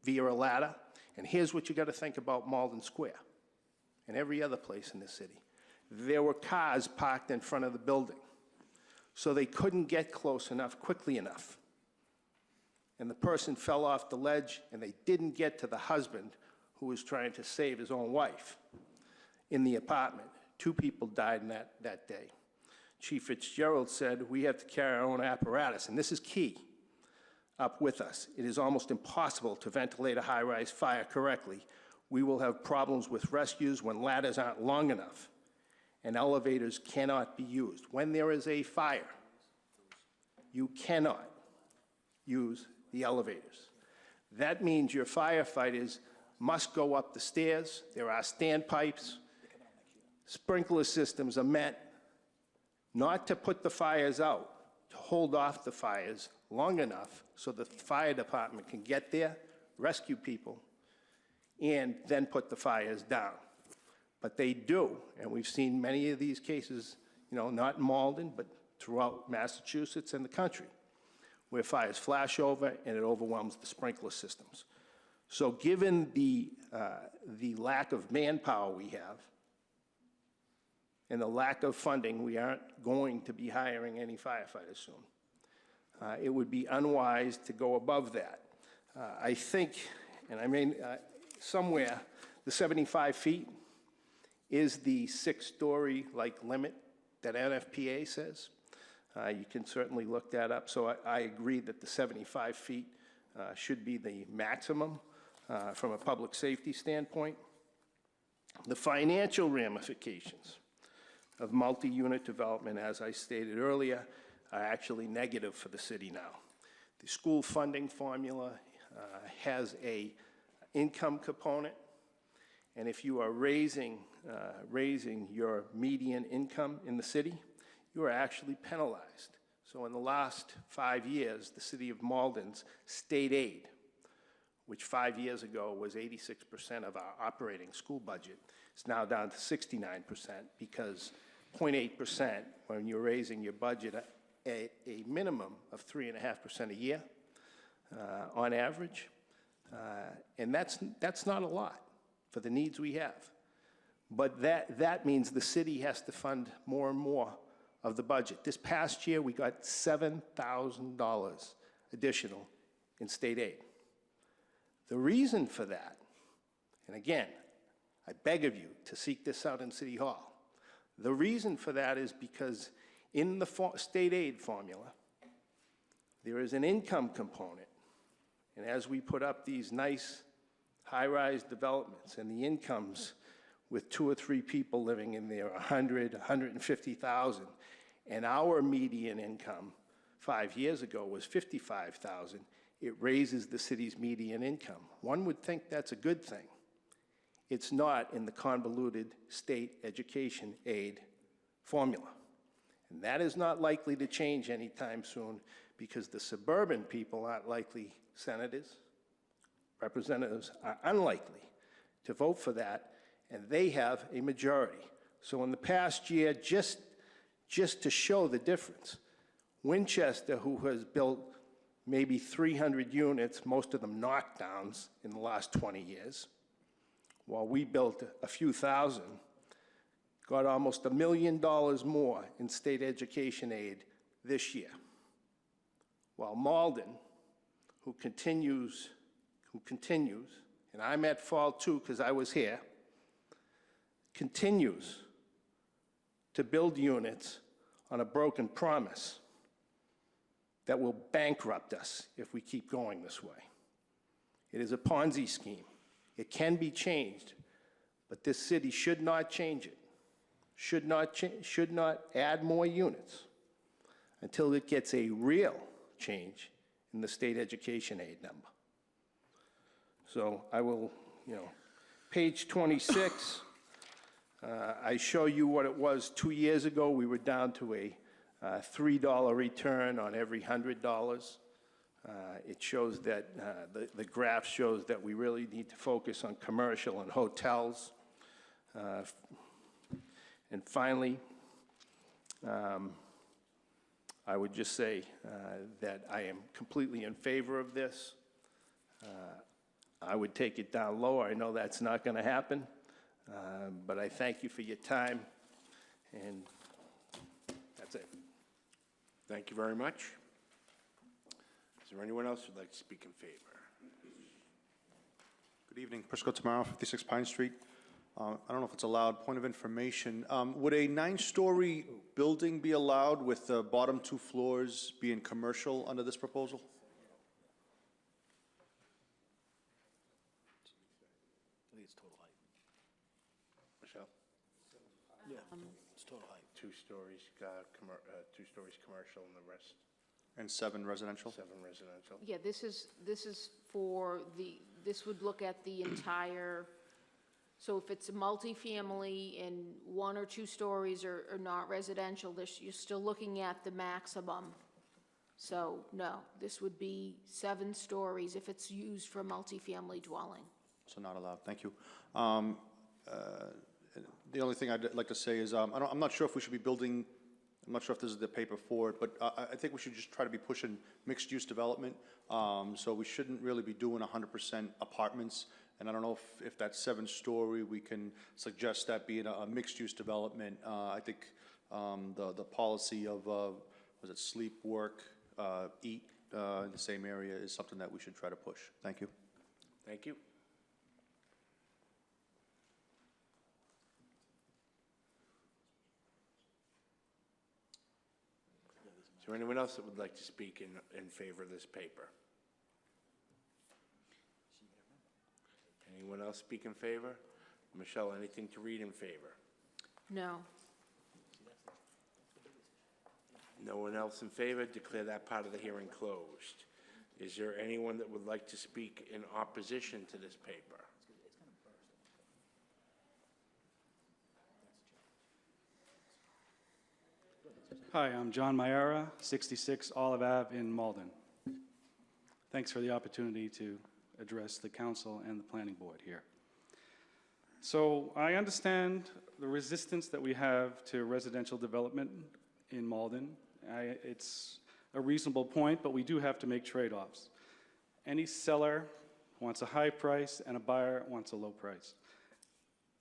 via a ladder. And here's what you got to think about Malden Square and every other place in the city. There were cars parked in front of the building, so they couldn't get close enough quickly enough. And the person fell off the ledge, and they didn't get to the husband who was trying to save his own wife in the apartment. 2 people died in that day. Chief Fitzgerald said, we have to carry our own apparatus, and this is key, up with us. It is almost impossible to ventilate a high-rise fire correctly. We will have problems with rescues when ladders aren't long enough, and elevators cannot be used. When there is a fire, you cannot use the elevators. That means your firefighters must go up the stairs. There are standpipes. Sprinkler systems are meant not to put the fires out, to hold off the fires long enough so the fire department can get there, rescue people, and then put the fires down. But they do, and we've seen many of these cases, not in Malden, but throughout Massachusetts and the country, where fires flash over and it overwhelms the sprinkler systems. So given the lack of manpower we have and the lack of funding, we aren't going to be hiring any firefighters soon. It would be unwise to go above that. I think, and I mean, somewhere, the 75 feet is the 6-story limit that NFPA says. You can certainly look that up. So I agree that the 75 feet should be the maximum from a public safety standpoint. The financial ramifications of multi-unit development, as I stated earlier, are actually negative for the city now. The school funding formula has an income component, and if you are raising your median income in the city, you are actually penalized. So in the last 5 years, the city of Malden's state aid, which 5 years ago was 86% of our operating school budget, is now down to 69% because 0.8% when you're raising your budget a minimum of 3.5% a year on average. And that's not a lot for the needs we have. But that means the city has to fund more and more of the budget. This past year, we got $7,000 additional in state aid. The reason for that, and again, I beg of you to seek this out in City Hall. The reason for that is because in the state aid formula, there is an income component. And as we put up these nice high-rise developments and the incomes with 2 or 3 people living in there, 100, 150,000, and our median income 5 years ago was 55,000, it raises the city's median income. One would think that's a good thing. It's not in the convoluted state education aid formula. And that is not likely to change anytime soon because the suburban people aren't likely, senators, representatives are unlikely to vote for that, and they have a majority. So in the past year, just to show the difference, Winchester, who has built maybe 300 units, most of them knockdowns in the last 20 years, while we built a few thousand, got almost $1 million more in state education aid this year. While Malden, who continues, and I'm at fault too because I was here, continues to build units on a broken promise that will bankrupt us if we keep going this way. It is a Ponzi scheme. It can be changed, but this city should not change it. Should not add more units until it gets a real change in the state education aid number. So I will, page 26, I show you what it was 2 years ago. We were down to a $3 return on every $100. It shows that, the graph shows that we really need to focus on commercial and hotels. And finally, I would just say that I am completely in favor of this. I would take it down lower. I know that's not going to happen, but I thank you for your time, and that's it. Thank you very much. Is there anyone else who'd like to speak in favor? Good evening, Prisco Tamaro, 56 Pine Street. I don't know if it's allowed, point of information. Would a 9-story building be allowed with the bottom 2 floors being commercial under this proposal? I think it's total height. Michelle? Yeah, it's total height. 2 stories, 2 stories commercial and the rest And 7 residential? 7 residential. Yeah, this is for this would look at the entire, so if it's a multifamily and 1 or 2 stories are not residential, you're still looking at the maximum. So, no, this would be 7 stories if it's used for a multifamily dwelling. So not allowed, thank you. The only thing I'd like to say is, I'm not sure if we should be building, I'm not sure if this is the paper for it, but I think we should just try to be pushing mixed-use development. So we shouldn't really be doing 100% apartments. And I don't know if that 7-story, we can suggest that being a mixed-use development. I think the policy of, was it sleep, work, eat in the same area is something that we should try to push. Thank you. Thank you. Is there anyone else that would like to speak in favor of this paper? Anyone else speak in favor? Michelle, anything to read in favor? No. No one else in favor? Declare that part of the hearing closed. Is there anyone that would like to speak in opposition to this paper? Hi, I'm John Mayara, 66 Olive Ave in Malden. Thanks for the opportunity to address the council and the planning board here. So I understand the resistance that we have to residential development in Malden. It's a reasonable point, but we do have to make trade-offs. Any seller wants a high price and a buyer wants a low price.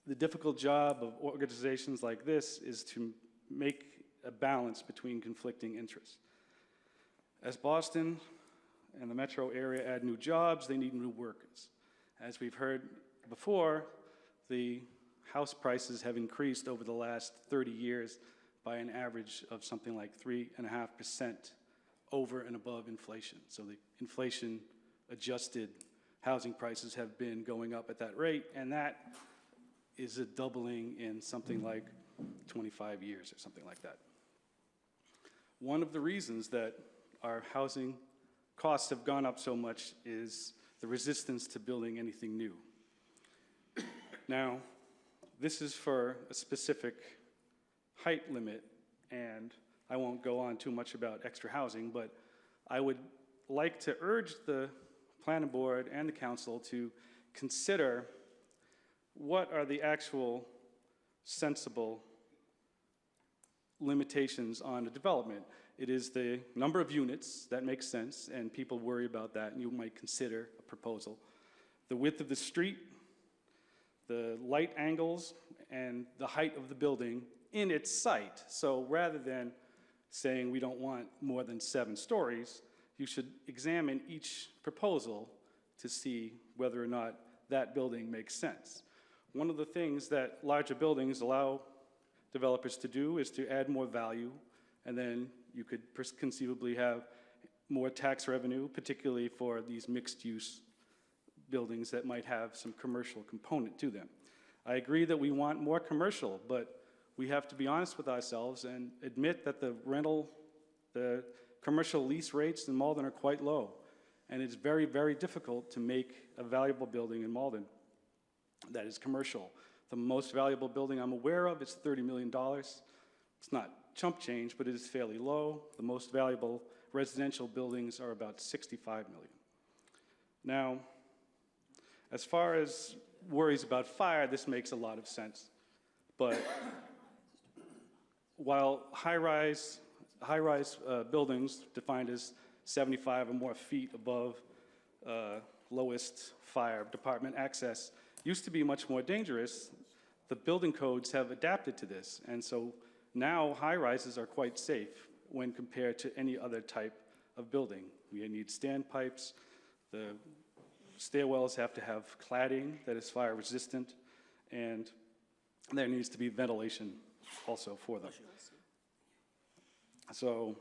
The difficult job of organizations like this is to make a balance between conflicting interests. As Boston and the metro area add new jobs, they need new workers. As we've heard before, the house prices have increased over the last 30 years by an average of something like 3.5% over and above inflation. So the inflation-adjusted housing prices have been going up at that rate, and that is a doubling in something like 25 years or something like that. One of the reasons that our housing costs have gone up so much is the resistance to building anything new. Now, this is for a specific height limit, and I won't go on too much about extra housing, but I would like to urge the planning board and the council to consider what are the actual sensible limitations on a development. It is the number of units that makes sense, and people worry about that, and you might consider a proposal. The width of the street, the light angles, and the height of the building in its site. So rather than saying we don't want more than 7 stories, you should examine each proposal to see whether or not that building makes sense. One of the things that larger buildings allow developers to do is to add more value, and then you could conceivably have more tax revenue, particularly for these mixed-use buildings that might have some commercial component to them. I agree that we want more commercial, but we have to be honest with ourselves and admit that the commercial lease rates in Malden are quite low, and it's very, very difficult to make a valuable building in Malden that is commercial. The most valuable building I'm aware of is $30 million. It's not chump change, but it is fairly low. The most valuable residential buildings are about $65 million. Now, as far as worries about fire, this makes a lot of sense. But while high-rise buildings defined as 75 or more feet above lowest fire department access used to be much more dangerous, the building codes have adapted to this. And so now high-rises are quite safe when compared to any other type of building. We need standpipes. The stairwells have to have cladding that is fire-resistant, and there needs to be ventilation also for them. So,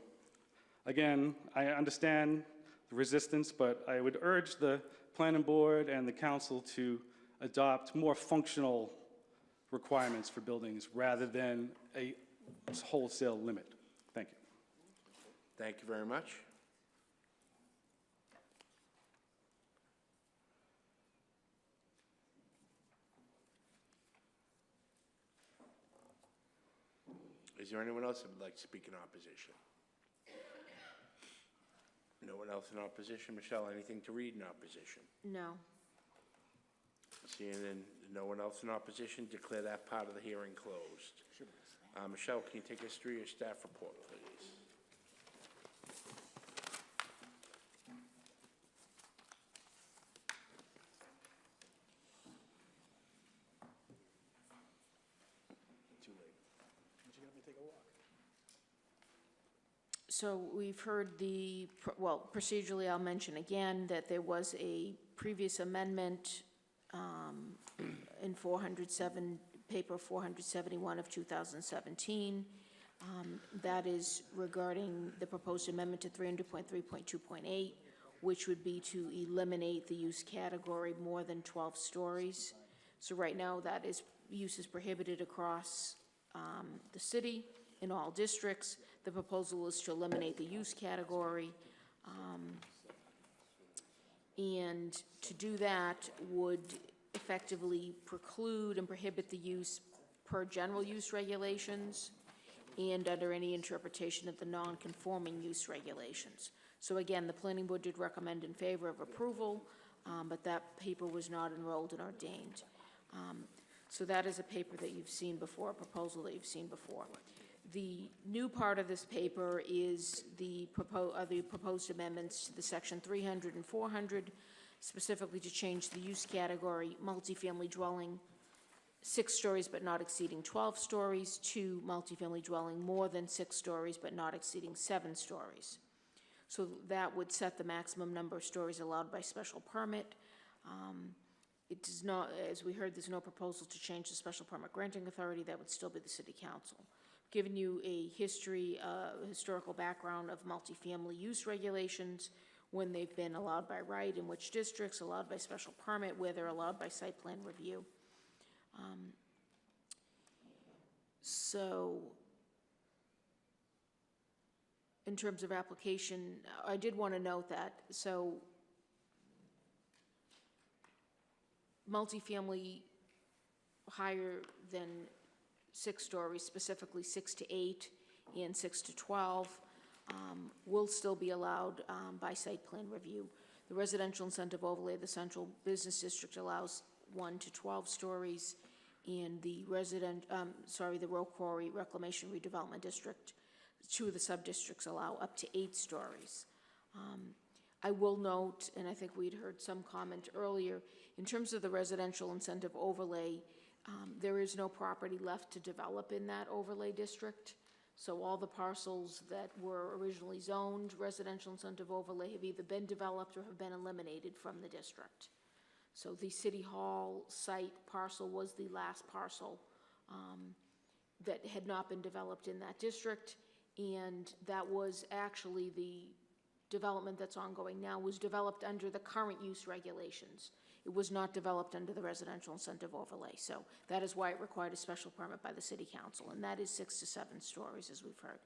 again, I understand the resistance, but I would urge the planning board and the council to adopt more functional requirements for buildings rather than a wholesale limit. Thank you. Thank you very much. Is there anyone else that would like to speak in opposition? No one else in opposition? Michelle, anything to read in opposition? No. Seeing no one else in opposition, declare that part of the hearing closed. Michelle, can you take us through your staff report, please? Too late. Why don't you get up and take a walk? So we've heard well, procedurally, I'll mention again that there was a previous amendment in paper 471 of 2017. That is regarding the proposed amendment to 300.3.2.8, which would be to eliminate the use category more than 12 stories. So right now, that use is prohibited across the city in all districts. The proposal is to eliminate the use category. And to do that would effectively preclude and prohibit the use per general use regulations and under any interpretation of the non-conforming use regulations. So again, the planning board did recommend in favor of approval, but that paper was not enrolled and ordained. So that is a paper that you've seen before, a proposal that you've seen before. The new part of this paper is the proposed amendments to the section 300 and 400, specifically to change the use category multifamily dwelling 6 stories but not exceeding 12 stories, 2 multifamily dwelling more than 6 stories but not exceeding 7 stories. So that would set the maximum number of stories allowed by special permit. It does not, as we heard, there's no proposal to change the special permit granting authority. That would still be the city council. Giving you a historical background of multifamily use regulations, when they've been allowed by right, in which districts, allowed by special permit, where they're allowed by site plan review. So, in terms of application, I did want to note that, so multifamily higher than 6 stories, specifically 6 to 8 and 6 to 12, will still be allowed by site plan review. The residential incentive overlay of the central business district allows 1 to 12 stories, and the the Row Quarry Reclamation Redevelopment District, 2 of the sub-districts allow up to 8 stories. I will note, and I think we'd heard some comment earlier, in terms of the residential incentive overlay, there is no property left to develop in that overlay district. So all the parcels that were originally zoned residential incentive overlay have either been developed or have been eliminated from the district. So the City Hall site parcel was the last parcel that had not been developed in that district, and that was actually the development that's ongoing now was developed under the current use regulations. It was not developed under the residential incentive overlay. So that is why it required a special permit by the city council, and that is 6 to 7 stories, as we've heard.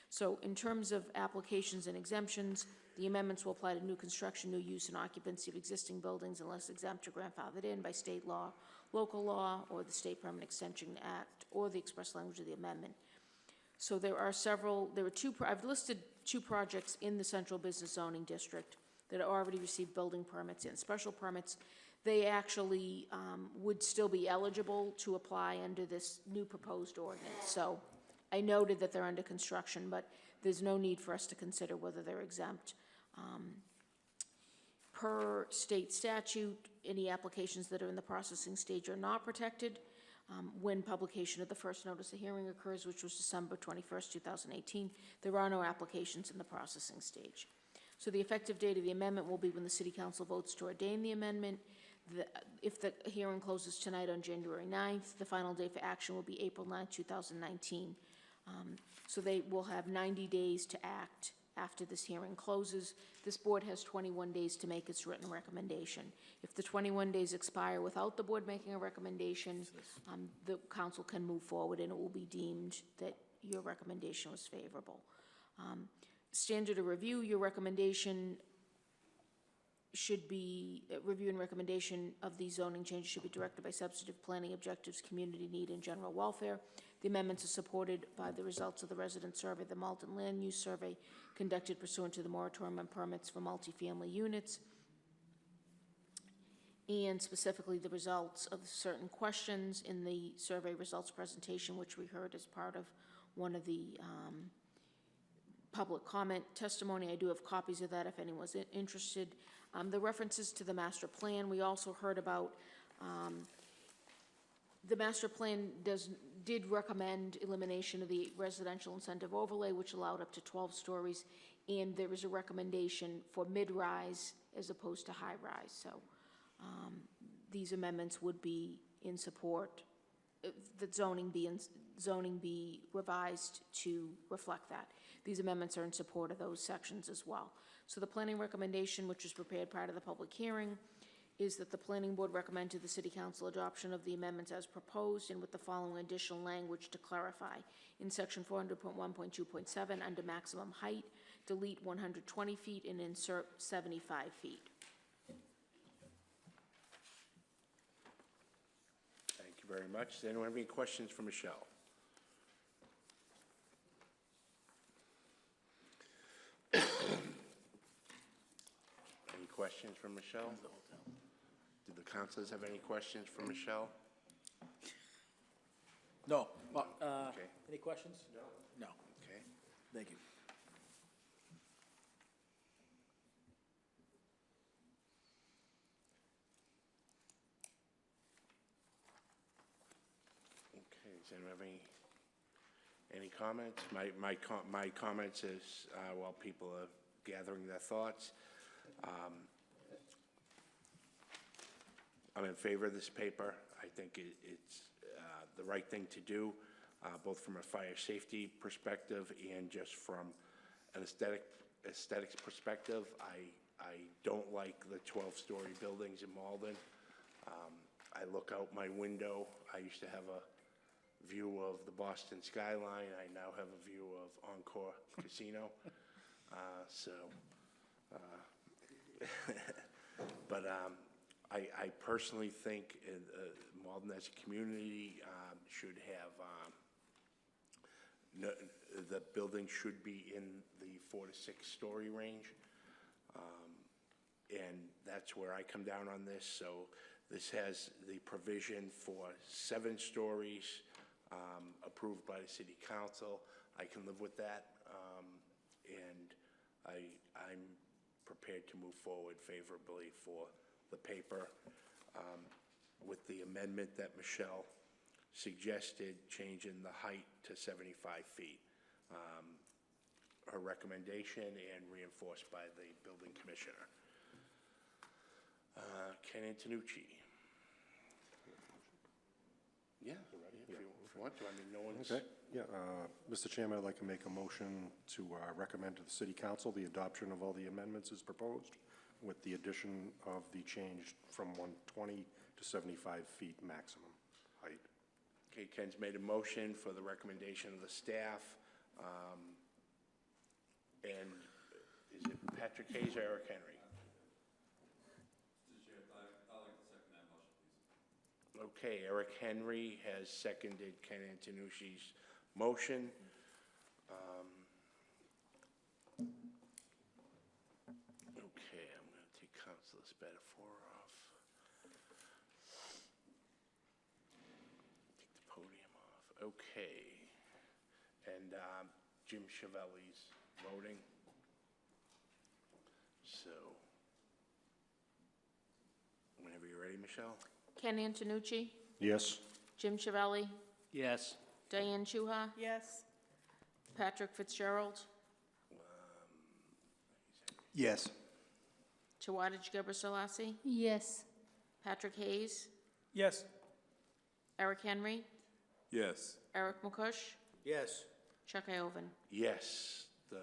So in terms of applications and exemptions, the amendments will apply to new construction, new use, and occupancy of existing buildings unless exempt or grandfathered in by state law, local law, or the State Permanent Extension Act, or the express language of the amendment. So there are I've listed 2 projects in the central business zoning district that already received building permits and special permits. They actually would still be eligible to apply under this new proposed ordinance. So I noted that they're under construction, but there's no need for us to consider whether they're exempt. Per state statute, any applications that are in the processing stage are not protected. When publication of the first notice of hearing occurs, which was December 21st, 2018, there are no applications in the processing stage. So the effective date of the amendment will be when the City Council votes to ordain the amendment. If the hearing closes tonight on January 9th, the final day for action will be April 9th, 2019. So they will have 90 days to act after this hearing closes. This board has 21 days to make its written recommendation. If the 21 days expire without the board making a recommendation, the council can move forward and it will be deemed that your recommendation was favorable. Standard of review, your recommendation should be, review and recommendation of these zoning changes should be directed by substantive planning objectives, community need, and general welfare. The amendments are supported by the results of the resident survey, the Malden Land Use Survey, conducted pursuant to the moratorium on permits for multifamily units, and specifically the results of certain questions in the survey results presentation, which we heard as part of one of the public comment testimony. I do have copies of that if anyone's interested. The references to the master plan, we also heard about. The master plan did recommend elimination of the residential incentive overlay, which allowed up to 12 stories, and there is a recommendation for mid-rise as opposed to high-rise. So these amendments would be in support, that zoning be revised to reflect that. These amendments are in support of those sections as well. So the planning recommendation, which was prepared prior to the public hearing, is that the planning board recommend to the city council adoption of the amendments as proposed and with the following additional language to clarify. In section 400.1.2.7, under maximum height, delete 120 feet and insert 75 feet. Thank you very much. Does anyone have any questions for Michelle? Any questions for Michelle? Do the councilors have any questions for Michelle? No. Okay. Any questions? No. No. Okay. Thank you. Does anyone have any comments? My comments is, while people are gathering their thoughts, I'm in favor of this paper. I think it's the right thing to do, both from a fire safety perspective and just from an aesthetics perspective. I don't like the 12-story buildings in Malden. I look out my window. I used to have a view of the Boston skyline. I now have a view of Encore Casino. But I personally think Malden as a community should have, the building should be in the 4 to 6 story range. And that's where I come down on this. So this has the provision for 7 stories approved by the city council. I can live with that. And I'm prepared to move forward favorably for the paper with the amendment that Michelle suggested, changing the height to 75 feet. Her recommendation and reinforced by the building commissioner. Ken Antonucci. Yeah, if you want to. I mean, no one's... Okay, yeah. Mr. Chairman, I'd like to make a motion to recommend to the City Council the adoption of all the amendments as proposed, with the addition of the change from 120 to 75 feet maximum height. Okay, Ken's made a motion for the recommendation of the staff. And is it Patrick Hayes or Eric Henry? Okay, Eric Henry has seconded Ken Antonucci's motion. Okay, I'm going to take Councilor Spatafora off. Take the podium off. Okay. And Jim Chiavelli's voting. So, whenever you're ready, Michelle. Ken Antonucci, Yes. Jim Chiavelli, Yes. Diane Chuha, Yes. Patrick Fitzgerald, Yes. Tawadej Geber Selassie, Yes. Patrick Hayes, Yes. Eric Henry, Yes. Eric McCush, Yes. Chuck Ioven. Yes, the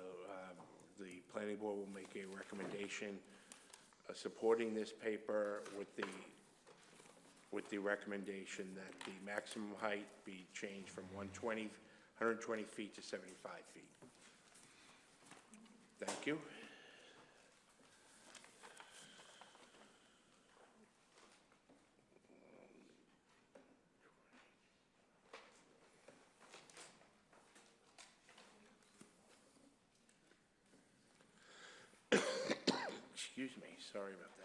planning board will make a recommendation supporting this paper with the recommendation that the maximum height be changed from 120 feet to 75 feet. Thank you. Excuse me, sorry about that.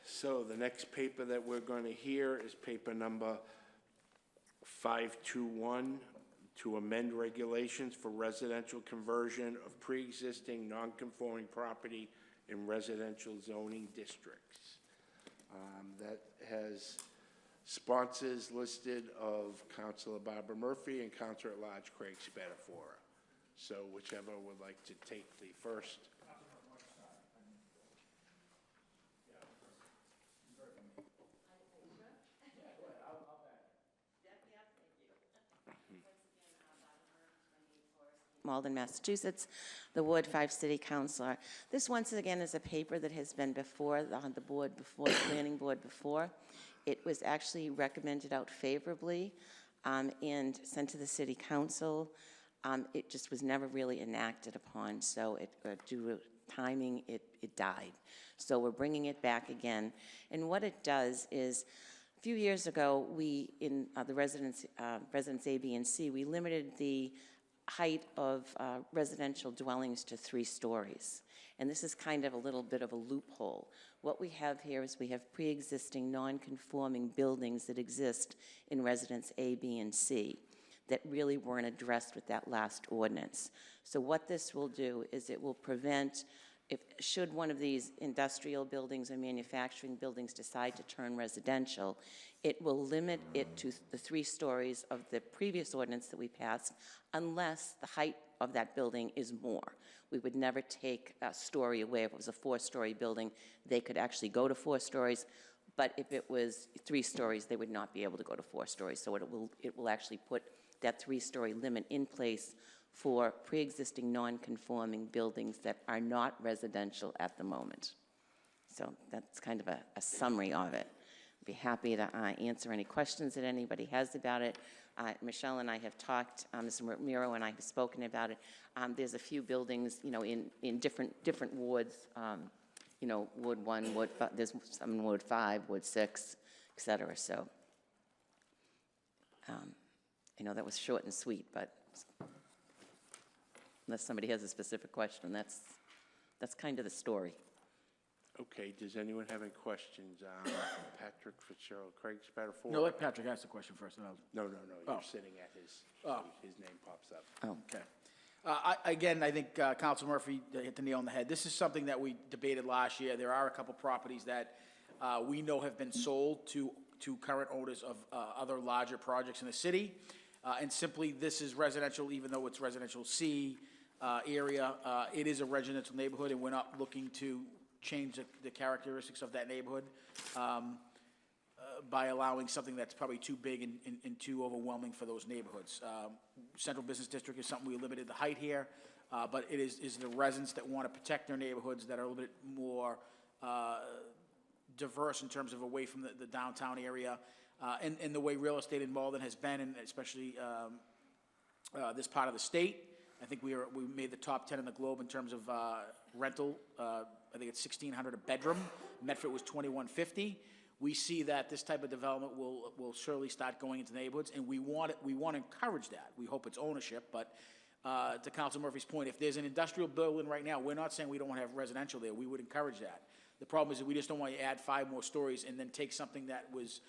So the next paper that we're going to hear is paper number 521, to amend regulations for residential conversion of pre-existing non-conforming property in residential zoning districts. That has sponsors listed of Councilor Barbara Murphy and Councilor at Large Craig Spatafora. So whichever would like to take the first. Malden, Massachusetts, the Ward 5 City Councilor. This, once again, is a paper that has been before the board, before the planning board before. It was actually recommended out favorably and sent to the City Council. It just was never really enacted upon, so due to timing, it died. So we're bringing it back again. And what it does is, a few years ago, we, in the residence A, B, and C, we limited the height of residential dwellings to 3 stories. And this is kind of a little bit of a loophole. What we have here is we have pre-existing non-conforming buildings that exist in residence A, B, and C that really weren't addressed with that last ordinance. So what this will do is it will prevent, should one of these industrial buildings or manufacturing buildings decide to turn residential, it will limit it to the 3 stories of the previous ordinance that we passed, unless the height of that building is more. We would never take a story away. If it was a 4-story building, they could actually go to 4 stories, but if it was 3 stories, they would not be able to go to 4 stories. So it will actually put that 3-story limit in place for pre-existing non-conforming buildings that are not residential at the moment. So that's kind of a summary of it. I'd be happy to answer any questions that anybody has about it. Michelle and I have talked, Mr. Miro and I have spoken about it. There's a few buildings, in different wards, Ward 1, Ward 5, there's some in Ward 5, Ward 6, et cetera. So I know that was short and sweet, but unless somebody has a specific question, that's kind of the story. Okay, does anyone have any questions? Patrick Fitzgerald, Craig Spatafora? No, let Patrick ask the question first. And No, you're sitting at his name pops up. Oh, okay. Again, I think Council Murphy hit the nail on the head. This is something that we debated last year. There are a couple properties that we know have been sold to current owners of other larger projects in the city. And simply, this is residential, even though it's residential C area. It is a residential neighborhood, and we're not looking to change the characteristics of that neighborhood by allowing something that's probably too big and too overwhelming for those neighborhoods. Central Business District is something we limited the height here, but it is the residents that want to protect their neighborhoods that are a little bit more diverse in terms of away from the downtown area, and the way real estate in Malden has been, and especially this part of the state. I think we made the top 10 in the globe in terms of rental. I think it's $1,600 a bedroom. Medford was $2,150. We see that this type of development will surely start going into neighborhoods, and we want to encourage that. We hope it's ownership, but to Council Murphy's point, if there's an industrial building right now, we're not saying we don't want to have residential there. We would encourage that. The problem is that we just don't want to add 5 more stories and then take something that was,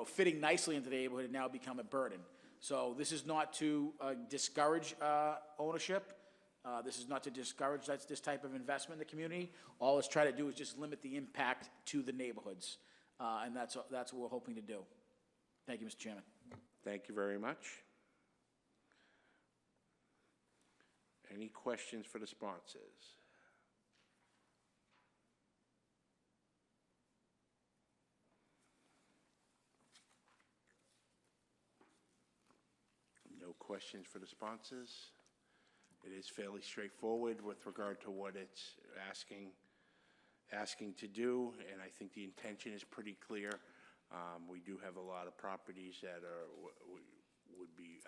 fitting nicely into the neighborhood and now become a burden. So this is not to discourage ownership. This is not to discourage this type of investment in the community. All it's trying to do is just limit the impact to the neighborhoods, and that's what we're hoping to do. Thank you, Mr. Chairman. Thank you very much. Any questions for the sponsors? No questions for the sponsors? It is fairly straightforward with regard to what it's asking to do, and I think the intention is pretty clear. We do have a lot of properties that would be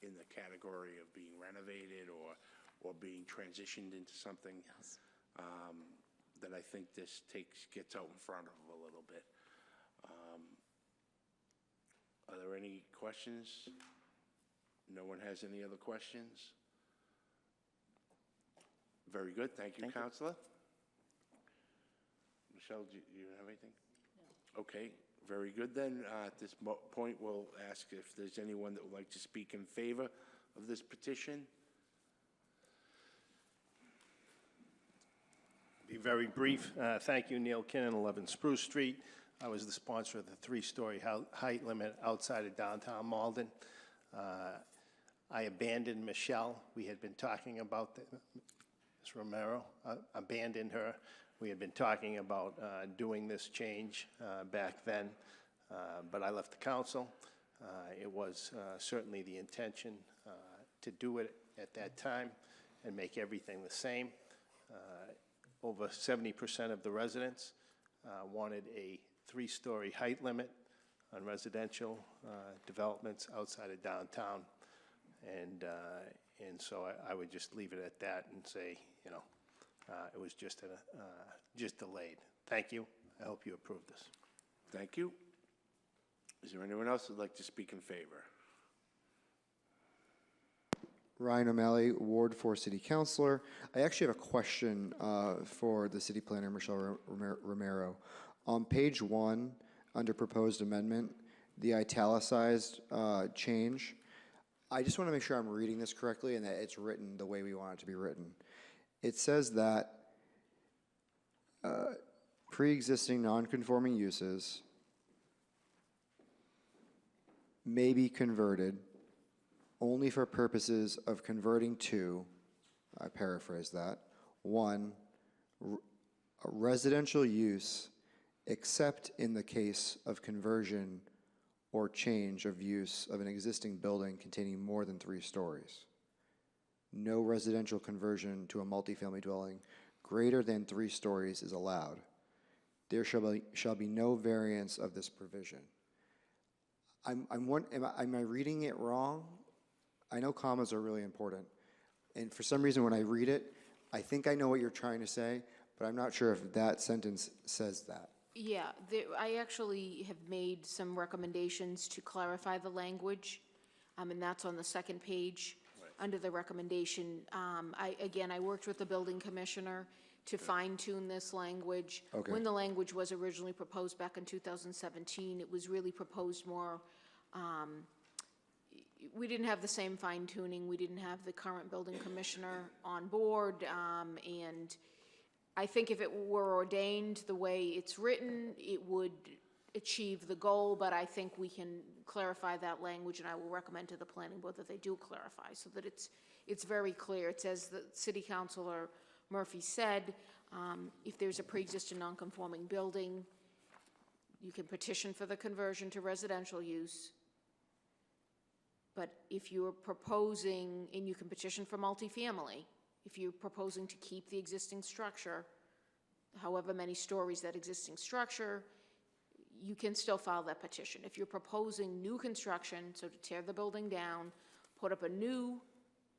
in the category of being renovated or being transitioned into something that I think this gets out in front of a little bit. Are there any questions? No one has any other questions? Very good. Thank you, Counselor. Michelle, do you have anything? No. Okay, very good then. At this point, we'll ask if there's anyone that would like to speak in favor of this petition. Be very brief. Thank you, Neil Kinnon, 11 Spruce Street. I was the sponsor of the 3-story height limit outside of downtown Malden. I abandoned Michelle. We had been talking about Ms. Romero. Abandoned her. We had been talking about doing this change back then, but I left the council. It was certainly the intention to do it at that time and make everything the same. Over 70% of the residents wanted a 3-story height limit on residential developments outside of downtown. And so I would just leave it at that and say, it was just delayed. Thank you. I hope you approve this. Thank you. Is there anyone else who would like to speak in favor? Ryan O'Malley, Ward 4 City Councilor. I actually have a question for the city planner, Michelle Romero. On page 1, under proposed amendment, the italicized change, I just want to make sure I'm reading this correctly and that it's written the way we want it to be written. It says that pre-existing non-conforming uses may be converted only for purposes of converting to, I paraphrase that, 1, a residential use except in the case of conversion or change of use of an existing building containing more than 3 stories. No residential conversion to a multifamily dwelling greater than 3 stories is allowed. There shall be no variance of this provision. Am I reading it wrong? I know commas are really important. And for some reason when I read it, I think I know what you're trying to say, but I'm not sure if that sentence says that. Yeah, I actually have made some recommendations to clarify the language, and that's on the second page under the recommendation. I worked with the building commissioner to fine-tune this language. Okay. When the language was originally proposed back in 2017, it was really proposed more, we didn't have the same fine-tuning. We didn't have the current building commissioner on board, and I think if it were ordained the way it's written, it would achieve the goal, but I think we can clarify that language, and I will recommend to the planning board that they do clarify so that it's very clear. It says that City Councilor Murphy said, if there's a pre-existing non-conforming building, you can petition for the conversion to residential use. But if you're proposing, and you can petition for multifamily, if you're proposing to keep the existing structure, however many stories that existing structure, you can still file that petition. If you're proposing new construction, so to tear the building down, put up a new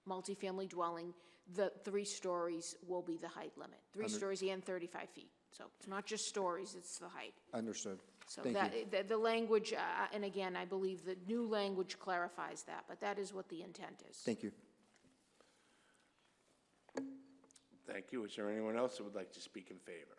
multifamily dwelling, the 3 stories will be the height limit. 3 stories and 35 feet. So it's not just stories, it's the height. Understood. So Thank you. the language, and again, I believe the new language clarifies that, but that is what the intent is. Thank you. Thank you. Is there anyone else that would like to speak in favor?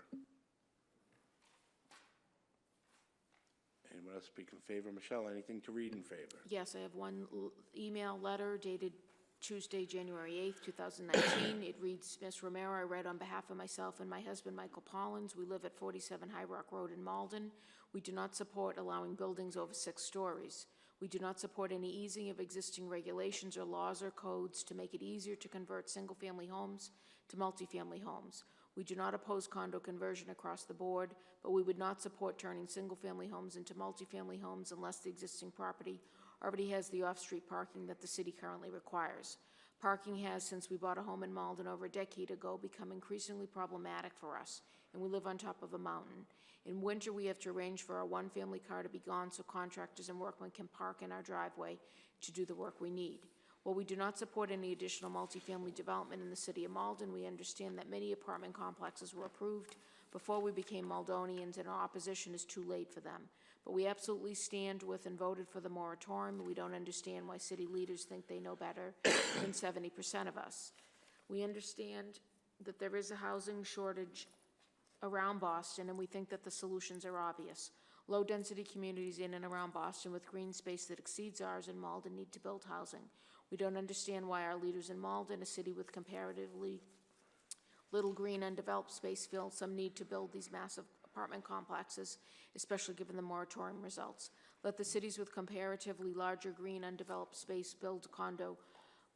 Anyone else speak in favor? Michelle, anything to read in favor? Yes, I have one email letter dated Tuesday, January 8th, 2019. It reads, Ms. Romero, I read on behalf of myself and my husband, Michael Pollins. We live at 47 High Rock Road in Malden. We do not support allowing buildings over 6 stories. We do not support any easing of existing regulations or laws or codes to make it easier to convert single-family homes to multifamily homes. We do not oppose condo conversion across the board, but we would not support turning single-family homes into multifamily homes unless the existing property already has the off-street parking that the city currently requires. Parking has, since we bought a home in Malden over a decade ago, become increasingly problematic for us, and we live on top of a mountain. In winter, we have to arrange for our one-family car to be gone so contractors and workmen can park in our driveway to do the work we need. While we do not support any additional multifamily development in the city of Malden, we understand that many apartment complexes were approved before we became Maldonians, and our opposition is too late for them. But we absolutely stand with and voted for the moratorium. We don't understand why city leaders think they know better than 70% of us. We understand that there is a housing shortage around Boston, and we think that the solutions are obvious. Low-density communities in and around Boston with green space that exceeds ours in Malden need to build housing. We don't understand why our leaders in Malden, a city with comparatively little green undeveloped space, feel some need to build these massive apartment complexes, especially given the moratorium results. Let the cities with comparatively larger green undeveloped space build condo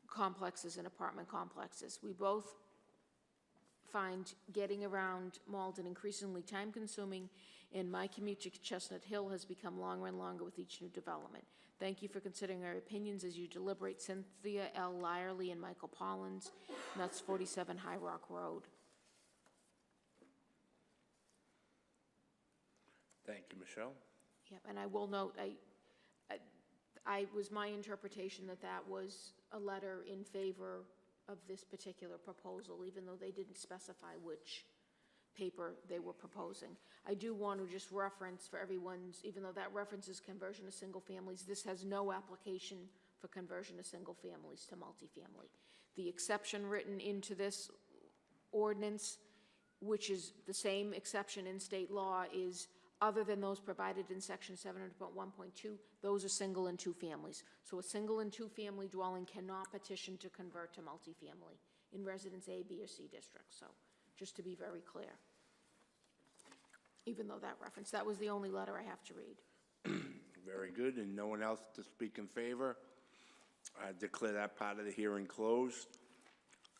complexes and apartment complexes. We both find getting around Malden increasingly time-consuming, and my commute to Chestnut Hill has become longer and longer with each new development. Thank you for considering our opinions as you deliberate. Cynthia L. Lyerly and Michael Pollins, and that's 47 High Rock Road. Thank you, Michelle. Yep, and I will note, I was my interpretation that that was a letter in favor of this particular proposal, even though they didn't specify which paper they were proposing. I do want to just reference for everyone's, even though that references conversion to single families, this has no application for conversion of single families to multifamily. The exception written into this ordinance, which is the same exception in state law, is other than those provided in section 700.1.2, those are single and two families. So a single and two family dwelling cannot petition to convert to multifamily in residence A, B, or C districts. So just to be very clear. Even though that was the only letter I have to read. Very good, and no one else to speak in favor? I declare that part of the hearing closed.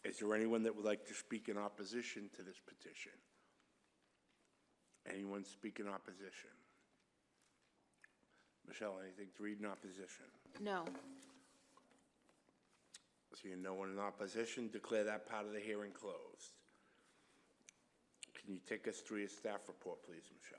Is there anyone that would like to speak in opposition to this petition? Anyone speak in opposition? Michelle, anything to read in opposition? No. Seeing no one in opposition, declare that part of the hearing closed. Can you take us through your staff report, please, Michelle?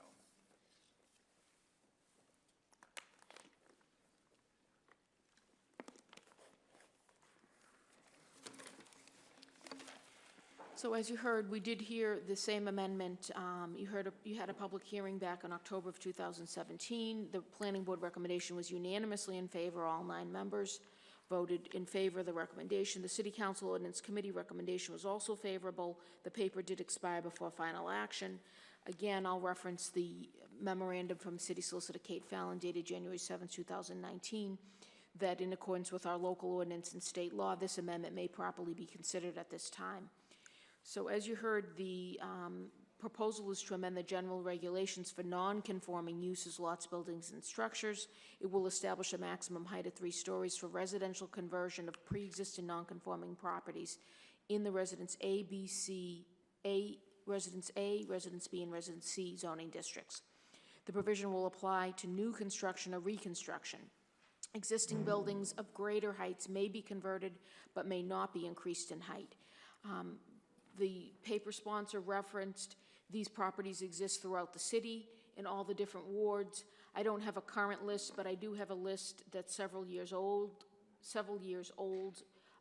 So as you heard, we did hear the same amendment. You had a public hearing back in October of 2017. The planning board recommendation was unanimously in favor. All 9 members voted in favor of the recommendation. The City Council Ordinance Committee recommendation was also favorable. The paper did expire before final action. Again, I'll reference the memorandum from City Solicitor Kate Fallon dated January 7, 2019, that in accordance with our local ordinance and state law, this amendment may properly be considered at this time. So as you heard, the proposal is to amend the general regulations for non-conforming uses, lots, buildings, and structures. It will establish a maximum height of 3 stories for residential conversion of pre-existing non-conforming properties in the Residence A, B, C, Residence A, Residence B, and Residence C zoning districts. The provision will apply to new construction or reconstruction. Existing buildings of greater heights may be converted, but may not be increased in height. The paper sponsor referenced these properties exist throughout the city in all the different wards. I don't have a current list, but I do have a list that's several years old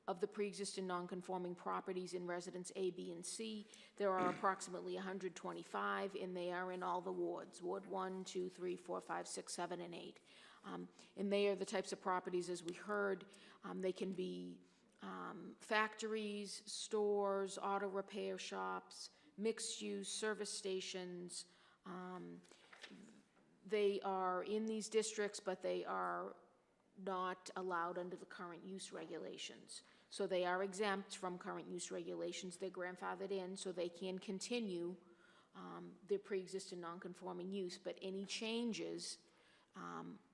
of the pre-existing non-conforming properties in residence A, B, and C. There are approximately 125, and they are in all the wards, Ward 1, 2, 3, 4, 5, 6, 7, and 8. And they are the types of properties, as we heard, they can be factories, stores, auto repair shops, mixed-use service stations. They are in these districts, but they are not allowed under the current use regulations. So they are exempt from current use regulations. They're grandfathered in, so they can continue their pre-existing non-conforming use, but any changes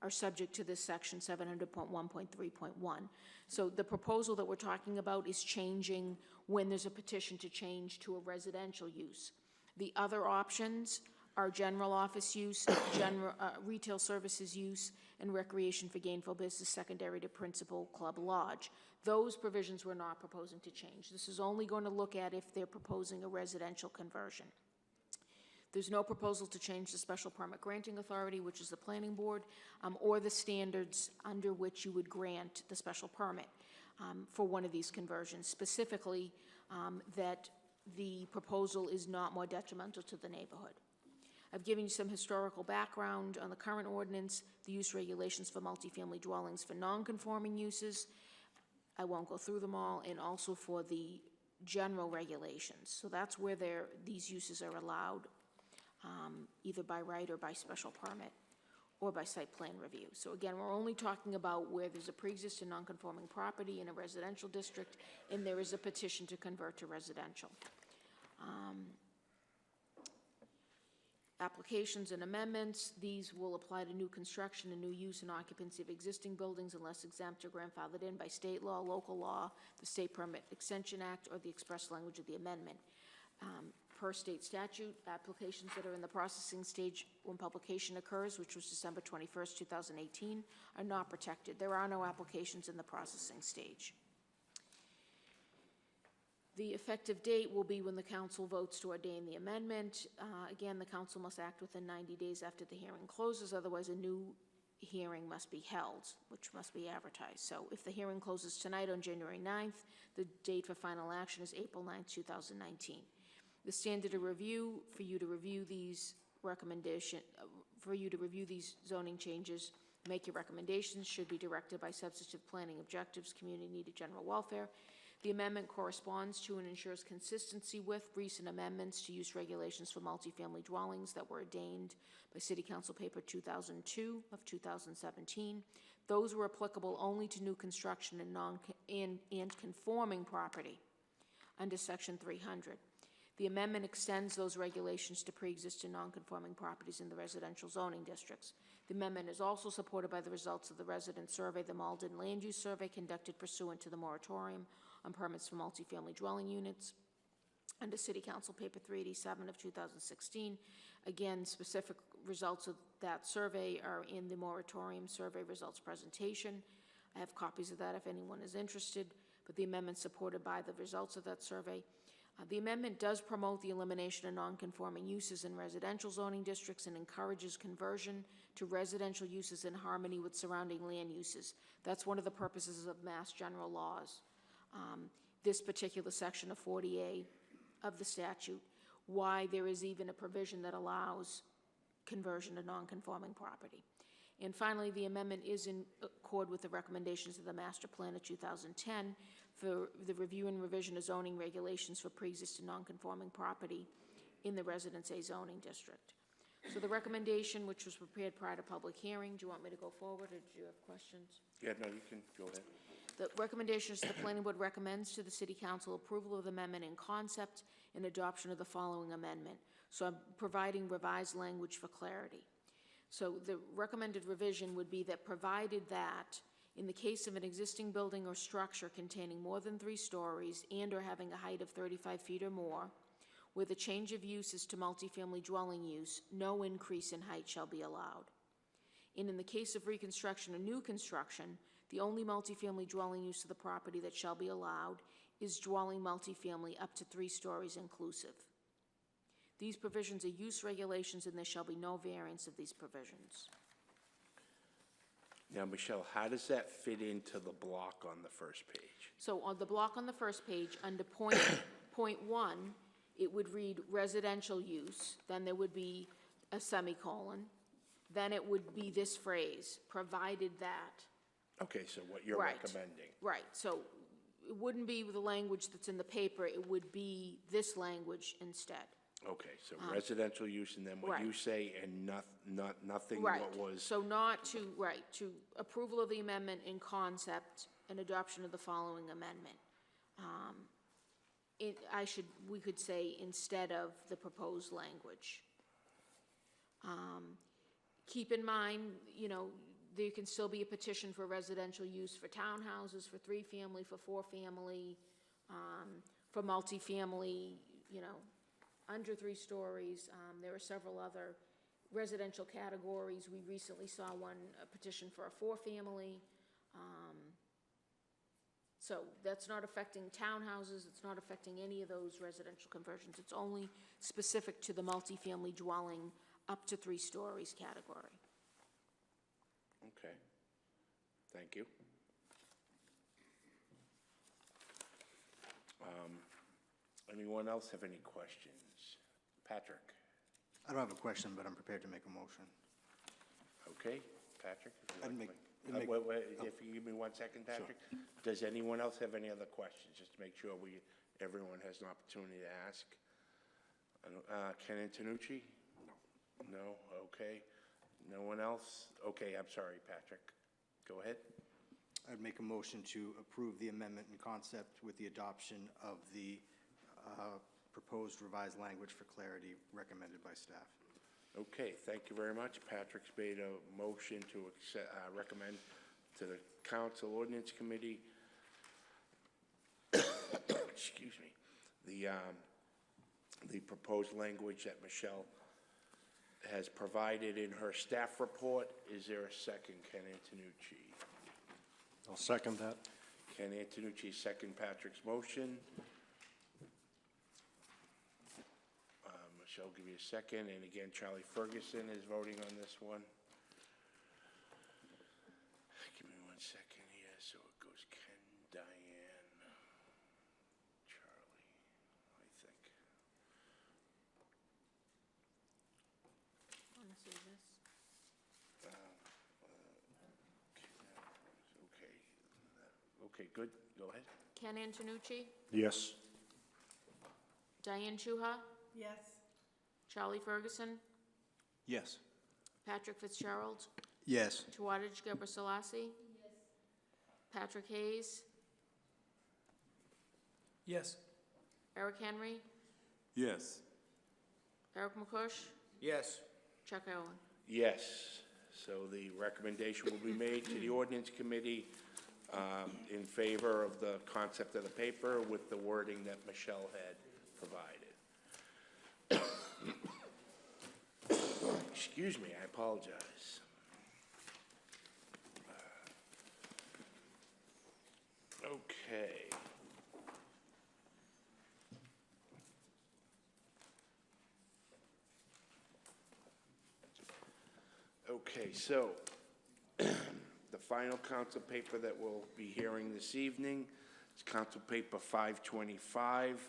are subject to this section 700.1.3.1. So the proposal that we're talking about is changing when there's a petition to change to a residential use. The other options are general office use, retail services use, and recreation for gainful business secondary to principal club lodge. Those provisions we're not proposing to change. This is only going to look at if they're proposing a residential conversion. There's no proposal to change the special permit granting authority, which is the planning board, or the standards under which you would grant the special permit for one of these conversions, specifically that the proposal is not more detrimental to the neighborhood. I've given you some historical background on the current ordinance, the use regulations for multifamily dwellings for non-conforming uses. I won't go through them all, and also for the general regulations. So that's where these uses are allowed, either by right or by special permit or by site plan review. So again, we're only talking about where there's a pre-existing non-conforming property in a residential district and there is a petition to convert to residential. Applications and amendments, these will apply to new construction and new use and occupancy of existing buildings unless exempt or grandfathered in by state law, local law, the State Permit Extension Act, or the express language of the amendment. Per state statute, applications that are in the processing stage when publication occurs, which was December 21st, 2018, are not protected. There are no applications in the processing stage. The effective date will be when the council votes to ordain the amendment. Again, the council must act within 90 days after the hearing closes, otherwise a new hearing must be held, which must be advertised. So if the hearing closes tonight on January 9th, the date for final action is April 9th, 2019. The standard of review for you to review these zoning changes Make your recommendations should be directed by substantive planning objectives, community need, and general welfare. The amendment corresponds to and ensures consistency with recent amendments to use regulations for multifamily dwellings that were ordained by City Council Paper 2002 of 2017. Those were applicable only to new construction and conforming property under Section 300. The amendment extends those regulations to pre-existing non-conforming properties in the residential zoning districts. The amendment is also supported by the results of the resident survey, the Malden Land Use Survey, conducted pursuant to the moratorium on permits for multifamily dwelling units under City Council Paper 387 of 2016. Again, specific results of that survey are in the moratorium survey results presentation. I have copies of that if anyone is interested, but the amendment supported by the results of that survey. The amendment does promote the elimination of non-conforming uses in residential zoning districts and encourages conversion to residential uses in harmony with surrounding land uses. That's one of the purposes of Mass General laws. This particular section of 40A of the statute, why there is even a provision that allows conversion to non-conforming property. And finally, the amendment is in accord with the recommendations of the Master Plan of 2010 for the review and revision of zoning regulations for pre-existing non-conforming property in the Residence A zoning district. So the recommendation, which was prepared prior to public hearing, do you want me to go forward, or do you have questions? Yeah, no, you can go ahead. The recommendation is the Planning Board recommends to the City Council approval of the amendment in concept and adoption of the following amendment. So I'm providing revised language for clarity. So the recommended revision would be that provided that in the case of an existing building or structure containing more than 3 stories and or having a height of 35 feet or more, where the change of use is to multifamily dwelling use, no increase in height shall be allowed. And in the case of reconstruction or new construction, the only multifamily dwelling use of the property that shall be allowed is dwelling multifamily up to 3 stories inclusive. These provisions are use regulations, and there shall be no variance of these provisions. Now, Michelle, how does that fit into the block on the first page? So on the block on the first page, under point 1, it would read residential use, then there would be a semicolon, then it would be this phrase, provided that. Okay, so what you're Right. recommending. Right, so it wouldn't be the language that's in the paper, it would be this language instead. Okay, so residential use, and then what you Right. say, and nothing Right, what was. so not to, right, to approval of the amendment in concept and adoption of the following amendment. We could say instead of the proposed language. Keep in mind, there can still be a petition for residential use for townhouses, for 3-family, for 4-family, for multifamily, under 3 stories. There are several other residential categories. We recently saw a petition for a 4-family. So that's not affecting townhouses, it's not affecting any of those residential conversions. It's only specific to the multifamily dwelling up to 3 stories category. Okay, thank you. Anyone else have any questions? Patrick? I don't have a question, but I'm prepared to make a motion. Okay, Patrick? if you'd I'd like make- to I'd make- If you give me 1 second, Patrick? Does anyone else have any other questions, just to make sure everyone has an opportunity to ask? Ken Antonucci? No. No, okay. No one else? Okay, I'm sorry, Patrick. Go ahead. I'd make a motion to approve the amendment in concept with the adoption of the proposed revised language for clarity recommended by staff. Okay, thank you very much. Patrick's made a motion to recommend to the Council Ordinance Committee, excuse me, the proposed language that Michelle has provided in her staff report. Is there a second, Ken Antonucci? I'll second that. Ken Antonucci, second Patrick's motion. Michelle, give you a second. And again, Charlie Ferguson is voting on this one. Give me 1 second here. So it goes Ken, Diane, Charlie, I think. Want to see this? Okay, good, go ahead. Ken Antonucci, Yes. Diane Chuha, Yes. Charlie Ferguson, Yes. Patrick Fitzgerald, Yes. Tawadej Gabor Selassie, Patrick Hayes, Yes. Eric Henry, Yes. Eric McCush, Yes. Chuck Owen. Yes, so the recommendation will be made to the ordinance committee in favor of the concept of the paper with the wording that Michelle had provided. Excuse me, I apologize. Okay. Okay, so the final council paper that we'll be hearing this evening is Council Paper 525,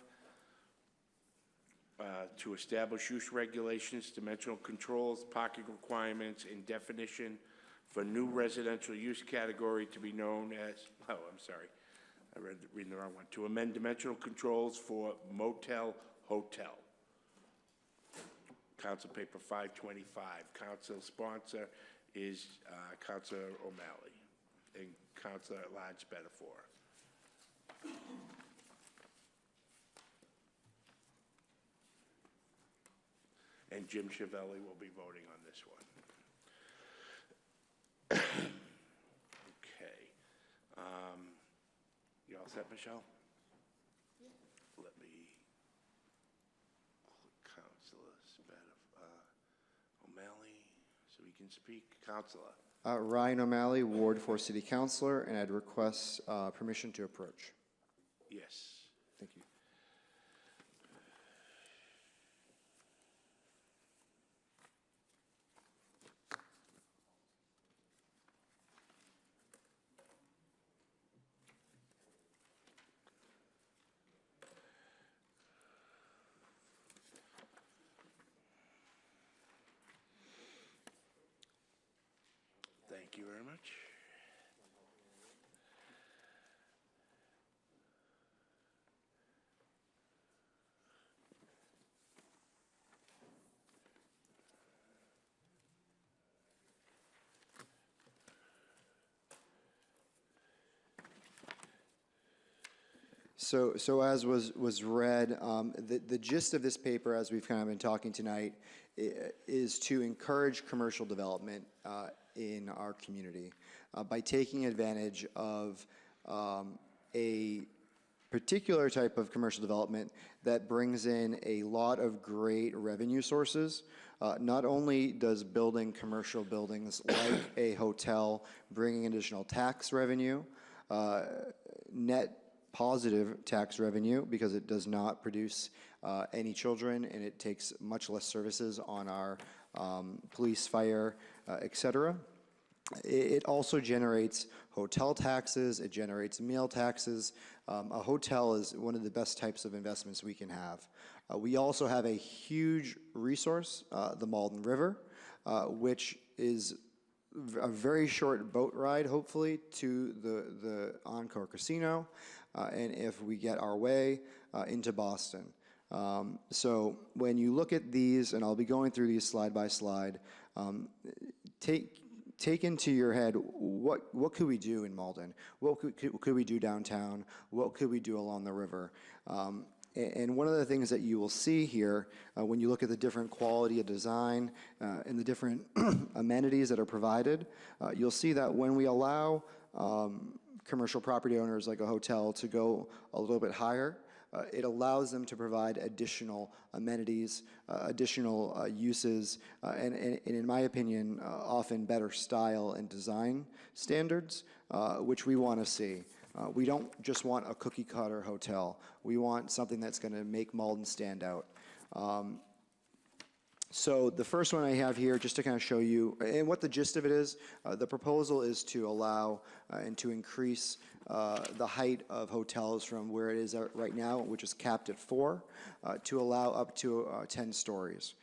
to establish use regulations, dimensional controls, parking requirements, and definition for new residential use category to be known as, oh, I'm sorry, reading the wrong one, to amend dimensional controls for motel, hotel. Council Paper 525. Council sponsor is Councilor O'Malley and Councilor at-large Spatafor. And Jim Chiavelli will be voting on this one. Okay. You all set, Michelle? Let me click Councilor O'Malley so he can speak. Councilor. Ryan O'Malley, Ward 4 City Councilor, and I'd request permission to approach. Yes. Thank you. Thank you very much. So as was read, the gist of this paper, as we've kind of been talking tonight, is to encourage commercial development in our community by taking advantage of a particular type of commercial development that brings in a lot of great revenue sources. Not only does building commercial buildings like a hotel bring in additional tax revenue, net positive tax revenue, because it does not produce any children and it takes much less services on our police, fire, etc. It also generates hotel taxes, it generates meal taxes. A hotel is one of the best types of investments we can have. We also have a huge resource, the Malden River, which is a very short boat ride, hopefully, to the Encore Casino, and if we get our way, into Boston. So when you look at these, and I'll be going through these slide by slide, take into your head, what could we do in Malden? What could we do downtown? What could we do along the river? And one of the things that you will see here, when you look at the different quality of design and the different amenities that are provided, you'll see that when we allow commercial property owners like a hotel to go a little bit higher, it allows them to provide additional amenities, additional uses, and in my opinion, often better style and design standards, which we want to see. We don't just want a cookie cutter hotel. We want something that's going to make Malden stand out. So the first one I have here, just to kind of show you, and what the gist of it is, the proposal is to allow and to increase the height of hotels from where it is right now, which is capped at 4, to allow up to 10 stories.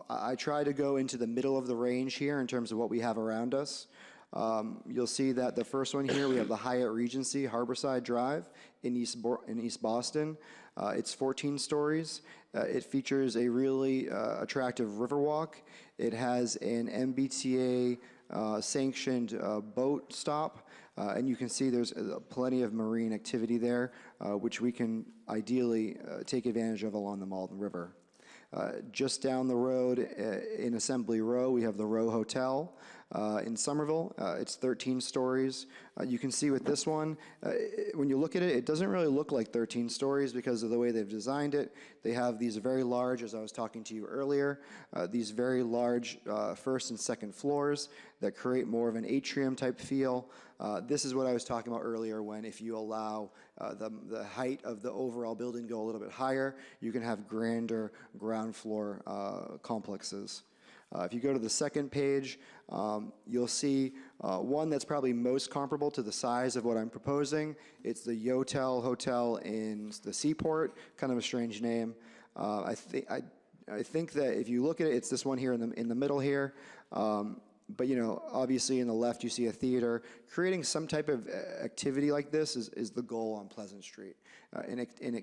I try to go into the middle of the range here in terms of what we have around us. You'll see that the first one here, we have the Hyatt Regency Harborside Drive in East Boston. It's 14 stories. It features a really attractive riverwalk. It has an MBTA sanctioned boat stop, and you can see there's plenty of marine activity there, which we can ideally take advantage of along the Malden River. Just down the road in Assembly Row, we have the Row Hotel in Somerville. It's 13 stories. You can see with this one, when you look at it, it doesn't really look like 13 stories because of the way they've designed it. They have these very large, as I was talking to you earlier, these very large first and second floors that create more of an atrium type feel. This is what I was talking about earlier, when if you allow the height of the overall building go a little bit higher, you can have grander ground floor complexes. If you go to the second page, you'll see one that's probably most comparable to the size of what I'm proposing. It's the Yotel Hotel in the Seaport, kind of a strange name. I think that if you look at it, it's this one here in the middle here. But, you know, obviously in the left you see a theater. Creating some type of activity like this is the goal on Pleasant Street.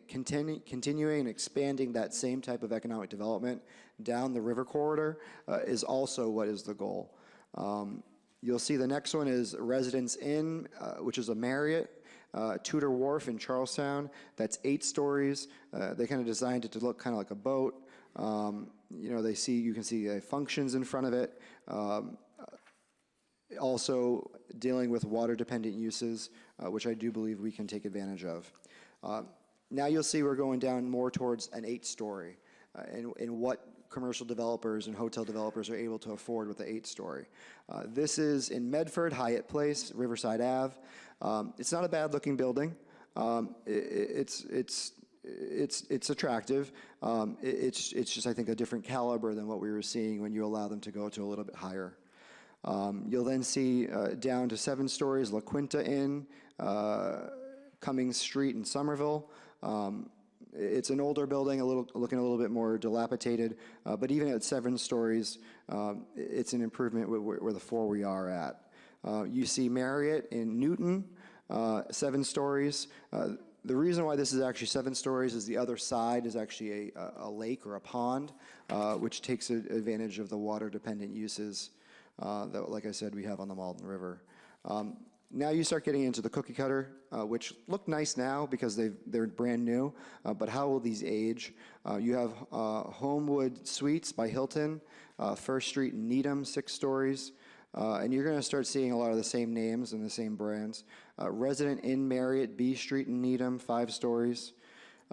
Continuing and expanding that same type of economic development down the river corridor is also what is the goal. You'll see the next one is Residence Inn, which is a Marriott. Tudor Wharf in Charlestown, that's 8 stories. They kind of designed it to look kind of like a boat. You know, you can see functions in front of it. Also dealing with water-dependent uses, which I do believe we can take advantage of. Now you'll see we're going down more towards an 8-story, and what commercial developers and hotel developers are able to afford with the 8-story. This is in Medford, Hyatt Place, Riverside Ave. It's not a bad-looking building. It's attractive. It's just, I think, a different caliber than what we were seeing when you allow them to go to a little bit higher. You'll then see down to 7 stories, La Quinta Inn, Cummings Street in Somerville. It's an older building, looking a little bit more dilapidated, but even at 7 stories, it's an improvement where the 4 we are at. You see Marriott in Newton, 7 stories. The reason why this is actually 7 stories is the other side is actually a lake or a pond, which takes advantage of the water-dependent uses that, like I said, we have on the Malden River. Now you start getting into the cookie cutter, which look nice now because they're brand new, but how will these age? You have Homewood Suites by Hilton, First Street in Needham, 6 stories. And you're going to start seeing a lot of the same names and the same brands. Resident Inn Marriott, B Street in Needham, 5 stories.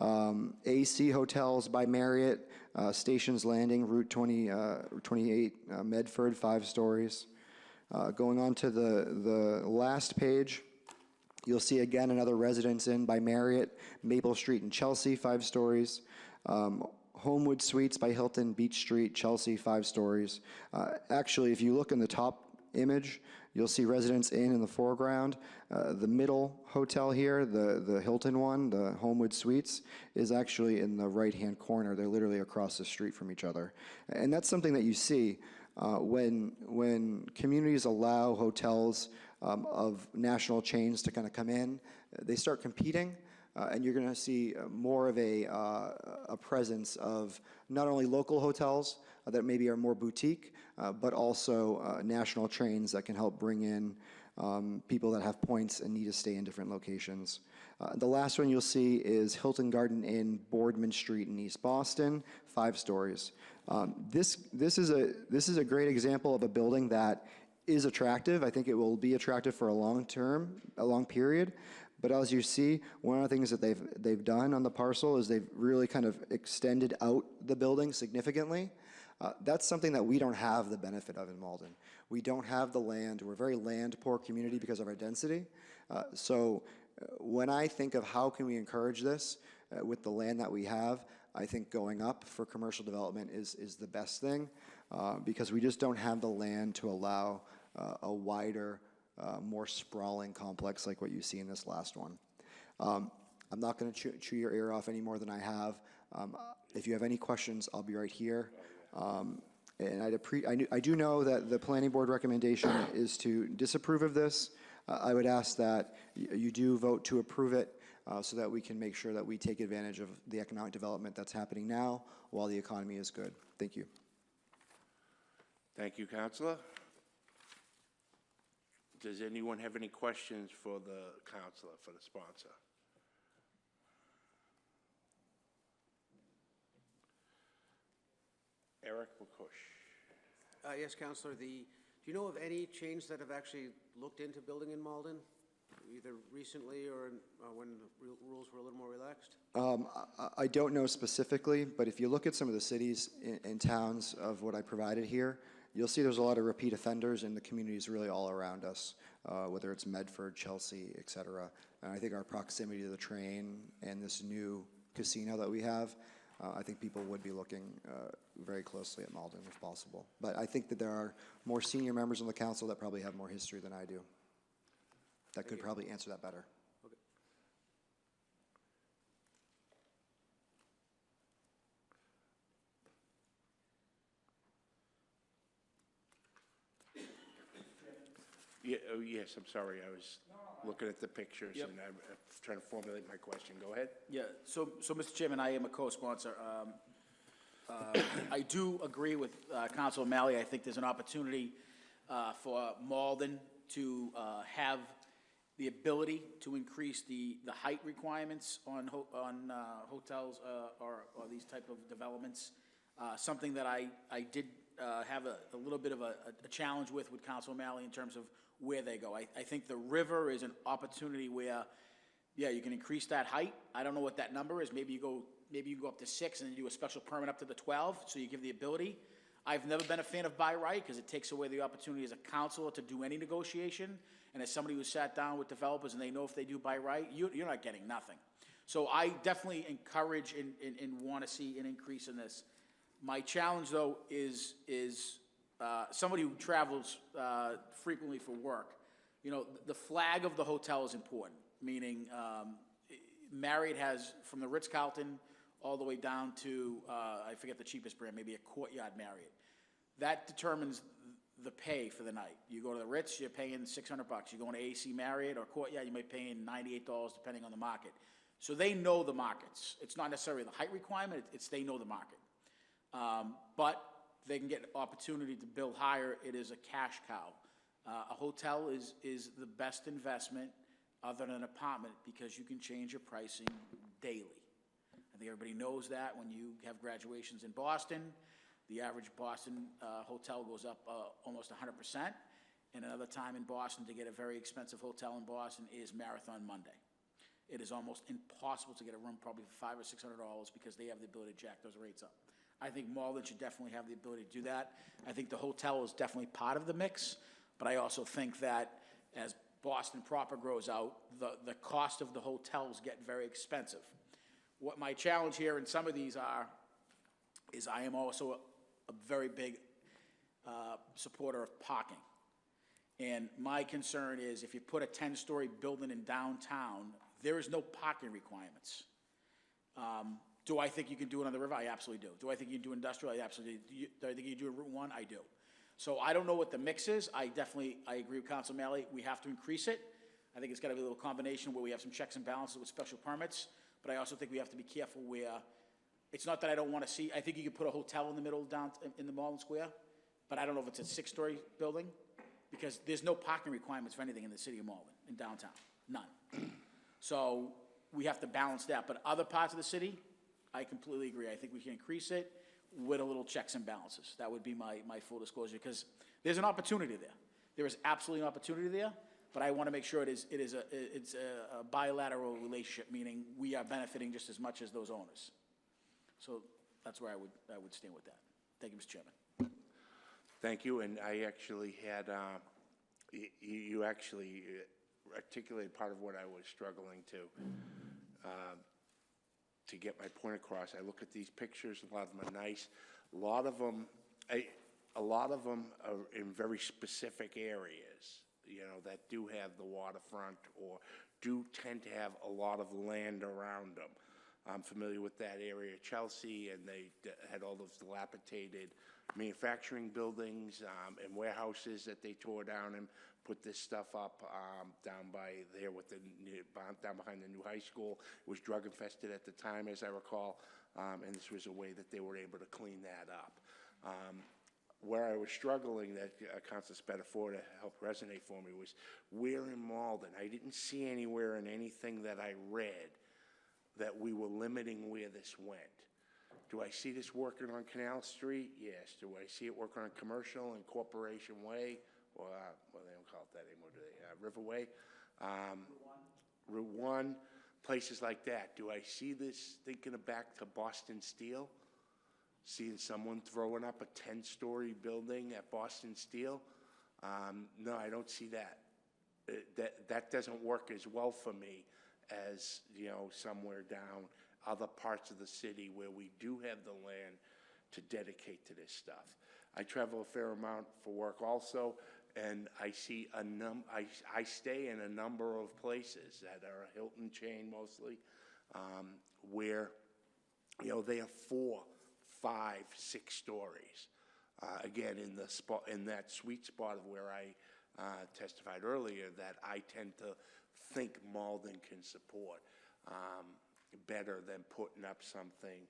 AC Hotels by Marriott, Stations Landing, Route 28, Medford, 5 stories. Going on to the last page, you'll see again another Residence Inn by Marriott, Maple Street in Chelsea, 5 stories. Homewood Suites by Hilton, Beach Street, Chelsea, 5 stories. Actually, if you look in the top image, you'll see Residence Inn in the foreground. The middle hotel here, the Hilton one, the Homewood Suites, is actually in the right-hand corner. They're literally across the street from each other. And that's something that you see when communities allow hotels of national chains to kind of come in. They start competing. And you're going to see more of a presence of not only local hotels that maybe are more boutique, but also national chains that can help bring in people that have points and need to stay in different locations. The last one you'll see is Hilton Garden Inn, Boardman Street in East Boston, 5 stories. This is a great example of a building that is attractive. I think it will be attractive for a long period. But as you see, one of the things that they've done on the parcel is they've really kind of extended out the building significantly. That's something that we don't have the benefit of in Malden. We don't have the land. We're a very land-poor community because of our density. So when I think of how can we encourage this with the land that we have, I think going up for commercial development is the best thing because we just don't have the land to allow a wider, more sprawling complex like what you see in this last one. I'm not going to chew your ear off any more than I have. If you have any questions, I'll be right here. And I do know that the planning board recommendation is to disapprove of this. I would ask that you do vote to approve it so that we can make sure that we take advantage of the economic development that's happening now while the economy is good. Thank you. Thank you, Counselor. Does anyone have any questions for the counselor, for the sponsor? Eric McCush. Yes, Counselor, do you know of any chains that have actually looked into building in Malden, either recently or when the rules were a little more relaxed? I don't know specifically, but if you look at some of the cities and towns of what I provided here, you'll see there's a lot of repeat offenders in the communities really all around us, whether it's Medford, Chelsea, et cetera. And I think our proximity to the train and this new casino that we have, I think people would be looking very closely at Malden if possible. But I think that there are more senior members on the council that probably have more history than I do. That could probably answer that better. Yeah, oh, yes, I'm sorry, I was looking at the pictures Yep. and I'm trying to formulate my question. Go ahead. Yeah, so Mr. Chairman, I am a co-sponsor. I do agree with Council O'Malley. I think there's an opportunity for Malden to have the ability to increase the height requirements on hotels or these type of developments. Something that I did have a little bit of a challenge with Council O'Malley in terms of where they go. I think the river is an opportunity where, yeah, you can increase that height. I don't know what that number is. Maybe you go up to 6 and then you do a special permit up to the 12, so you give the ability. I've never been a fan of by right because it takes away the opportunity as a councilor to do any negotiation. And as somebody who sat down with developers and they know if they do by right, you're not getting nothing. So I definitely encourage and want to see an increase in this. My challenge, though, is somebody who travels frequently for work. You know, the flag of the hotel is important, meaning Marriott has, from the Ritz-Carlton all the way down to, I forget the cheapest brand, maybe a Courtyard Marriott. That determines the pay for the night. You go to the Ritz, you're paying $600. You go to AC Marriott or Courtyard, you might be paying $98 depending on the market. So they know the markets. It's not necessarily the height requirement, it's they know the market. But they can get an opportunity to build higher. It is a cash cow. A hotel is the best investment other than an apartment because you can change your pricing daily. I think everybody knows that when you have graduations in Boston, the average Boston hotel goes up almost 100%. And another time in Boston to get a very expensive hotel in Boston is Marathon Monday. It is almost impossible to get a room probably for $500 or $600 because they have the ability to jack those rates up. I think Malden should definitely have the ability to do that. I think the hotel is definitely part of the mix, but I also think that as Boston proper grows out, the cost of the hotels get very expensive. What my challenge here in some of these is I am also a very big supporter of parking. And my concern is if you put a 10-story building in downtown, there is no parking requirements. Do I think you can do it on the river? I absolutely do. Do I think you can do industrial? I absolutely do. Do I think you can do a Route 1? I do. So I don't know what the mix is. I agree with Council Malley. We have to increase it. I think it's got to be a little combination where we have some checks and balances with special permits. But I also think we have to be careful where it's not that I don't want to see. I think you could put a hotel in the middle down in the Malden Square, but I don't know if it's a 6-story building because there's no parking requirements for anything in the city of Malden, in downtown. None. So we have to balance that. But other parts of the city, I completely agree. I think we can increase it with a little checks and balances. That would be my full disclosure because there's an opportunity there. There is absolutely an opportunity there, but I want to make sure it's a bilateral relationship, meaning we are benefiting just as much as those owners. So that's where I would stand with that. Thank you, Mr. Chairman. Thank you, and I actually had, you actually articulated part of what I was struggling to get my point across. I look at these pictures, a lot of them are nice. A lot of them are in very specific areas, you know, that do have the waterfront or do tend to have a lot of land around them. I'm familiar with that area, Chelsea, and they had all those dilapidated manufacturing buildings and warehouses that they tore down and put this stuff up down by there with down behind the new high school. It was drug infested at the time, as I recall, and this was a way that they were able to clean that up. Where I was struggling, that Council Spatafora to help resonate for me, was where in Malden. I didn't see anywhere in anything that I read that we were limiting where this went. Do I see this working on Canal Street? Yes. Do I see it working on Commercial and Corporation Way? Or, well, they don't call it that anymore, do they? Riverway? Route 1, places like that. Do I see this thinking back to Boston Steel? Seeing someone throwing up a 10-story building at Boston Steel? No, I don't see that. That doesn't work as well for me as, you know, somewhere down other parts of the city where we do have the land to dedicate to this stuff. I travel a fair amount for work also, and I see I stay in a number of places that are a Hilton chain mostly, where, you know, they have 4, 5, 6 stories. Again, in that sweet spot of where I testified earlier, that I tend to think Malden can support better than putting up something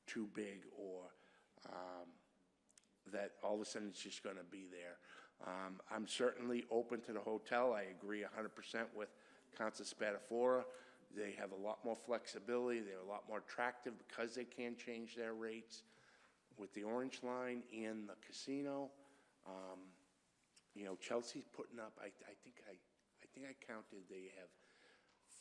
too big or that all of a sudden it's just going to be there. I'm certainly open to the hotel. I agree 100% with Council Spatafora. They have a lot more flexibility. They're a lot more attractive because they can change their rates with the Orange Line and the casino. You know, Chelsea's putting up, I think I counted, they have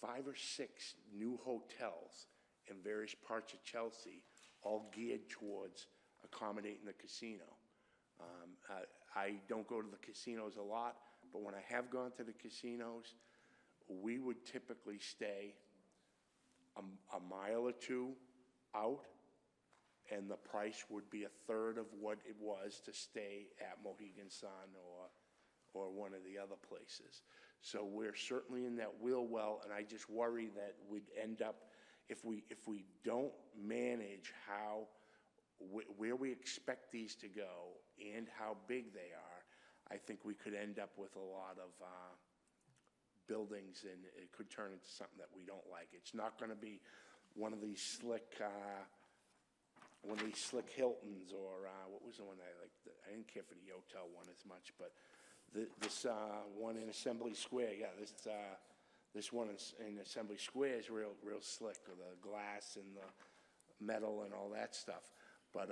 5 or 6 new hotels in various parts of Chelsea, all geared towards accommodating the casino. I don't go to the casinos a lot, but when I have gone to the casinos, we would typically stay a mile or 2 out, and the price would be 1/3 of what it was to stay at Mohegan Sun or one of the other places. So we're certainly in that wheel well, and I just worry that we'd end up, if we don't manage where we expect these to go and how big they are, I think we could end up with a lot of buildings, and it could turn into something that we don't like. It's not going to be one of these slick Hiltons, or what was the one I liked? I didn't care for the Yotel one as much, but this one in Assembly Square, yeah, this one in Assembly Square is real slick with the glass and the metal and all that stuff. But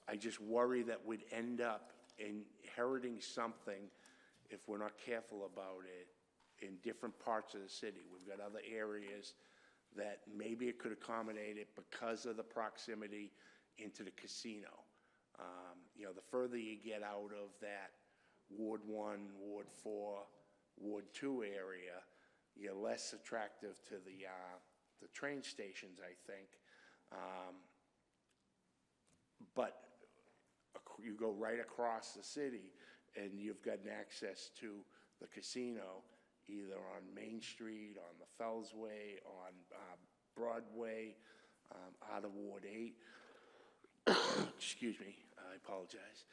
I just worry that we'd end up inheriting something, if we're not careful about it, in different parts of the city. We've got other areas that maybe it could accommodate it because of the proximity into the casino. You know, the further you get out of that Ward 1, Ward 4, Ward 2 area, you're less attractive to the train stations, I think. But you go right across the city, and you've got an access to the casino, either on Main Street, on the Fellsway, on Broadway, out of Ward 8. Excuse me, I apologize.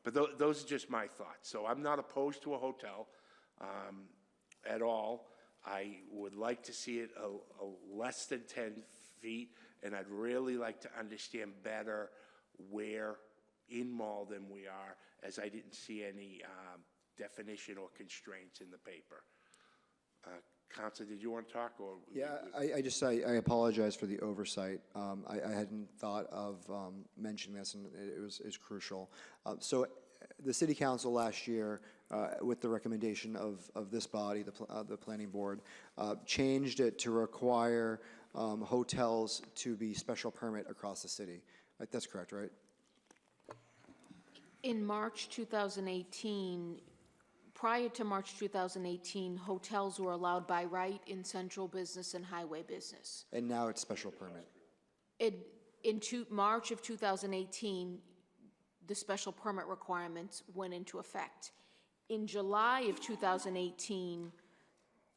But those are just my thoughts. So I'm not opposed to a hotel at all. I would like to see it a less than 10 feet, and I'd really like to understand better where in Malden we are, as I didn't see any definition or constraints in the paper. Council, did you want to talk? Or Yeah, I apologize for the oversight. I hadn't thought of mentioning this, and it was crucial. So the City Council last year, with the recommendation of this body, the Planning Board, changed it to require hotels to be special permit across the city. That's correct, right? In March 2018, prior to March 2018, hotels were allowed by right in central business and highway business. And now it's special permit. In March of 2018, the special permit requirements went into effect. In July of 2018,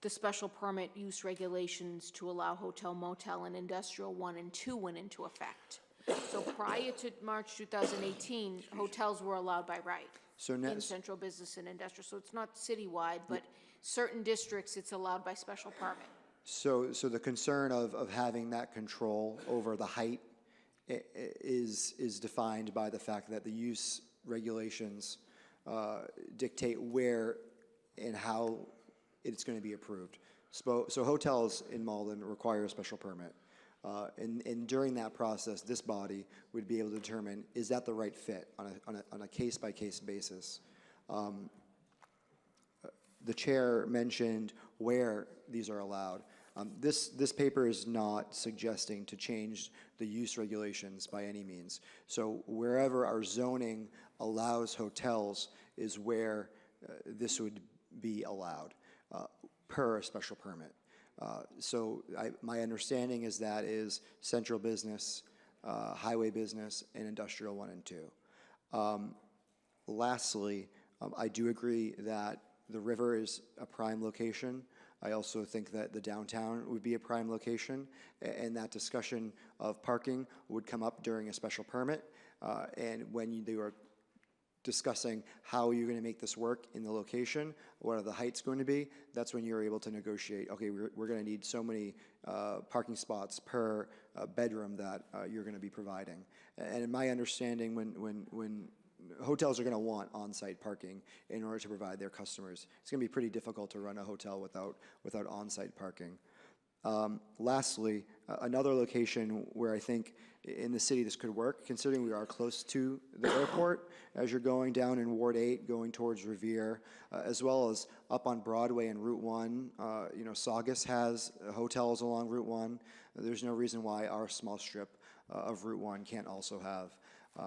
the special permit use regulations to allow hotel, motel, and industrial 1 and 2 went into effect. So prior to March 2018, hotels were allowed by right So in central business and industrial. So it's not citywide, but certain districts, it's allowed by special permit. So the concern of having that control over the height is defined by the fact that the use regulations dictate where and how it's going to be approved. So hotels in Malden require a special permit. And during that process, this body would be able to determine, is that the right fit on a case-by-case basis? The chair mentioned where these are allowed. This paper is not suggesting to change the use regulations by any means. So wherever our zoning allows hotels is where this would be allowed per a special permit. So my understanding is that is central business, highway business, and industrial 1 and 2. Lastly, I do agree that the river is a prime location. I also think that the downtown would be a prime location, and that discussion of parking would come up during a special permit. And when they were discussing how you're going to make this work in the location, what are the heights going to be, that's when you're able to negotiate, okay, we're going to need so many parking spots per bedroom that you're going to be providing. And in my understanding, when hotels are going to want on-site parking in order to provide their customers, it's going to be pretty difficult to run a hotel without on-site parking. Lastly, another location where I think in the city this could work, considering we are close to the airport, as you're going down in Ward 8, going towards Revere, as well as up on Broadway and Route 1. Saugus has hotels along Route 1. There's no reason why our small strip of Route 1 can't also have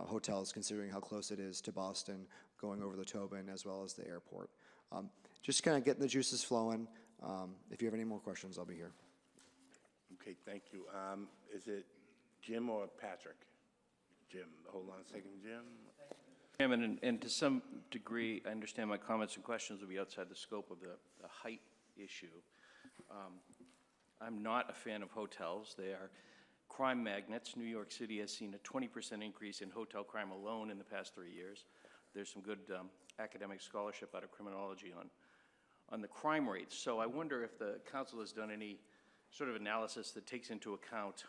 hotels, considering how close it is to Boston, going over the Tobin, as well as the airport. Just kind of getting the juices flowing. If you have any more questions, I'll be here. Okay, thank you. Is it Jim or Patrick? Jim, hold on a second, Jim. Chairman, and to some degree, I understand my comments and questions will be outside the scope of the height issue. I'm not a fan of hotels. They are crime magnets. New York City has seen a 20% increase in hotel crime alone in the past 3 years. There's some good academic scholarship out of criminology on the crime rates. So I wonder if the council has done any sort of analysis that takes into account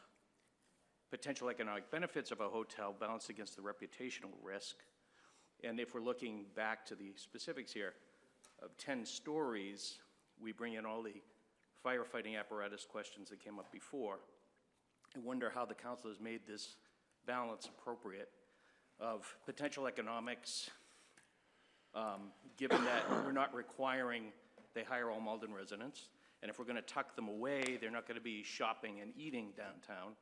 potential economic benefits of a hotel balanced against the reputational risk. And if we're looking back to the specifics here, of 10 stories, we bring in all the firefighting apparatus questions that came up before. I wonder how the council has made this balance appropriate of potential economics, given that we're not requiring they hire all Malden residents, and if we're going to tuck them away, they're not going to be shopping and eating downtown,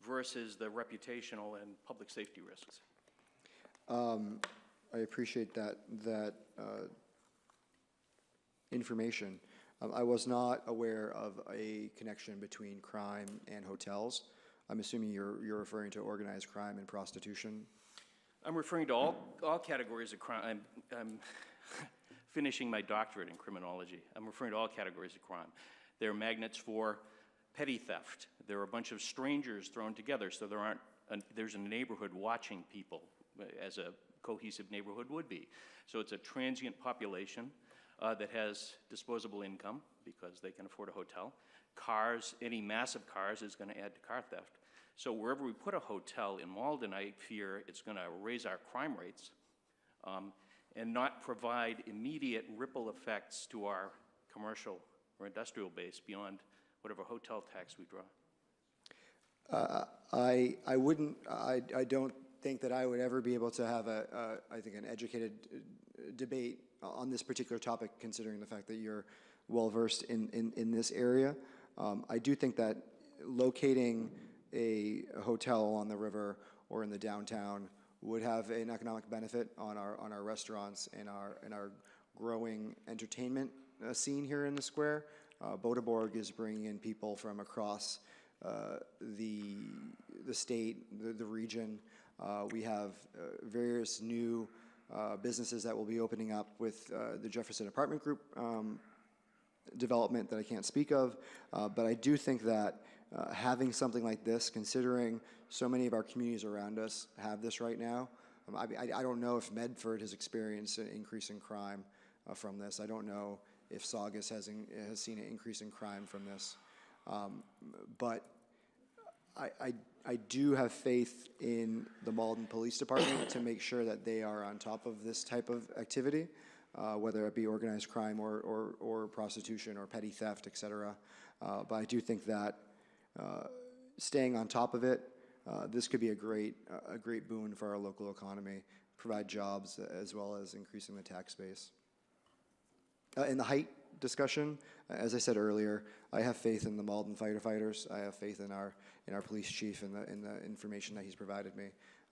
versus the reputational and public safety risks. I appreciate that information. I was not aware of a connection between crime and hotels. I'm assuming you're referring to organized crime and prostitution. I'm referring to all categories of crime. I'm finishing my doctorate in criminology. I'm referring to all categories of crime. There are magnets for petty theft. There are a bunch of strangers thrown together, so there's a neighborhood watching people, as a cohesive neighborhood would be. So it's a transient population that has disposable income because they can afford a hotel. Cars, any massive cars is going to add to car theft. So wherever we put a hotel in Malden, I fear it's going to raise our crime rates and not provide immediate ripple effects to our commercial or industrial base beyond whatever hotel tax we draw. I don't think that I would ever be able to have I think an educated debate on this particular topic, considering the fact that you're well-versed in this area. I do think that locating a hotel on the river or in the downtown would have an economic benefit on our restaurants and our growing entertainment scene here in the square. Bodeborg is bringing in people from across the state, the region. We have various new businesses that will be opening up with the Jefferson Apartment Group development that I can't speak of, but I do think that having something like this, considering so many of our communities around us have this right now. I don't know if Medford has experienced an increase in crime from this. I don't know if Saugus has seen an increase in crime from this. But I do have faith in the Malden Police Department to make sure that they are on top of this type of activity, whether it be organized crime or prostitution or petty theft, et cetera. But I do think that staying on top of it, this could be a great boon for our local economy, provide jobs as well as increasing the tax base. In the height discussion, as I said earlier, I have faith in the Malden firefighters. I have faith in our police chief and the information that he's provided me.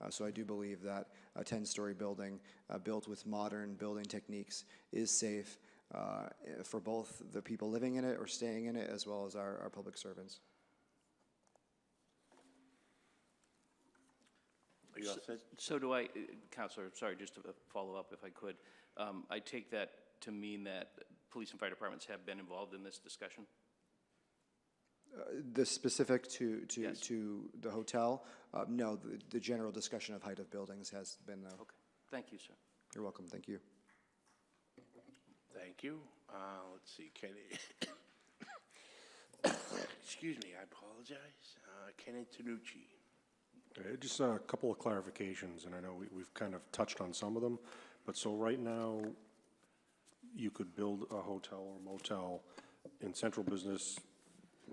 So I do believe that a 10-story building built with modern building techniques is safe for both the people living in it or staying in it, as well as our public servants. So do I, Counselor, sorry, just to follow up if I could. I take that to mean that police and fire departments have been involved in this discussion? The specific to Yes. the hotel, no, the general discussion of height of buildings has been though. Okay, thank you, sir. You're welcome, thank you. Thank you. Let's see, Kenny. Excuse me, I apologize. Kenny Tanucci. Just a couple of clarifications, and I know we've kind of touched on some of them, but so right now, you could build a hotel or motel in central business,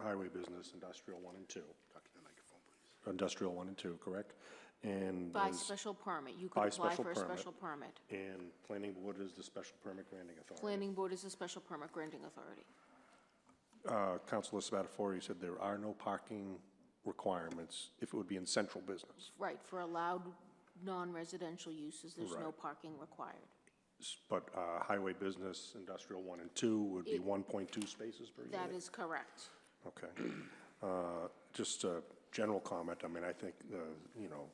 highway business, industrial 1 and 2. Talk to the microphone, please. Industrial 1 and 2, correct? And By there's- special permit. You by could apply special for a permit. special permit. And planning board is the special permit granting authority. Planning board is a special permit granting authority. Councilor Spatafori said there are no parking requirements if it would be in central business. Right, for allowed non-residential uses, there's no Right. parking required. But highway business, industrial 1 and 2 would be It- 1.2 spaces per unit? That is correct. Okay. Just a general comment, I mean, I think, you know,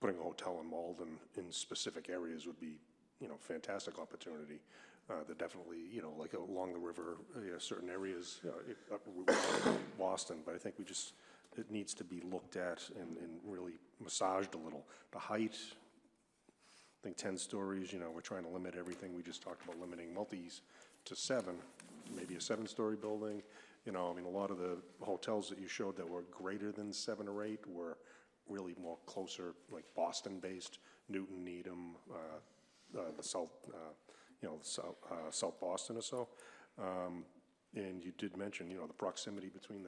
putting a hotel in Malden in specific areas would be, you know, fantastic opportunity. They're definitely, you know, like along the river, certain areas, up Route Boston, but I think it needs to be looked at and really massaged a little. The height, I think 10 stories, you know, we're trying to limit everything. We just talked about limiting multis to 7, maybe a 7-story building. You know, I mean, a lot of the hotels that you showed that were greater than 7 or 8 were really more closer, like Boston-based, Newton, Needham, the South, South Boston or so. And you did mention, you know, the proximity between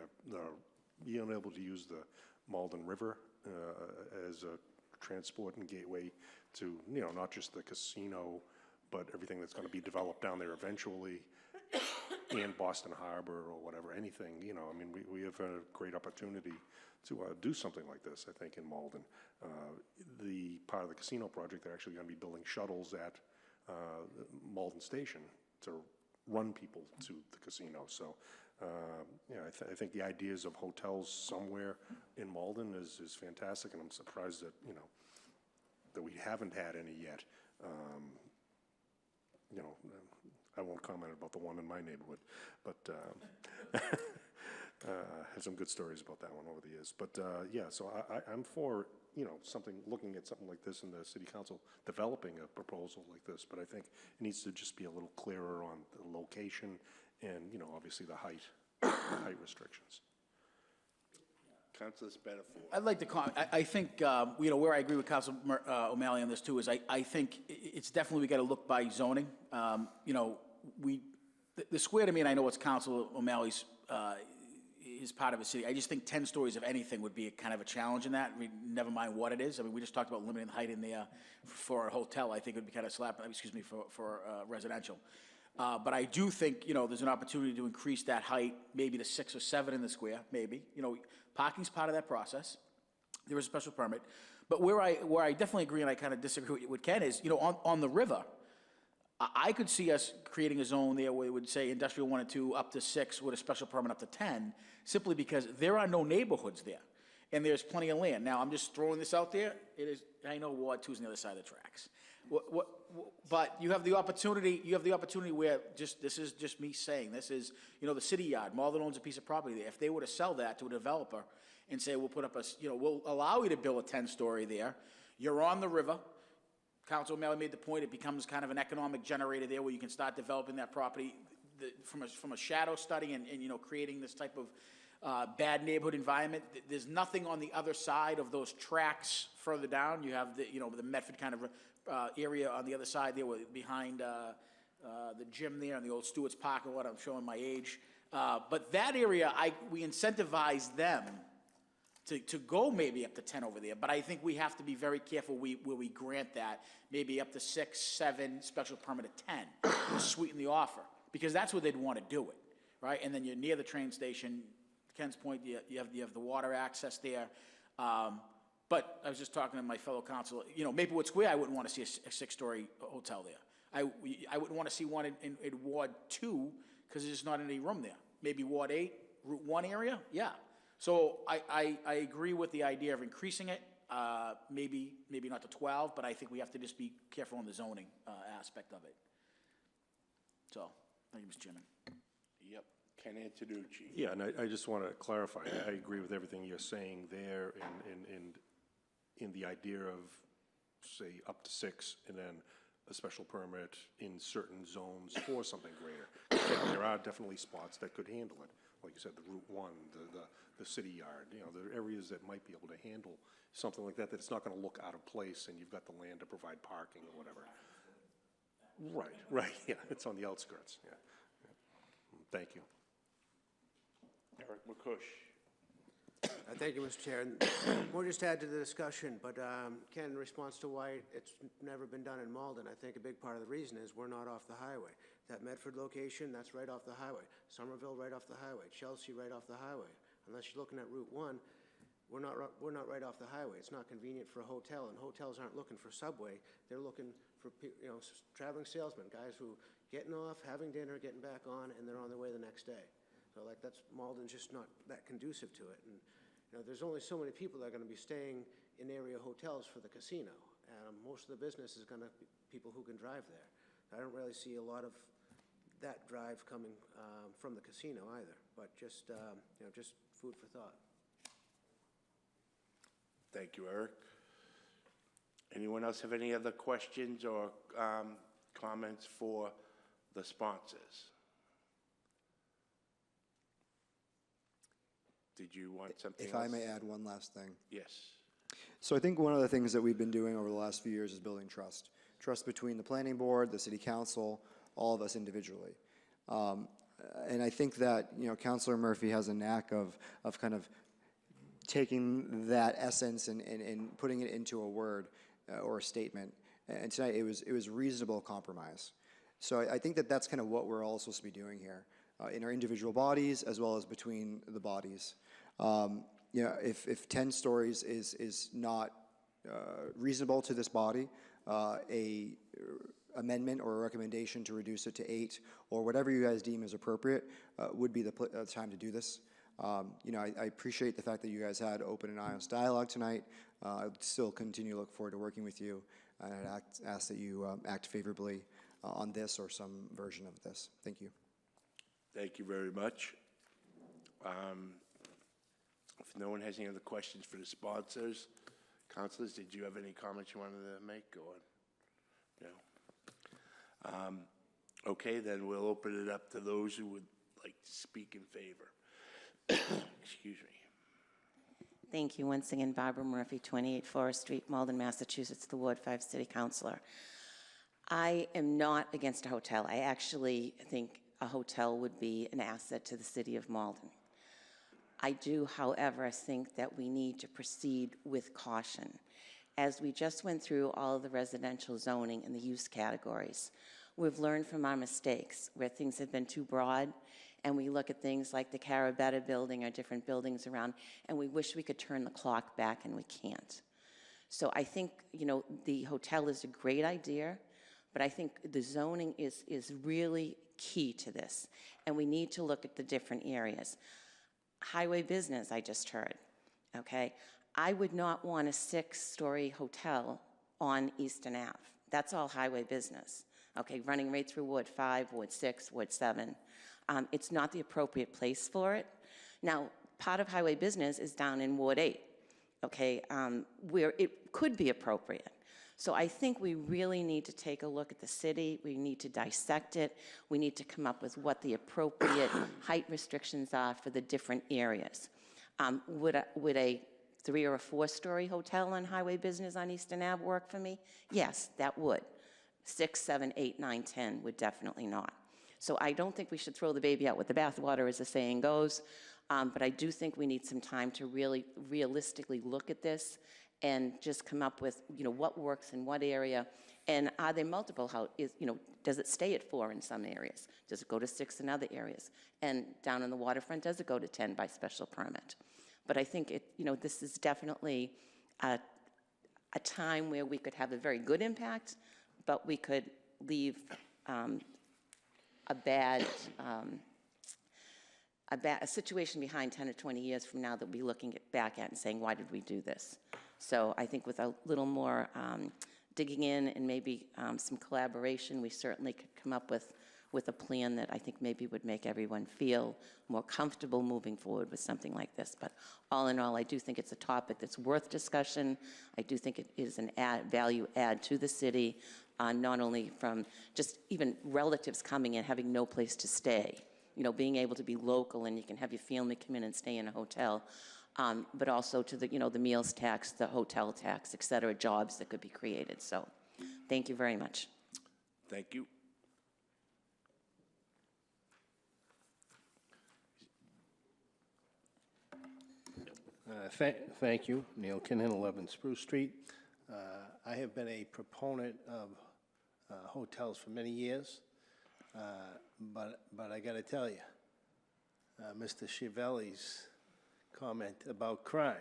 being able to use the Malden River as a transport and gateway to, you know, not just the casino, but everything that's going to be developed down there eventually, and Boston Harbor or whatever, anything, you know, I mean, we have a great opportunity to do something like this, I think, in Malden. The part of the casino project, they're actually going to be building shuttles at Malden Station to run people to the casino. So, yeah, I think the ideas of hotels somewhere in Malden is fantastic, and I'm surprised that, you know, that we haven't had any yet. You know, I won't comment about the one in my neighborhood, but had some good stories about that one over the years. But yeah, so I'm for, you know, looking at something like this in the city council, developing a proposal like this, but I think it needs to just be a little clearer on the location and, you know, obviously the height restrictions. Councilor Spatafore. I'd like to comment. I think, you know, where I agree with Council O'Malley on this too is I think it's definitely, we got to look by zoning. You know, the square to me, and I know it's Council O'Malley's, is part of a city. I just think 10 stories of anything would be a kind of a challenge in that. I mean, never mind what it is. I mean, we just talked about limiting the height in there for a hotel. I think it would be kind of for residential. But I do think, you know, there's an opportunity to increase that height, maybe to 6 or 7 in the square, maybe. You know, parking's part of that process. There is a special permit. But where I definitely agree, and I kind of disagree with Ken, is, you know, on the river, I could see us creating a zone there where it would say industrial 1 and 2 up to 6 with a special permit up to 10, simply because there are no neighborhoods there. and there's plenty of land. Now, I'm just throwing this out there. It is, I know Ward 2 is on the other side of the tracks. But you have the opportunity where, this is just me saying, this is, the city yard, Malden owns a piece of property there. If they were to sell that to a developer and say, we'll put up we'll allow you to build a 10-story there, you're on the river. Council O'Malley made the point, it becomes kind of an economic generator there where you can start developing that property from a shadow study and creating this type of bad neighborhood environment. There's nothing on the other side of those tracks further down. You have the Medford kind of area on the other side there behind the gym there and the old Stewart's Park or what, I'm showing my age. But that area, we incentivize them to go maybe up to 10 over there, but I think we have to be very careful where we grant that, maybe up to 6, 7, special permit at 10, to sweeten the offer, because that's where they'd want to do it, right? And then you're near the train station, Ken's point, you have the water access there. But I was just talking to my fellow council, Maplewood Square, I wouldn't want to see a 6-story hotel there. I wouldn't want to see one in Ward 2, because there's just not any room there. Maybe Ward 8, Route 1 area, yeah. So I agree with the idea of increasing it, maybe not to 12, but I think we have to just be careful on the zoning aspect of it. So, thank you, Mr. Chairman. Yep, Ken Antonucci. Yeah, and I just want to clarify, I agree with everything you're saying there and in the idea of, say, up to 6 and then a special permit in certain zones for something greater. There are definitely spots that could handle it. Like you said, the Route 1, the city yard, there are areas that might be able to handle something like that it's not going to look out of place and you've got the land to provide parking or whatever. Right, yeah, it's on the outskirts, yeah. Thank you. Eric McCush. Thank you, Mr. Chair. More just to add to the discussion, but Ken, in response to why it's never been done in Malden, I think a big part of the reason is we're not off the highway. That Medford location, that's right off the highway. Somerville, right off the highway. Chelsea, right off the highway. Unless you're looking at Route 1, we're not right off the highway. It's not convenient for a hotel, and hotels aren't looking for subway. They're looking for traveling salesmen, guys who getting off, having dinner, getting back on, and they're on their way the next day. So Malden's just not that conducive to it. And there's only so many people that are going to be staying in area hotels for the casino. Most of the business is going to be people who can drive there. I don't really see a lot of that drive coming from the casino either, but just food for thought. Thank you, Eric. Anyone else have any other questions or comments for the sponsors? Did you want something else? If I may add one last thing. Yes. So I think one of the things that we've been doing over the last few years is building trust. Trust between the planning board, the city council, all of us individually. And I think that, Councilor Murphy has a knack of kind of taking that essence and putting it into a word or a statement. And tonight it was reasonable compromise. So I think that that's kind of what we're all supposed to be doing here in our individual bodies as well as between the bodies. If 10 stories is not reasonable to this body, a amendment or a recommendation to reduce it to 8 or whatever you guys deem is appropriate would be the time to do this. I appreciate the fact that you guys had open and honest dialogue tonight. I would still continue to look forward to working with you, and I'd ask that you act favorably on this or some version of this. Thank you. Thank you very much. If no one has any other questions for the sponsors, councilors, did you have any comments you wanted to make? Or no? Okay, then we'll open it up to those who would like to speak in favor. Excuse me. Thank you once again, Barbara Murphy, 28 Forest Street, Malden, Massachusetts, the Ward 5 City Councilor. I am not against a hotel. I actually think a hotel would be an asset to the city of Malden. I do, however, think that we need to proceed with caution. As we just went through all of the residential zoning and the use categories, we've learned from our mistakes where things have been too broad, and we look at things like the Carabetta building or different buildings around, and we wish we could turn the clock back, and we can't. So I think, the hotel is a great idea, but I think the zoning is really key to this, and we need to look at the different areas. Highway business, I just heard. okay? I would not want a 6-story hotel on Eastern Ave. That's all highway business, okay? Running right through Ward 5, Ward 6, Ward 7. It's not the appropriate place for it. Now, part of highway business is down in Ward 8, okay, where it could be appropriate. So I think we really need to take a look at the city. We need to dissect it. We need to come up with what the appropriate height restrictions are for the different areas. Would a 3 or a 4-story hotel on highway business on Eastern Ave work for me? Yes, that would. 6, 7, 8, 9, 10 would definitely not. So I don't think we should throw the baby out with the bathwater, as the saying goes, but I do think we need some time to really realistically look at this and just come up with, what works in what area, and are there multiple, does it stay at 4 in some areas? Does it go to 6 in other areas? And down on the waterfront, does it go to 10 by special permit? But I think this is definitely a time where we could have a very good impact, but we could leave a situation behind 10 or 20 years from now that we'll be looking back at and saying, why did we do this? So I think with a little more digging in and maybe some collaboration, we certainly could come up with a plan that I think maybe would make everyone feel more comfortable moving forward with something like this. But all in all, I do think it's a topic that's worth discussion. I do think it is an value add to the city, not only from just even relatives coming in, having no place to stay, being able to be local and you can have your family come in and stay in a hotel, but also to the meals tax, the hotel tax, et cetera, jobs that could be created. So thank you very much. Thank you. Thank you. Neil Kinnan, 11 Spruce Street. I have been a proponent of hotels for many years, but I got to tell you, Mr. Chiavelli's comment about crime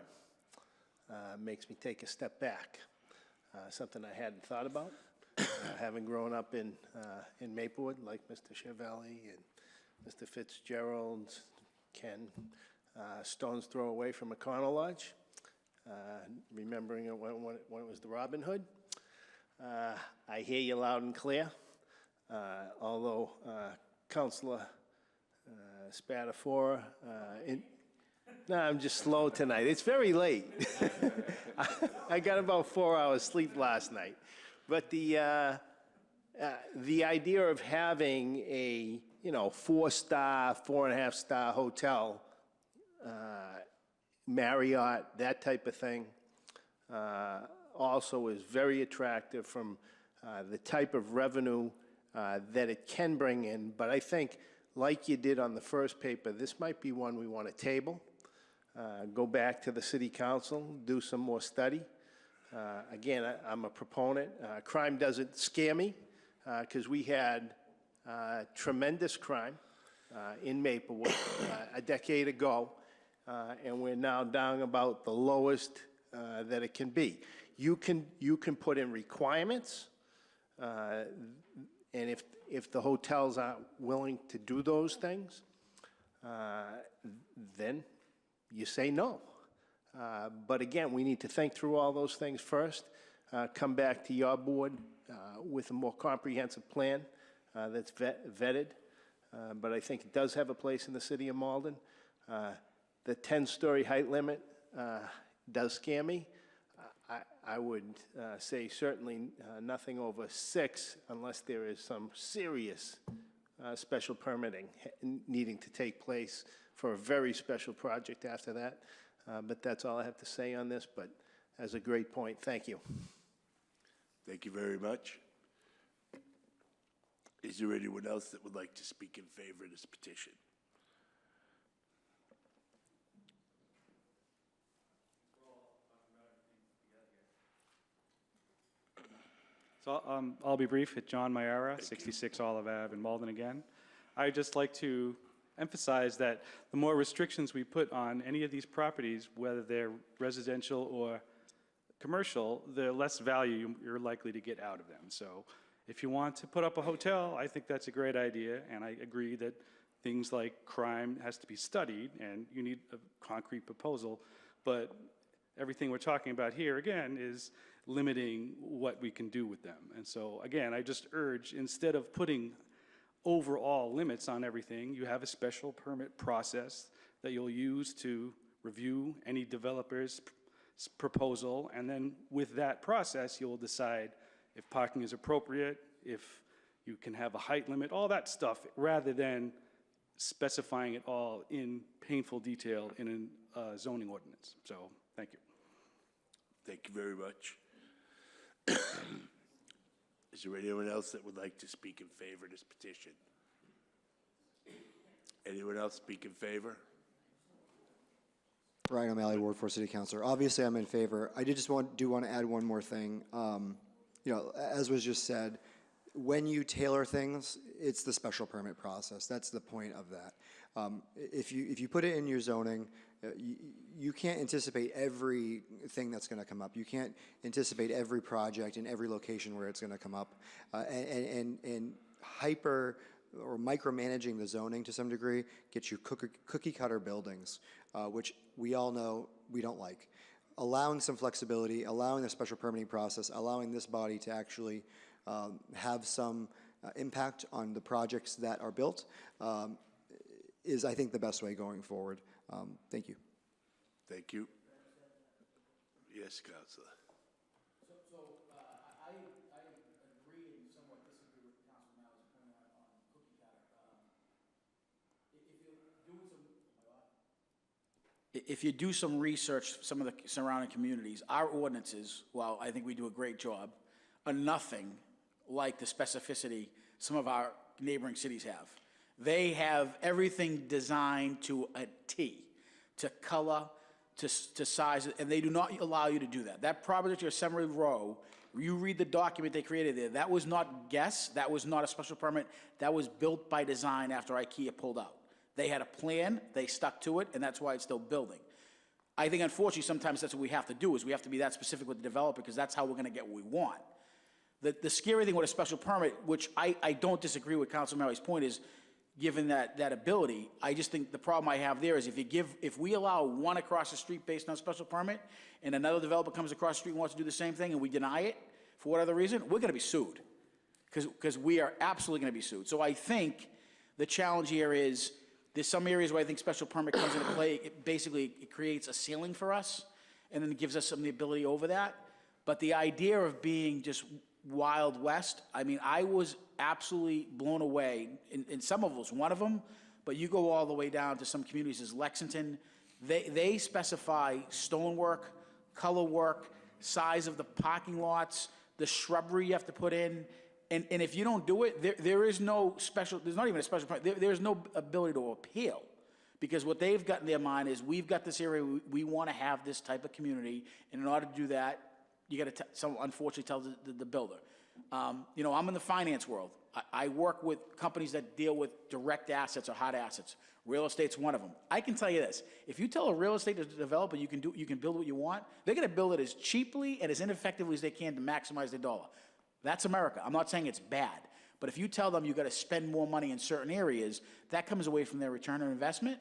makes me take a step back. Something I hadn't thought about, having grown up in Maplewood, like Mr. Chiavelli and Mr. Fitzgerald, Ken, stone's throw away from McConnell Lodge, remembering it when it was the Robin Hood. I hear you loud and clear, although Councilor Spatafora, no, I'm just slow tonight. It's very late. I got about 4 hours sleep last night. But the idea of having a 4-star, 4.5-star hotel, Marriott, that type of thing, also is very attractive from the type of revenue that it can bring in. But I think, like you did on the first paper, this might be one we want to table, go back to the city council, do some more study. Again, I'm a proponent. Crime doesn't scare me because we had tremendous crime in Maplewood a decade ago, and we're now down about the lowest that it can be. You can put in requirements, and if the hotels aren't willing to do those things, then you say no. But again, we need to think through all those things first, come back to your board with a more comprehensive plan that's vetted. But I think it does have a place in the city of Malden. The 10-story height limit does scare me. I would say certainly nothing over 6 unless there is some serious special permitting needing to take place for a very special project after that. But that's all I have to say on this, but as a great point, thank you. Thank you very much. Is there anyone else that would like to speak in favor of this petition? So I'll be brief. It's John Mayara, 66 Olive Ave in Malden again. I'd just like to emphasize that the more restrictions we put on any of these properties, whether they're residential or commercial, the less value you're likely to get out of them. So if you want to put up a hotel, I think that's a great idea, and I agree that things like crime has to be studied, and you need a concrete proposal. But everything we're talking about here, again, is limiting what we can do with them. And so, again, I just urge, instead of putting overall limits on everything, you have a special permit process that you'll use to review any developer's proposal, and then with that process, you'll decide if parking is appropriate, if you can have a height limit, all that stuff, rather than specifying it all in painful detail in a zoning ordinance. So, thank you. Thank you very much. Is there anyone else that would like to speak in favor of this petition? Anyone else speak in favor? Ryan O'Malley, Ward 4 City Councilor. Obviously, I'm in favor. I do want to add one more thing. You know, as was just said, when you tailor things, it's the special permit process. That's the point of that. If you put it in your zoning, you can't anticipate everything that's going to come up. You can't anticipate every project in every location where it's going to come up. And hyper or micromanaging the zoning to some degree gets you cookie cutter buildings, which we all know we don't like. Allowing some flexibility, allowing a special permitting process, allowing this body to actually have some impact on the projects that are built is, I think, the best way going forward. Thank you. Thank you. Yes, Councilor. I agree and somewhat disagree with Councilman Malley's point on cookie cutter. If you do some research, some of the surrounding communities, our ordinances, while I think we do a great job, are nothing like the specificity some of our neighboring cities have. They have everything designed to a T, to color, to size, and they do not allow you to do that. That project, your Assembly Row, you read the document they created there, that was not guess, that was not a special permit, that was built by design after IKEA pulled out. They had a plan, they stuck to it, and that's why it's still building. I think, unfortunately, sometimes that's what we have to do, is we have to be that specific with the developer, because that's how we're gonna get what we want. The scary thing with a special permit, which I don't disagree with Councilman Malley's point, is given that ability, I just think the problem I have there is if we allow one across the street based on special permit, and another developer comes across the street and wants to do the same thing, and we deny it for whatever reason, we're gonna be sued. Because we are absolutely gonna be sued. So I think the challenge here is, there's some areas where I think special permit comes into play. It creates a ceiling for us, and then it gives us some of the ability over that. But the idea of being just Wild West, I mean, I was absolutely blown away. In some of us, one of them, but you go all the way down to some communities as Lexington. They specify stonework, color work, size of the parking lots, the shrubbery you have to put in. And if you don't do it, there is no special, there's not even a special permit, there's no ability to appeal. Because what they've got in their mind is, we've got this area, we want to have this type of community, and in order to do that, you got to unfortunately tell the builder. You know, I'm in the finance world. I work with companies that deal with direct assets or hard assets. Real estate's one of them. I can tell you this: if you tell a real estate developer you can build what you want, they're going to build it as cheaply and as ineffectively as they can to maximize their dollar. That's America. I'm not saying it's bad, but if you tell them you got to spend more money in certain areas, that comes away from their return on investment.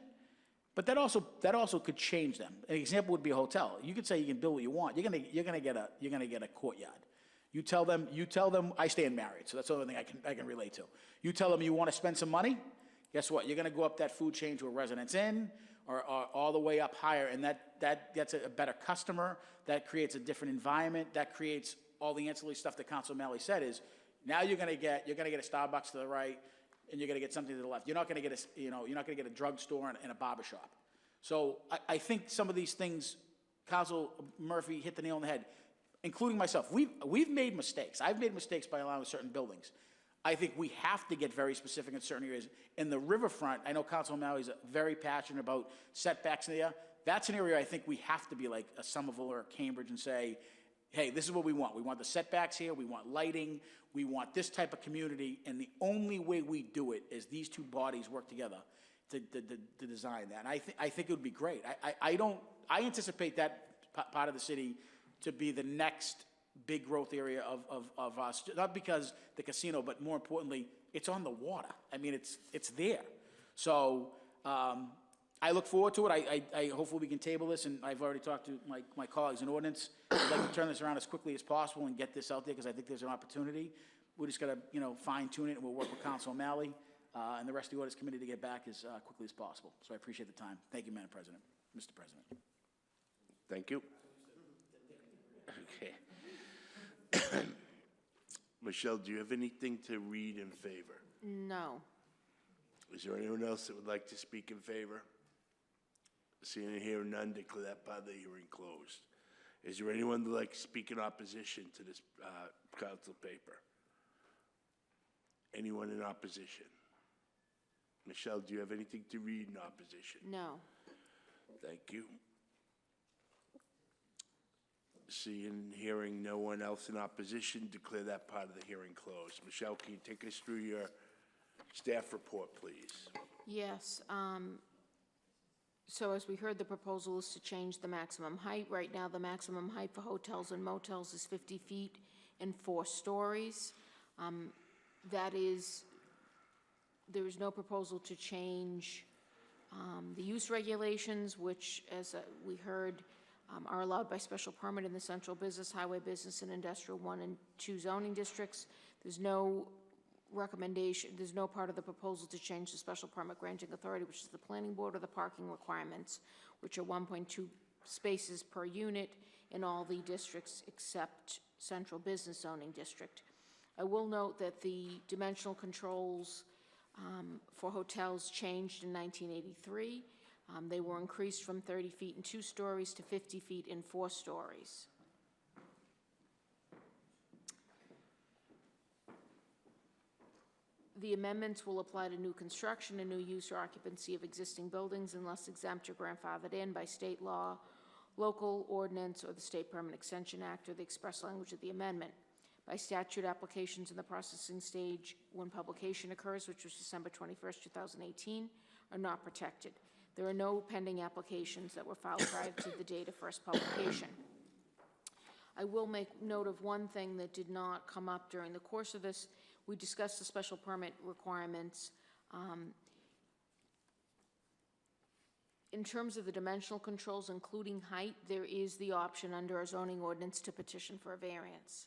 But that also could change them. An example would be a hotel. You could say you can build what you want. You're gonna get a courtyard. You tell them. I stay in Marriott, so that's the only thing I can relate to. You tell them you want to spend some money. Guess what? You're gonna go up that food chain to a Residence Inn, or all the way up higher, and that gets a better customer. That creates a different environment. That creates all the ancillary stuff that Councilman Malley said is, now you're gonna get a Starbucks to the right, and you're gonna get something to the left. You're not gonna get a drugstore and a barber shop. So I think some of these things, Council Murphy hit the nail on the head, including myself. We've made mistakes. I've made mistakes by allowing certain buildings. I think we have to get very specific in certain areas. In the riverfront, I know Councilman Malley's very passionate about setbacks there. That's an area I think we have to be like a Somerville or a Cambridge and say, hey, this is what we want. We want the setbacks here. We want lighting. We want this type of community. And the only way we do it is these two bodies work together to design that. And I think it would be great. I anticipate that part of the city to be the next big growth area of us, not because the casino, but more importantly, it's on the water. I mean, it's there. So I look forward to it. Hopefully we can table this, and I've already talked to my colleagues in ordinance. I'd like to turn this around as quickly as possible and get this out there, because I think there's an opportunity. We just gotta, fine tune it, and we'll work with Council O'Malley, and the rest of the ordinance committee to get back as quickly as possible. So I appreciate the time. Thank you, Madam President, Mr. President. Thank you. Okay. Michelle, do you have anything to read in favor? No. Is there anyone else that would like to speak in favor? Seeing and hearing none, declare that part of the hearing closed. Is there anyone that would like to speak in opposition to this council paper? Anyone in opposition? Michelle, do you have anything to read in opposition? No. Thank you. Seeing and hearing no one else in opposition, declare that part of the hearing closed. Michelle, can you take us through your staff report, please? Yes. So as we heard, the proposal is to change the maximum height. Right now, the maximum height for hotels and motels is 50 feet and 4 stories. There is no proposal to change the use regulations, which, as we heard, are allowed by special permit in the central business, highway business, and industrial 1 and 2 zoning districts. There's no recommendation, there's no part of the proposal to change the special permit granting authority, which is the planning board, or the parking requirements, which are 1.2 spaces per unit in all the districts except central business zoning district. I will note that the dimensional controls for hotels changed in 1983. They were increased from 30 feet and 2 stories to 50 feet and 4 stories. The amendments will apply to new construction and new use or occupancy of existing buildings unless exempt or grandfathered in by state law, local ordinance, or the State Permit Extension Act, or the express language of the amendment. By statute, applications in the processing stage when publication occurs, which was December 21st, 2018, are not protected. There are no pending applications that were filed prior to the date of first publication. I will make note of one thing that did not come up during the course of this. We discussed the special permit requirements. In terms of the dimensional controls, including height, there is the option under our zoning ordinance to petition for a variance.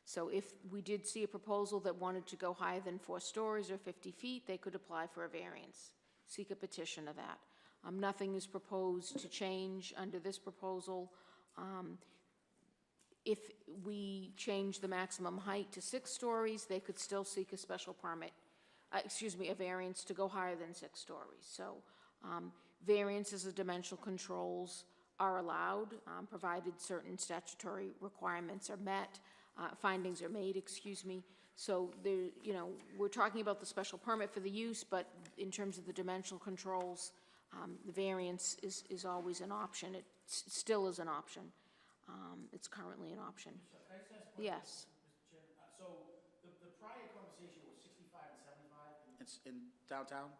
So if we did see a proposal that wanted to go higher than 4 stories or 50 feet, they could apply for a variance, seek a petition of that. Nothing is proposed to change under this proposal. If we change the maximum height to 6 stories, they could still seek a special permit, a variance to go higher than 6 stories. So variances of dimensional controls are allowed, provided certain statutory requirements are met, findings are made, So there, we're talking about the special permit for the use, but in terms of the dimensional controls, the variance is always an option. It still is an option. It's currently an option. Yes. Mr. Chairman, so the prior conversation was 65 and 75 in downtown.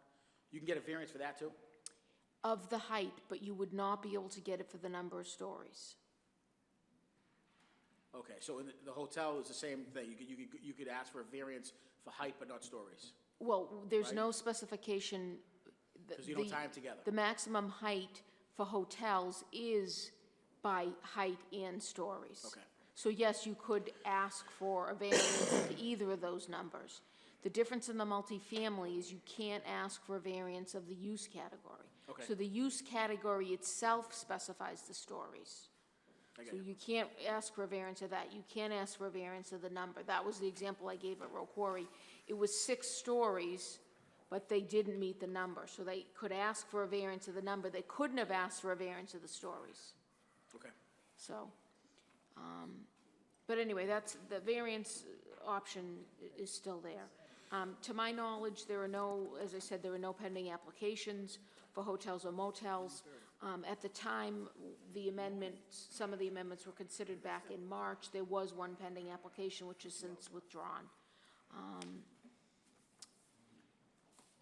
You can get a variance for that too? Of the height, but you would not be able to get it for the number of stories. Okay, so in the hotel is the same thing. You could ask for a variance for height, but not stories. Well, there's Right. no specification. Because you don't tie them together. The maximum height for hotels is by height and stories. Okay. So yes, you could ask for a variance of either of those numbers. The difference in the multifamily is you can't ask for a variance of the use category. Okay. So the use category itself specifies the stories. So you can't ask for a variance of that. You can't ask for a variance of the number. That was the example I gave at Roe Quarry. It was 6 stories, but they didn't meet the number. So they could ask for a variance of the number. They couldn't have asked for a variance of the stories. Okay. So, but anyway, that's, the variance option is still there. To my knowledge, there are no, as I said, there are no pending applications for hotels or motels. At the time, the amendments, some of the amendments were considered back in March. There was one pending application, which is since withdrawn.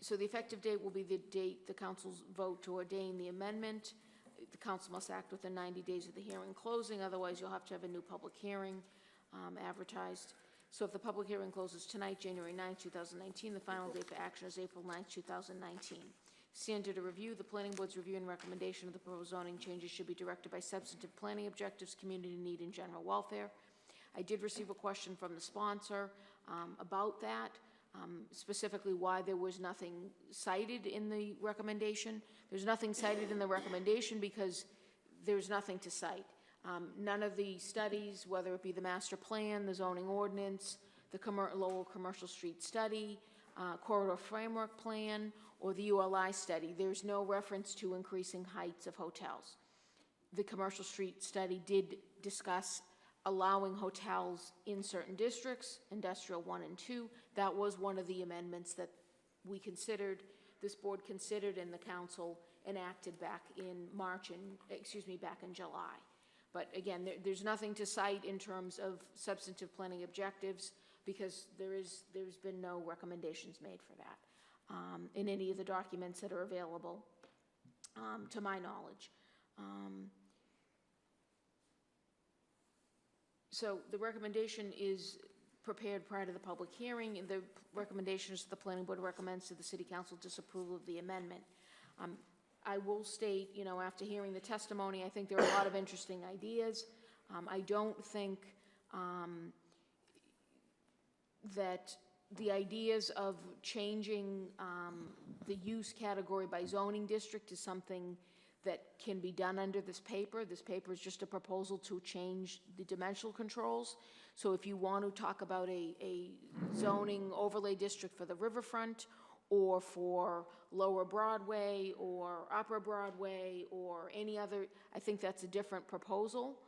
So the effective date will be the date the council's vote to ordain the amendment. The council must act within 90 days of the hearing closing, otherwise you'll have to have a new public hearing advertised. So if the public hearing closes tonight, January 9, 2019, the final date for action is April 9, 2019. Standard of review, the planning board's review and recommendation of the proposed zoning changes should be directed by substantive planning objectives, community need, and general welfare. I did receive a question from the sponsor about that, specifically why there was nothing cited in the recommendation. There's nothing cited in the recommendation because there's nothing to cite. None of the studies, whether it be the master plan, the zoning ordinance, the Lowell Commercial Street study, corridor framework plan, or the ULI study, there's no reference to increasing heights of hotels. The Commercial Street study did discuss allowing hotels in certain districts, industrial 1 and 2. That was one of the amendments that we considered, this board considered, and the council enacted back in back in July. But again, there's nothing to cite in terms of substantive planning objectives because there's been no recommendations made for that in any of the documents that are available, to my knowledge. So the recommendation is prepared prior to the public hearing, and the recommendation is the planning board recommends to the city council disapproval of the amendment. I will state, after hearing the testimony, I think there are a lot of interesting ideas. I don't think that the ideas of changing the use category by zoning district is something that can be done under this paper. This paper is just a proposal to change the dimensional controls. So if you want to talk about a zoning overlay district for the riverfront or for Lower Broadway or Upper Broadway or any other, I think that's a different proposal.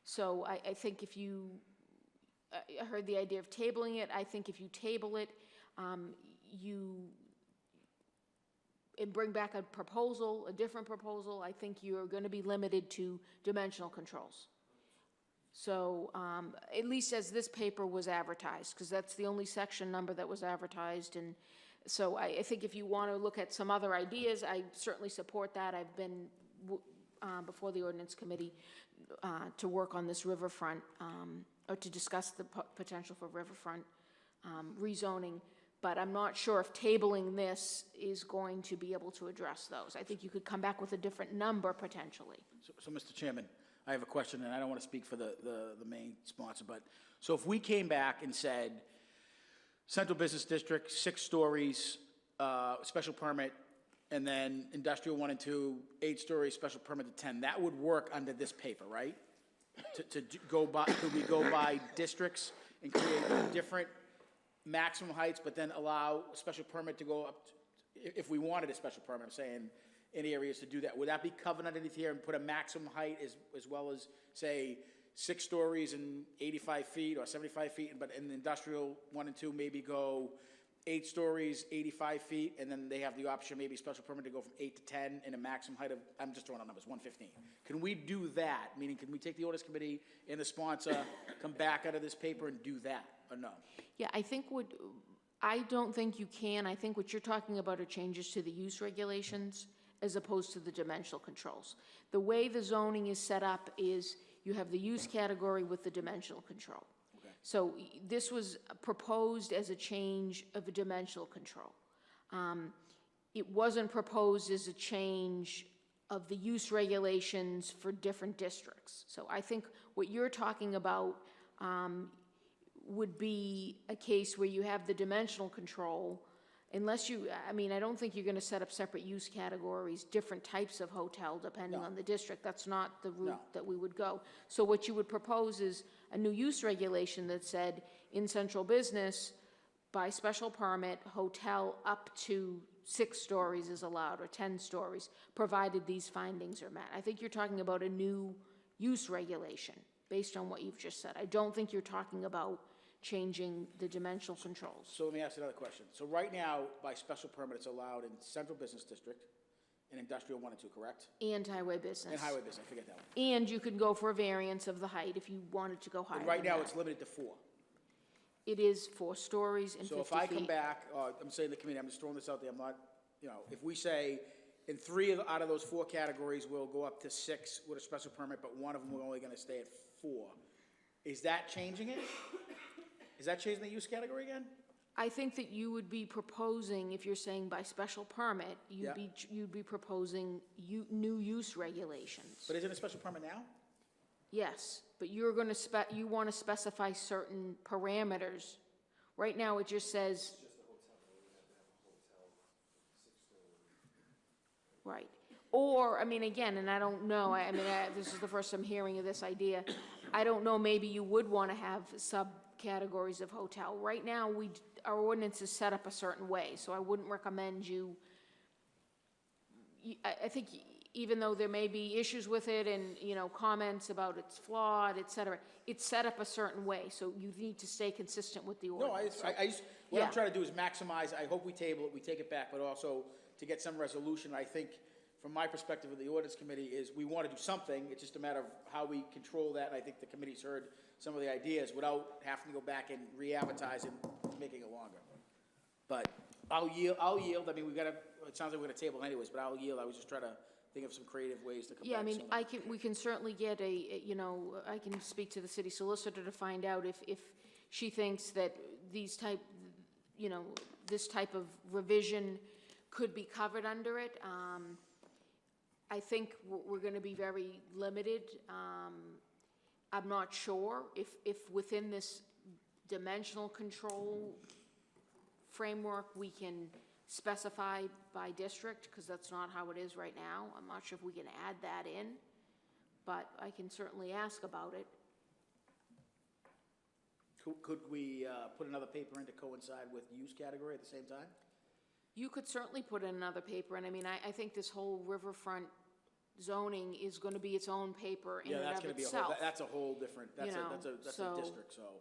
So I think if you, I heard the idea of tabling it. I think if you table it, and bring back a proposal, a different proposal, I think you're going to be limited to dimensional controls. So at least as this paper was advertised, because that's the only section number that was advertised. And so I think if you want to look at some other ideas, I certainly support that. I've been before the ordinance committee to work on this riverfront, or to discuss the potential for riverfront rezoning. But I'm not sure if tabling this is going to be able to address those. I think you could come back with a different number potentially. So Mr. Chairman, I have a question, and I don't want to speak for the main sponsor, but, so if we came back and said, Central Business District, 6 stories, special permit, and then Industrial 1 and 2, 8 stories, special permit to 10, that would work under this paper, right? To go by, could we go by districts and create different maximum heights, but then allow a special permit to go up, if we wanted a special permit, I'm saying, in areas to do that, would that be covered underneath here and put a maximum height as well as, say, 6 stories and 85 feet or 75 feet, but in the Industrial 1 and 2, maybe go 8 stories, 85 feet, and then they have the option, maybe special permit to go from 8 to 10 and a maximum height of, I'm just throwing out numbers, 115. Can we do that? Meaning, can we take the ordinance committee and the sponsor, come back out of this paper and do that, or no? Yeah, I don't think you can. I think what you're talking about are changes to the use regulations as opposed to the dimensional controls. The way the zoning is set up is you have the use category with the dimensional control. Okay. So this was proposed as a change of a dimensional control. It wasn't proposed as a change of the use regulations for different districts. So I think what you're talking about would be a case where you have the dimensional control, unless you, I don't think you're going to set up separate use categories, different types of hotel depending on the district. That's not the route that we would go. So what you would propose is a new use regulation that said in central business, by special permit, hotel up to 6 stories is allowed or 10 stories, provided these findings are met. I think you're talking about a new use regulation based on what you've just said. I don't think you're talking about changing the dimensional controls. So let me ask another question. So right now, by special permit, it's allowed in Central Business District, in Industrial 1 and 2, correct? And highway business. And highway business, I forget that one. And you could go for a variance of the height if you wanted to go higher. But right than now, that. it's limited to 4. It is 4 stories and 50 feet. So if I come back, I'm saying to the committee, I'm just throwing this out there, I'm not, if we say in 3 out of those 4 categories, we'll go up to 6 with a special permit, but one of them we're only going to stay at 4. Is that changing it? Is that changing the use category again? I think that you would be proposing, if you're saying by special permit, Yeah. you'd be proposing new use regulations. But isn't it a special permit now? Yes, but you're gonna you wanna specify certain parameters. Right now, it just says. Right. Or, I mean, again, and I don't know, this is the first I'm hearing of this idea. I don't know, maybe you would want to have subcategories of hotel. Right now, our ordinance is set up a certain way, so I wouldn't recommend you, I think even though there may be issues with it and, comments about it's flawed, et cetera, it's set up a certain way, so you need to stay consistent with the No, ordinance. what I'm Yeah. trying to do is maximize, I hope we table it, we take it back, but also to get some resolution. I think, from my perspective of the ordinance committee, is we want to do something, it's just a matter of how we control that, and I think the committee's heard some of the ideas without having to go back and re-advertise and making it longer. But I'll yield, I mean, it sounds like we're gonna table anyways, but I'll yield, I was just trying to think of some creative ways to come back. Yeah, I mean, sooner. we can certainly get I can speak to the city solicitor to find out if she thinks that this type of revision could be covered under it. I think we're gonna be very limited. I'm not sure if within this dimensional control framework, we can specify by district, because that's not how it is right now. I'm not sure if we can add that in, but I can certainly ask about it. Could we put another paper in to coincide with use category at the same time? You could certainly put in another paper, and I mean, I think this whole riverfront zoning is gonna be its own paper in Yeah, and that's of gonna be itself. that's a whole different, that's a district, so.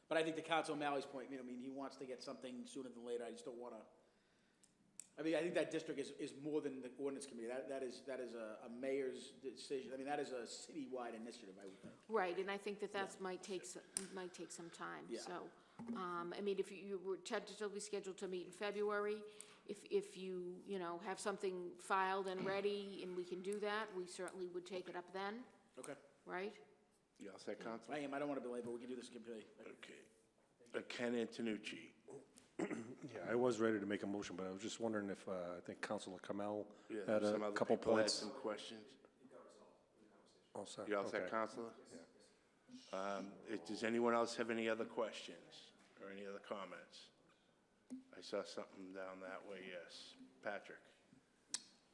But I think to Council O'Malley's point, he wants to get something sooner than later, I just don't wanna, I think that district is more than the ordinance committee, that is a mayor's decision, that is a citywide initiative, I would think. Right, and I think that might take some time, Yeah. so. If you were tentatively scheduled to meet in February, if you have something filed and ready and we can do that, we certainly would take it up then, Okay. right? You all set, Council? I don't wanna belabor, we can do this completely. Okay. Ken Antonucci. Yeah, I was ready to make a motion, but I was just wondering if, I think Councilor Kamel Yeah, had some a other couple people had points. some questions. All set, You all set, okay. Counselor? Does anyone else have any other questions or any other comments? I saw something down that way, yes. Patrick?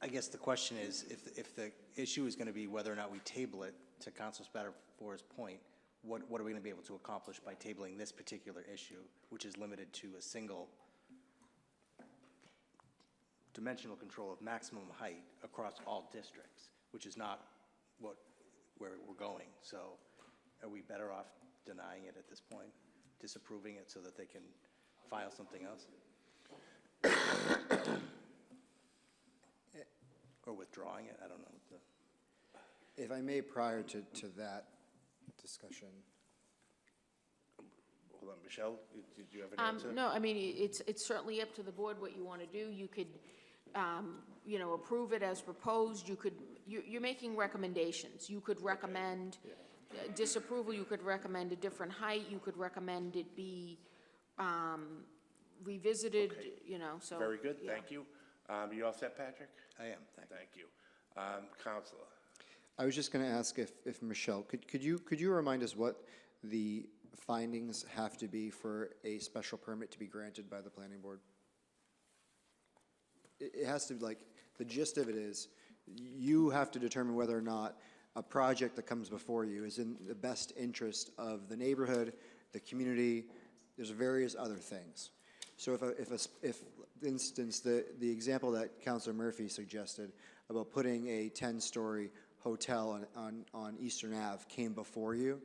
I guess the question is, if the issue is going to be whether or not we table it, to Council Spatafor's point, what are we going to be able to accomplish by tabling this particular issue, which is limited to a single dimensional control of maximum height across all districts, which is not where we're going. So are we better off denying it at this point, disapproving it so that they can file something else? Or withdrawing it, I don't know. If I may, prior to that discussion. Hold on, Michelle, did you have an answer? No, it's certainly up to the board what you want to do. You could, approve it as proposed. You're making recommendations. You could recommend disapproval, you could recommend a different height, you could recommend it be revisited, so. Very good, yeah. thank you. You all set, Patrick? I am, Thank you. Counselor? I was just going to ask if Michelle, could you remind us what the findings have to be for a special permit to be granted by the planning board? It has to be, the gist of it is, you have to determine whether or not a project that comes before you is in the best interest of the neighborhood, the community. There's various other things. So if for instance, the example that Councilor Murphy suggested about putting a 10-story hotel on Eastern Ave came before you,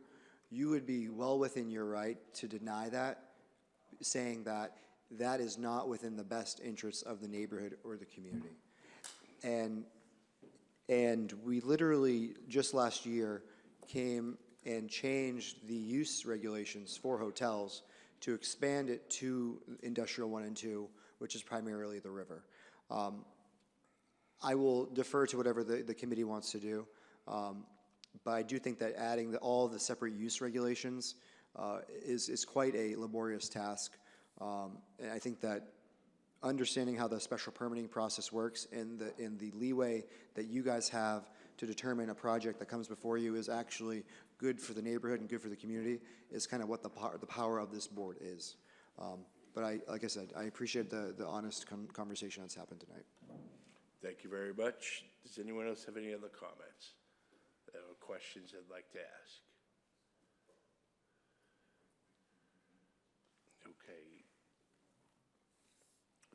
you would be well within your right to deny that, saying that that is not within the best interests of the neighborhood or the community. And we literally, just last year, came and changed the use regulations for hotels to expand it to Industrial 1 and 2, which is primarily the river. I will defer to whatever the committee wants to do, but I do think that adding all the separate use regulations is quite a laborious task And I think that understanding how the special permitting process works and the leeway that you guys have to determine a project that comes before you is actually good for the neighborhood and good for the community is kind of what the power of this board is. But like I said, I appreciate the honest conversation that's happened tonight. Thank you very much. Does anyone else have any other comments or questions they'd like to ask? Okay.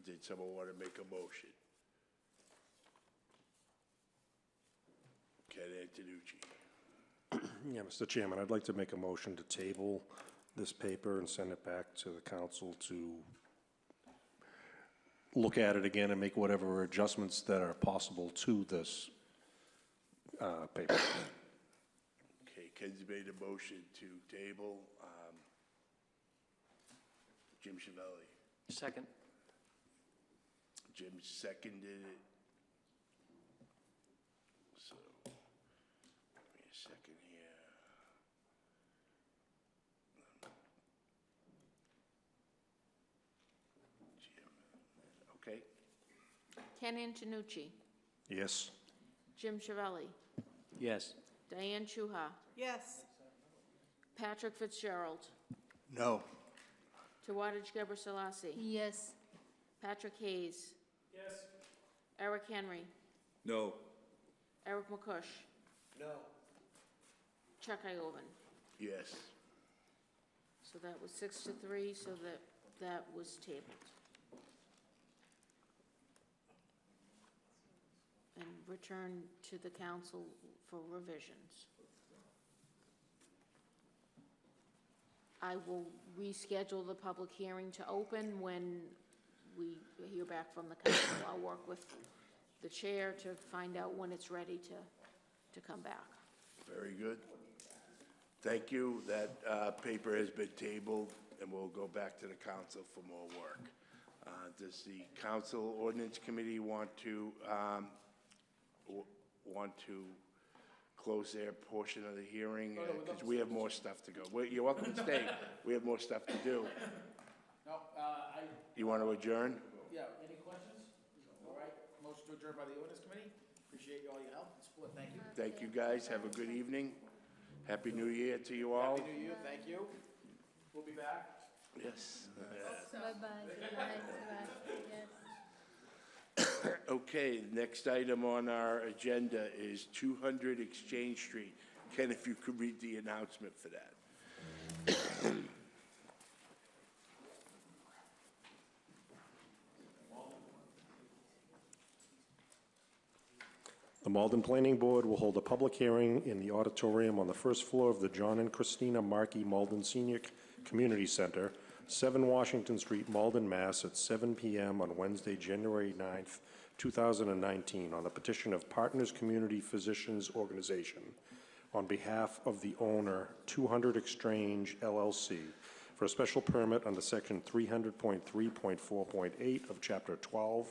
Did someone want to make a motion? Ken Antonucci. Yeah, Mr. Chairman, I'd like to make a motion to table this paper and send it back to the council to look at it again and make whatever adjustments that are possible to this paper. Okay, Ken's made a motion to table. Jim Chiavelli. Second. Jim seconded it. So, give me a second here. Jim, okay? Ken Antonucci. Yes. Jim Chiavelli. Yes. Diane Chuha. Yes. Patrick Fitzgerald. No. Tawadej Geber Selassie. Yes. Patrick Hayes. Yes. Eric Henry. No. Eric McCush. No. Chuck Iovan. Yes. So that was 6-3, so that was tabled. And returned to the council for revisions. I will reschedule the public hearing to open when we hear back from the council. I'll work with the chair to find out when it's ready to come back. Very good. Thank you. That paper has been tabled, and we'll go back to the council for more work. Does the council ordinance committee want to close their portion of the hearing? Because we have more stuff to go. You're welcome to stay. We have more stuff to do. No, You want to adjourn? yeah, any questions? All right, motion to adjourn by the ordinance committee. Appreciate all your help and support, thank you. Thank you, guys. Have a good evening. Happy New Year to you all. Happy New Year, thank you. We'll be back. Yes. Bye-bye. Bye. Yes. Okay, next item on our agenda is 200 Exchange Street. Ken, if you could read the announcement for that. The Malden Planning Board will hold a public hearing in the auditorium on the first floor of the John and Christina Markey Malden Senior Community Center, 7 Washington Street, Malden, Mass. At 7 p.m. on Wednesday, January 9th, 2019, on the petition of Partners Community Physicians Organization on behalf of the owner, 200 Exchange LLC, for a special permit under Section 300.3.4.8 of Chapter 12,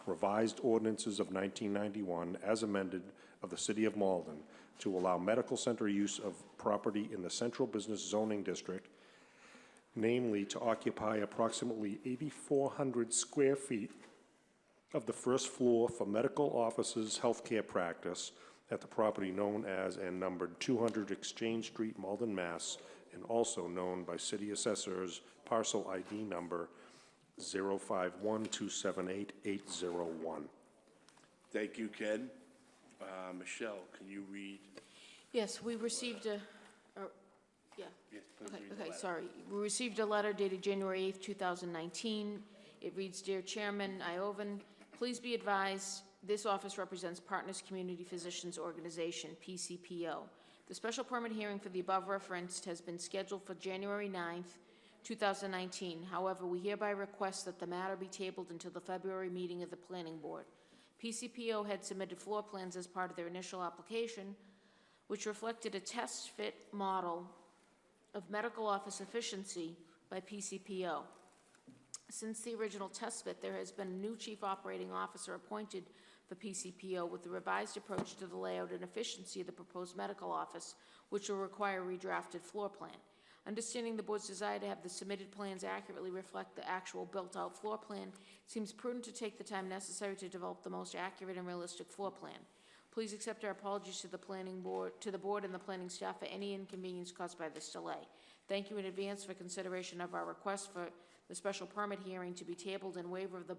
Revised Ordinances of 1991, as amended, of the City of Malden, to allow medical center use of property in the Central Business Zoning District, namely to occupy approximately 8,400 square feet of the first floor for medical offices healthcare practice at the property known as and numbered 200 Exchange Street, Malden, Mass., and also known by city assessors parcel ID number 051278801. Thank you, Ken. Michelle, can you read? Yes, we received yeah. Yes, please read the Okay, letter. sorry. We received a letter dated January 8th, 2019. It reads, Dear Chairman Iovan, please be advised, this office represents Partners Community Physicians Organization, PCPO. The special permit hearing for the above referenced has been scheduled for January 9th, 2019. However, we hereby request that the matter be tabled until the February meeting of the Planning Board. PCPO had submitted floor plans as part of their initial application, which reflected a test fit model of medical office efficiency by PCPO. Since the original test fit, there has been a new chief operating officer appointed for PCPO with the revised approach to the layout and efficiency of the proposed medical office, which will require a redrafted floor plan. Understanding the board's desire to have the submitted plans accurately reflect the actual built-out floor plan, it seems prudent to take the time necessary to develop the most accurate and realistic floor plan. Please accept our apologies to the board and the planning staff for any inconvenience caused by this delay. Thank you in advance for consideration of our request for the special permit hearing to be tabled and waiver of the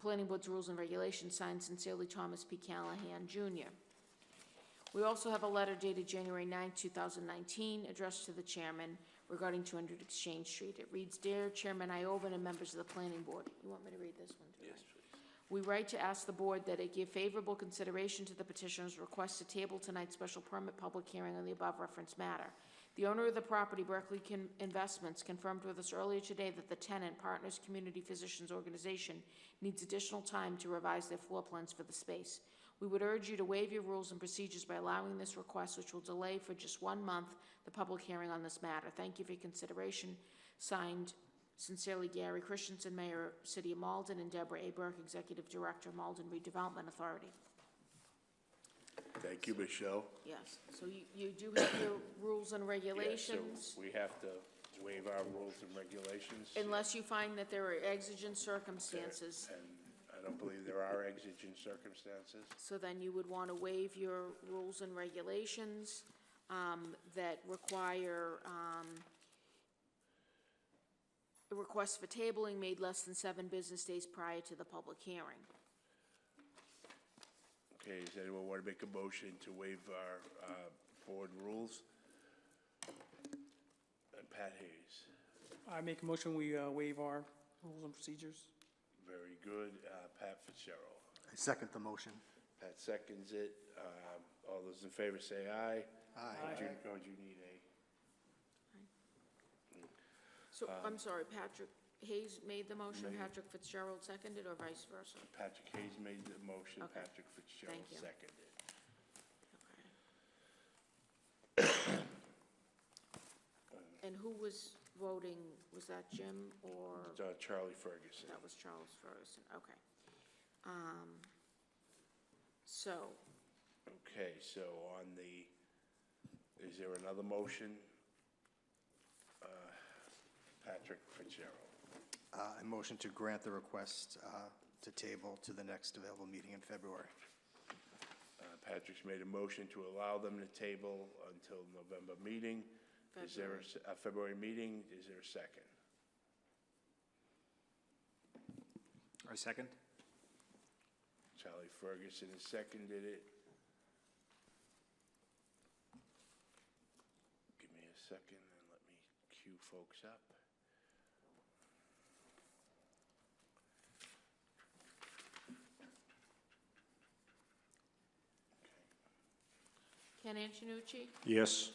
planning board's rules and regulations. Signed, sincerely, Thomas P. Callahan, Jr. We also have a letter dated January 9, 2019, addressed to the chairman regarding 200 Exchange Street. It reads, Dear Chairman Iovan and members of the planning board. You want me to read this one too? Yes, please. We write to ask the board that it give favorable consideration to the petitioner's request to table tonight's special permit public hearing on the above referenced matter. The owner of the property, Berkeley Investments, confirmed with us earlier today that the tenant, Partners Community Physicians Organization, needs additional time to revise their floor plans for the space. We would urge you to waive your rules and procedures by allowing this request, which will delay for just 1 month the public hearing on this matter. Thank you for your consideration. Signed, sincerely, Gary Christensen, Mayor, City of Malden, and Deborah A. Burke, Executive Director, Malden Redevelopment Authority. Thank you, Michelle. Yes, so you do have your rules and regulations. Yeah, so we have to waive our rules and regulations. Unless you find that there are exigent circumstances. And I don't believe there are exigent circumstances. So then you would want to waive your rules and regulations that require a request for tabling made less than 7 business days prior to the public hearing. Okay, does anyone want to make a motion to waive our board rules? And Pat Hayes. I make a motion, we waive our rules and procedures. Very good. Pat Fitzgerald. I second the motion. Pat seconds it. All those in favor say aye. Aye. Do you need a? So, I'm sorry, Patrick Hayes made the motion, Patrick Fitzgerald seconded, or vice versa? Patrick Hayes made the motion, Okay. Patrick Fitzgerald Thank you. seconded. And who was voting? Was that Jim or? Charlie Ferguson. That was Charles Ferguson, okay. So, Okay, so on the, is there another motion? Patrick Fitzgerald. I motion to grant the request to table to the next available meeting in February. Patrick's made a motion to allow them to table until November meeting. Is there a February meeting? Is there a second? I second. Charlie Ferguson has seconded it. Give me a second and let me cue folks up. Ken Antonucci, Yes.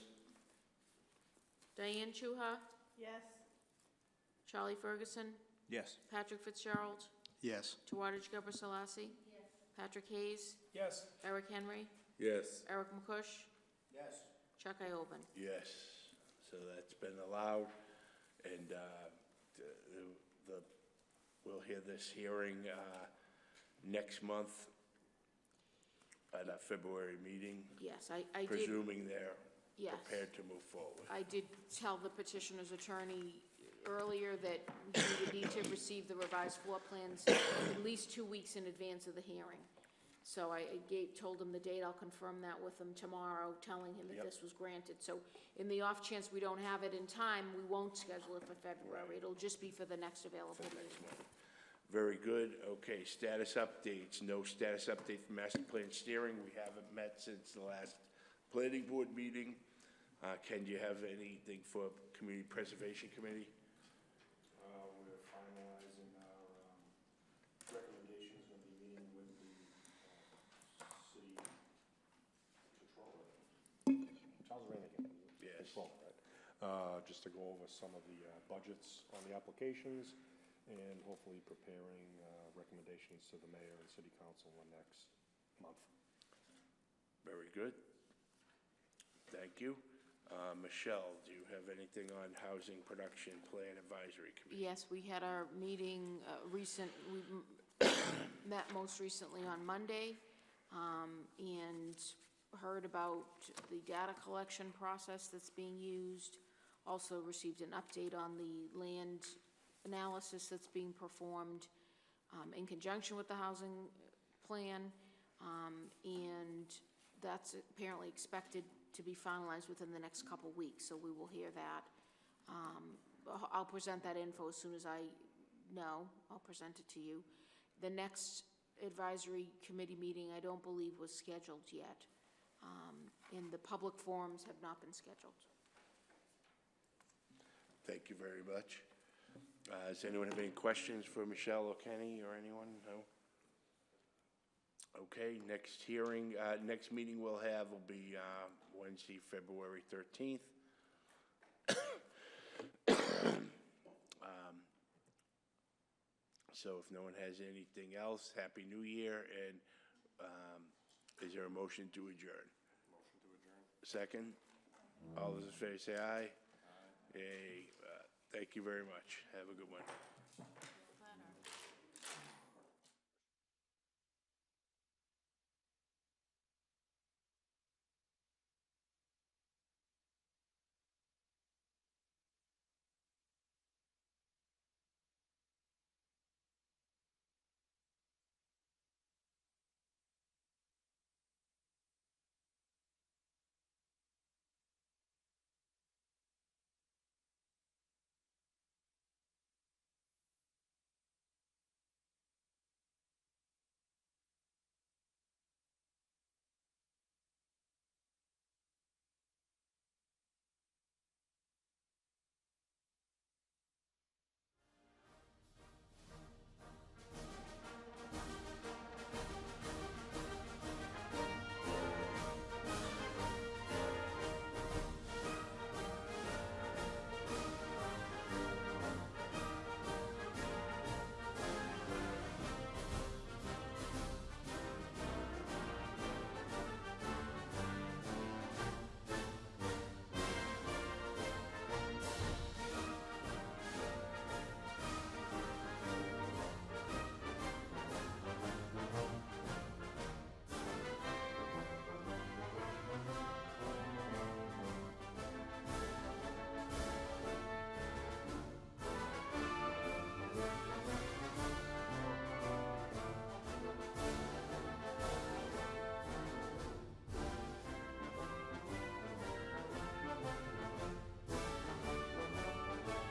Diane Chuha, Yes? Charlie Ferguson, Yes. Patrick Fitzgerald, Yes. Tawadej Gabor Selassie, Patrick Hayes, Yes. Eric Henry, Yes. Eric McCush, Yes. Chuck Iovan. Yes, so that's been allowed, and we'll hear this hearing next month at our February meeting, Yes, I did, presuming they're yes. prepared to move forward. I did tell the petitioner's attorney earlier that he would need to receive the revised floor plans at least 2 weeks in advance of the hearing. So I told him the date, I'll confirm that with him tomorrow, telling him that Yep. this was granted. So in the off chance we don't have it in time, we won't schedule it for February. Right. It'll just be for the next available For next meeting. month. Very good. Okay, status updates. No status update for master plan steering. We haven't met since the last planning board meeting. Ken, do you have anything for Community Preservation Committee? We're finalizing our recommendations. We'll be meeting with the city controller. Charles Ramican. Yes. Controller, right? Just to go over some of the budgets on the applications and hopefully preparing recommendations to the mayor and city council in the next month. Very good. Thank you. Michelle, do you have anything on Housing Production Plan Advisory Committee? Yes, we had our meeting we met most recently on Monday, and heard about the data collection process that's being used. Also received an update on the land analysis that's being performed in conjunction with the housing plan, and that's apparently expected to be finalized within the next couple weeks, so we will hear that. I'll present that info as soon as I know. I'll present it to you. The next advisory committee meeting, I don't believe was scheduled yet, and the public forums have not been scheduled. Thank you very much. Does anyone have any questions for Michelle or Kenny or anyone? No? Okay, next hearing, next meeting we'll have will be Wednesday, February 13th. So if no one has anything else, Happy New Year, and is there a motion to adjourn? Motion to adjourn. Second? All those in favor say aye. Aye. Thank you very much. Have a good one.